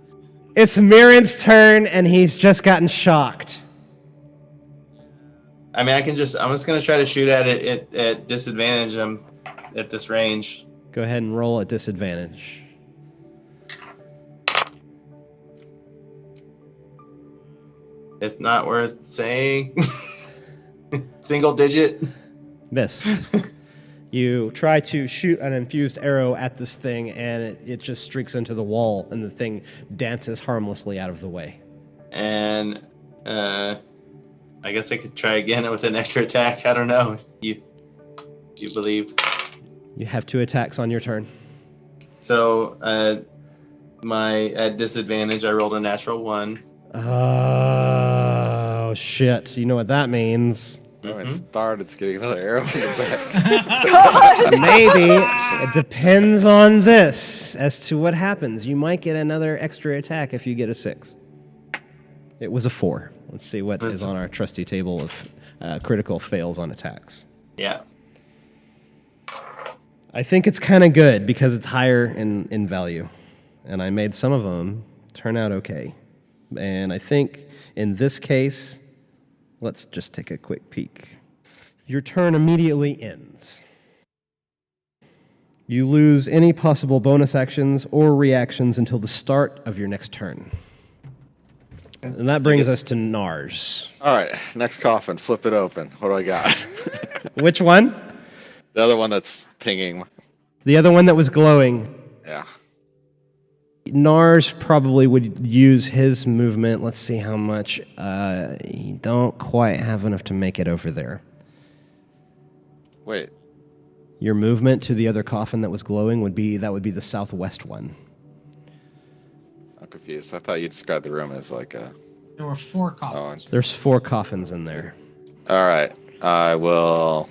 It's Myrin's turn, and he's just gotten shocked. I mean, I'm just going to try to shoot at it at disadvantage at this range. Go ahead and roll at disadvantage. It's not worth saying. Single digit. Miss. You try to shoot an infused arrow at this thing, and it just streaks into the wall, and the thing dances harmlessly out of the way. And, I guess I could try again with an extra attack. I don't know. You believe? You have 2 attacks on your turn. So, at disadvantage, I rolled a natural 1. Oh, shit. You know what that means. No, it's Thardin's getting another arrow in the back. Maybe. It depends on this as to what happens. You might get another extra attack if you get a 6. It was a 4. Let's see what is on our trusty table of critical fails on attacks. Yeah. I think it's kind of good because it's higher in value. And I made some of them turn out okay. And I think in this case, let's just take a quick peek. Your turn immediately ends. You lose any possible bonus actions or reactions until the start of your next turn. And that brings us to Nars. All right, next coffin. Flip it open. What do I got? Which one? The other one that's pinging. The other one that was glowing. Yeah. Nars probably would use his movement. Let's see how much. You don't quite have enough to make it over there. Wait. Your movement to the other coffin that was glowing would be the southwest one. I'm confused. I thought you described the room as like a There were 4 coffins. There's 4 coffins in there. All right. I will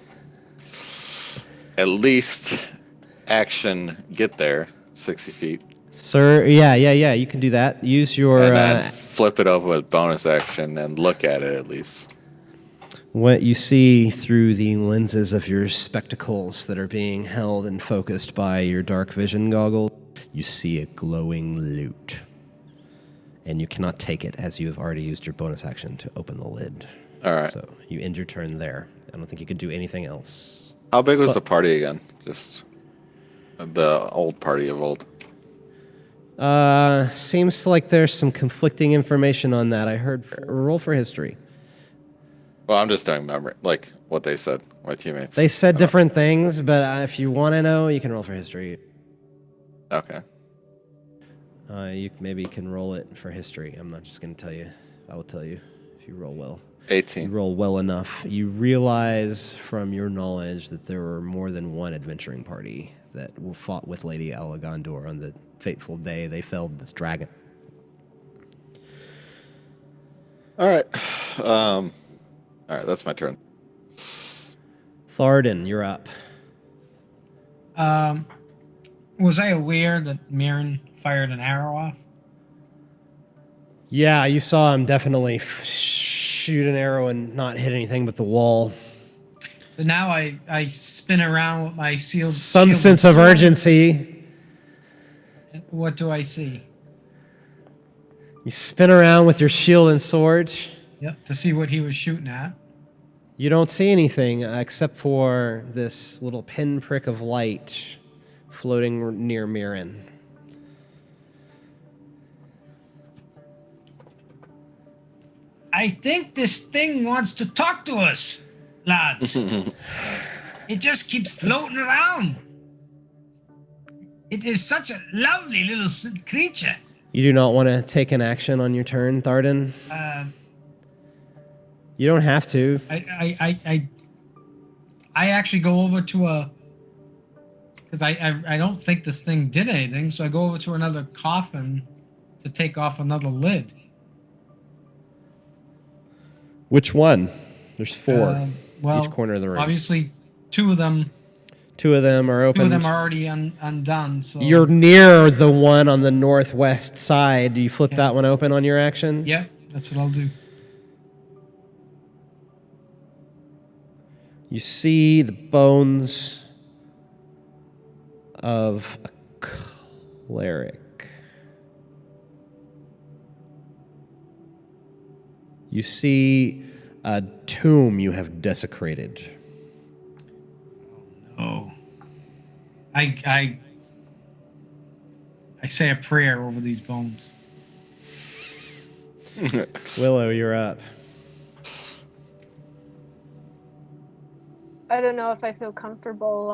at least action get there 60 feet. Sir, yeah, you can do that. Use your... And then flip it over with bonus action and look at it at least. What you see through the lenses of your spectacles that are being held and focused by your dark vision goggle, you see a glowing loot. And you cannot take it as you have already used your bonus action to open the lid. All right. So you end your turn there. I don't think you can do anything else. How big was the party again? Just the old party of old. Seems like there's some conflicting information on that. I heard roll for history. Well, I'm just doing memory, like what they said, my teammates. They said different things, but if you want to know, you can roll for history. Okay. You maybe can roll it for history. I'm not just going to tell you. I will tell you if you roll well. 18. You roll well enough. You realize from your knowledge that there were more than one adventuring party that fought with Lady Alagandor on the fateful day they felled this dragon. All right. All right, that's my turn. Thardin, you're up. Was I aware that Myrin fired an arrow off? Yeah, you saw him definitely shoot an arrow and not hit anything but the wall. So now I spin around with my Some shield sense and of sword. urgency. What do I see? You spin around with your shield and sword. Yep, to see what he was shooting at. You don't see anything except for this little pinprick of light floating near Myrin. I think this thing wants to talk to us, lads. It just keeps floating around. It is such a lovely little creature. You do not want to take an action on your turn, Thardin? You don't have to. I actually go over to a, because I don't think this thing did anything, so I go over to another coffin to take off another lid. Which one? There's 4. Well, each corner of the room. Obviously, 2 of them. 2 of them are open. 2 of them are already undone. So You're near the one on the northwest side. Do you flip that one open on your action? Yeah, that's what I'll do. You see the bones of a cleric. You see a tomb you have desecrated. Oh. I say a prayer over these bones. Willow, you're up. I don't know if I feel comfortable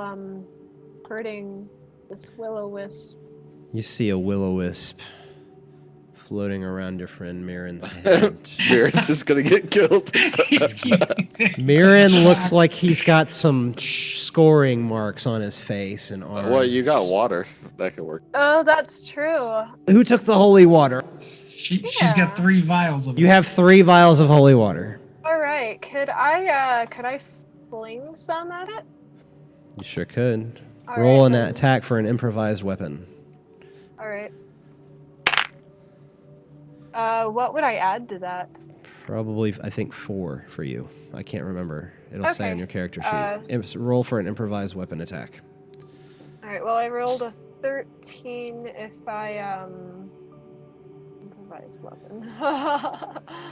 hurting this Willow Wisp. You see a Willow Wisp floating around your friend Myrin's head. Myrin's just gonna get killed. Myrin looks like he's got some scoring marks on his face and arms. Well, you got water. That could work. Oh, that's true. Who took the holy water? She's got 3 vials of it. You have 3 vials of holy water. All right, could I fling some at it? You sure could. All Roll right, an then. attack for an improvised weapon. All right. What would I add to that? Probably, I think 4 for you. I can't remember. It'll say Okay. on your character sheet. Roll for an improvised weapon attack. All right. Well, I rolled a 13. If I improvised weapon.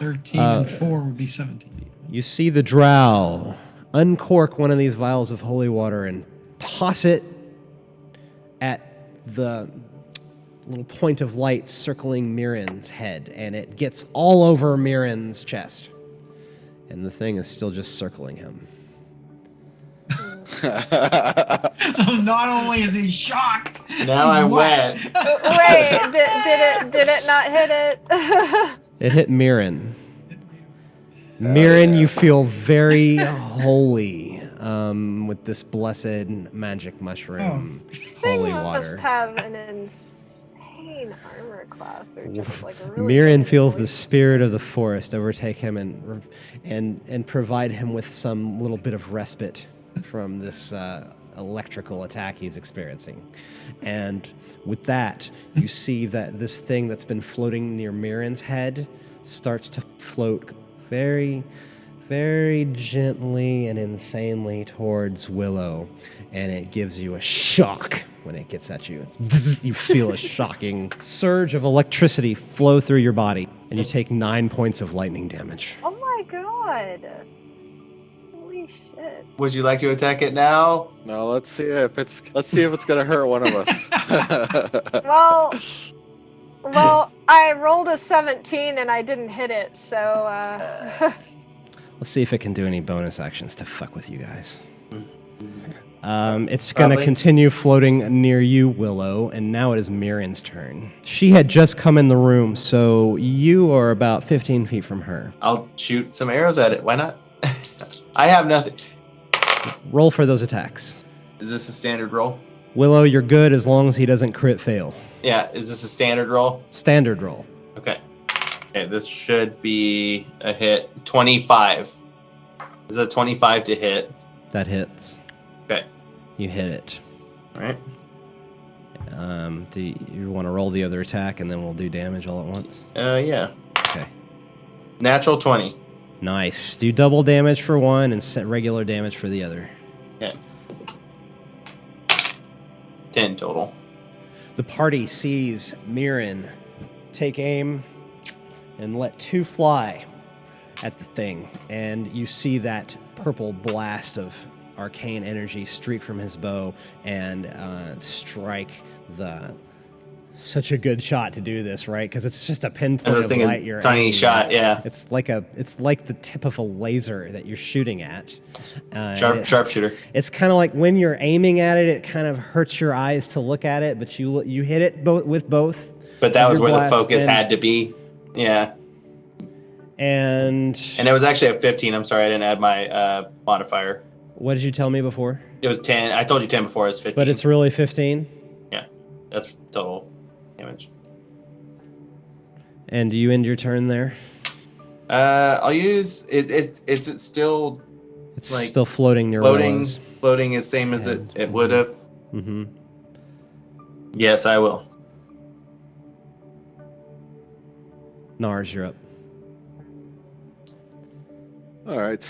13 and 4 would be 17. You see the Drow uncork one of these vials of holy water and toss it at the little point of light circling Myrin's head, and it gets all over Myrin's chest. And the thing is still just circling him. So not only is he shocked, Now I'm wet. Wait, did it not hit it? It hit Myrin. Myrin, you feel very holy with this blessed magic mushroom Thing holy must water. have an insane armor class are just like really. Myrin good feels the voice. spirit of the forest overtake him and provide him with some little bit of respite from this electrical attack he's experiencing. And with that, you see that this thing that's been floating near Myrin's head starts to float very, very gently and insanely towards Willow, and it gives you a shock when it gets at you. You feel a shocking surge of electricity flow through your body, and you take 9 points of lightning damage. Oh my god! Holy shit! Would you like to attack it now? No, let's see if it's gonna hurt one of us. Well, I rolled a 17 and I didn't hit it, so. Let's see if it can do any bonus actions to fuck with you guys. It's going to Probably. continue floating near you, Willow, and now it is Myrin's turn. She had just come in the room, so you are about 15 feet from her. I'll shoot some arrows at it. Why not? I have nothing. Roll for those attacks. Is this a standard roll? Willow, you're good as long as he doesn't crit fail. Yeah, is this a standard roll? Standard roll. Okay. Okay, this should be a hit. 25. Is a 25 to hit? That hits. Okay. You hit it. All right. Do you want to roll the other attack and then we'll do damage all at once? Yeah. Okay. Natural 20. Nice. Do double damage for one and set regular damage for the other. Okay. 10 total. The party sees Myrin take aim and let two fly at the thing, and you see that purple blast of arcane energy streak from his bow and strike the. Such a good shot to do this, right? Because it's just a pinpoint I was of thinking light you're tiny aiming shot, at. yeah. It's like the tip of a laser that you're shooting at. Sharpshooter. It's kind of like when you're aiming at it, it kind of hurts your eyes to look at it, but you hit it with both. But that of was your where the blast, focus and- had to be. Yeah. And And it was actually a 15. I'm sorry, I didn't add my modifier. what did you tell me before? It was 10. I told you 10 before. It was 15. But it's really 15. Yeah. That's total damage. And do you end your turn there? I'll use it. It's still It's like still floating near floating. Willow's. Floating is same as it would have. Mm-hmm. Yes, I will. Nars, you're up. All right.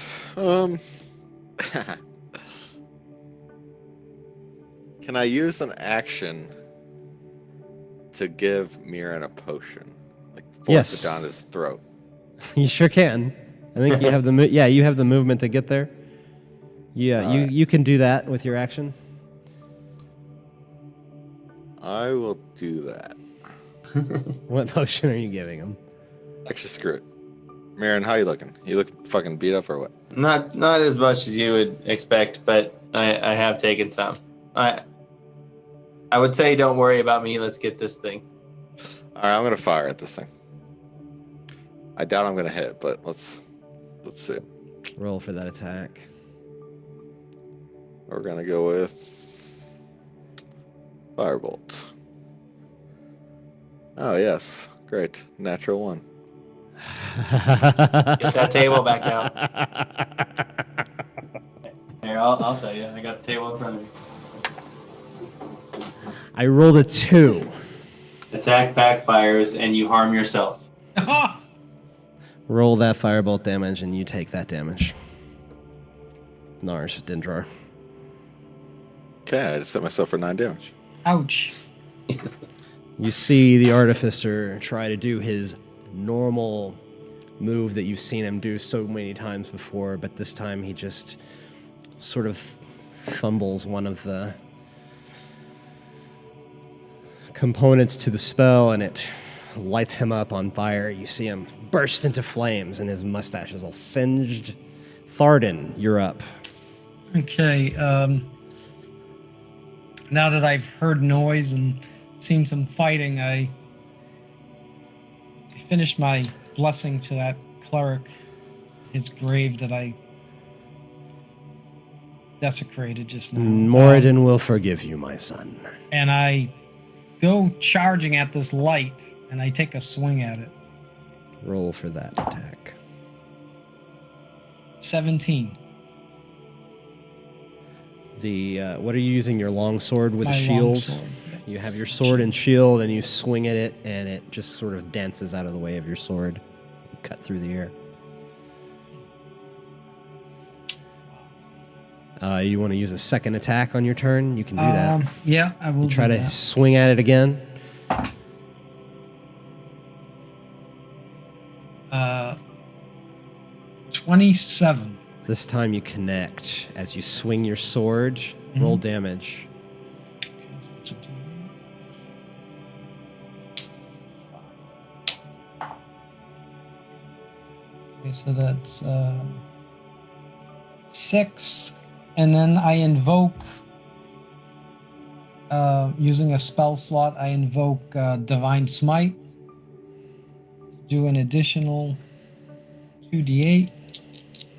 Can I use an action to give Myrin a potion? Like force Yes. it down his throat. You sure can. I think you have the you have the movement to get there. Yeah, Alright. you can do that with your action. I will do that. What potion are you giving him? Actually, screw it. Myrin, how you looking? You look fucking beat up or what? Not as much as you would expect, but I have taken some. I would say don't worry about me. Let's get this thing. All right, I'm gonna fire at this thing. I doubt I'm gonna hit, but let's see. Roll for that attack. We're gonna go with Firebolt. Oh yes, great, natural one. Get that table back out. Here, I'll tell you. I got the table in front of me. I rolled a 2. Attack backfires and you harm yourself. Roll that firebolt damage and you take that damage. Nars, Dendrar. Okay, I just hit myself for 9 damage. Ouch. You see the Artificer try to do his normal move that you've seen him do so many times before, but this time he just sort of fumbles one of the components to the spell and it lights him up on fire. You see him burst into flames and his mustache is all singed. Thardin, you're up. Okay. Now that I've heard noise and seen some fighting, I finished my blessing to that cleric, his grave that I desecrated just now. Moradin will forgive you, my son. And I go charging at this light, and I take a swing at it. Roll for that attack. 17. What are you using? Your long sword with My a shield? long sword, yes. You have your sword and shield, and you swing at it, and it just sort of dances out of the way of your sword. You cut through the air. You want to use a second attack on your turn? You can do that. Yeah, I will Try do to that. swing at it again. 27. This time you connect. As you swing your sword, roll damage. Okay, so that's 6, and then I invoke, using a spell slot, I invoke Divine Smite. Do an additional 2d8.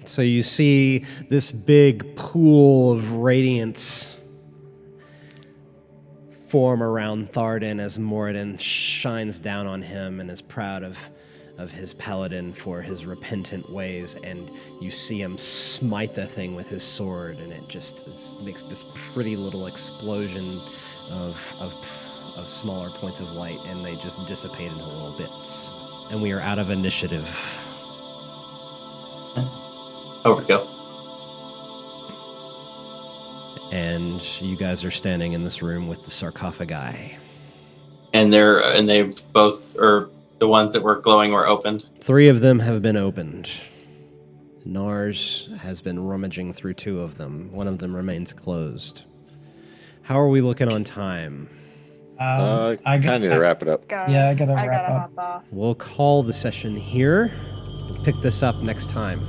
So you see this big pool of radiance form around Thardin as Moradin shines down on him and is proud of his paladin for his repentant ways, and you see him smite the thing with his sword, and it just makes this pretty little explosion of smaller points of light, and they just dissipate into little bits. And we are out of initiative. Overkill. And you guys are standing in this room with the sarcophagi. And they both are the ones that were glowing were opened. 3 of them have been opened. Nars has been rummaging through 2 of them. 1 of them remains closed. How are we looking on time? I kind of need to wrap it up. Yeah, I gotta wrap up. hop off. We'll call the session here. We'll pick this up next time.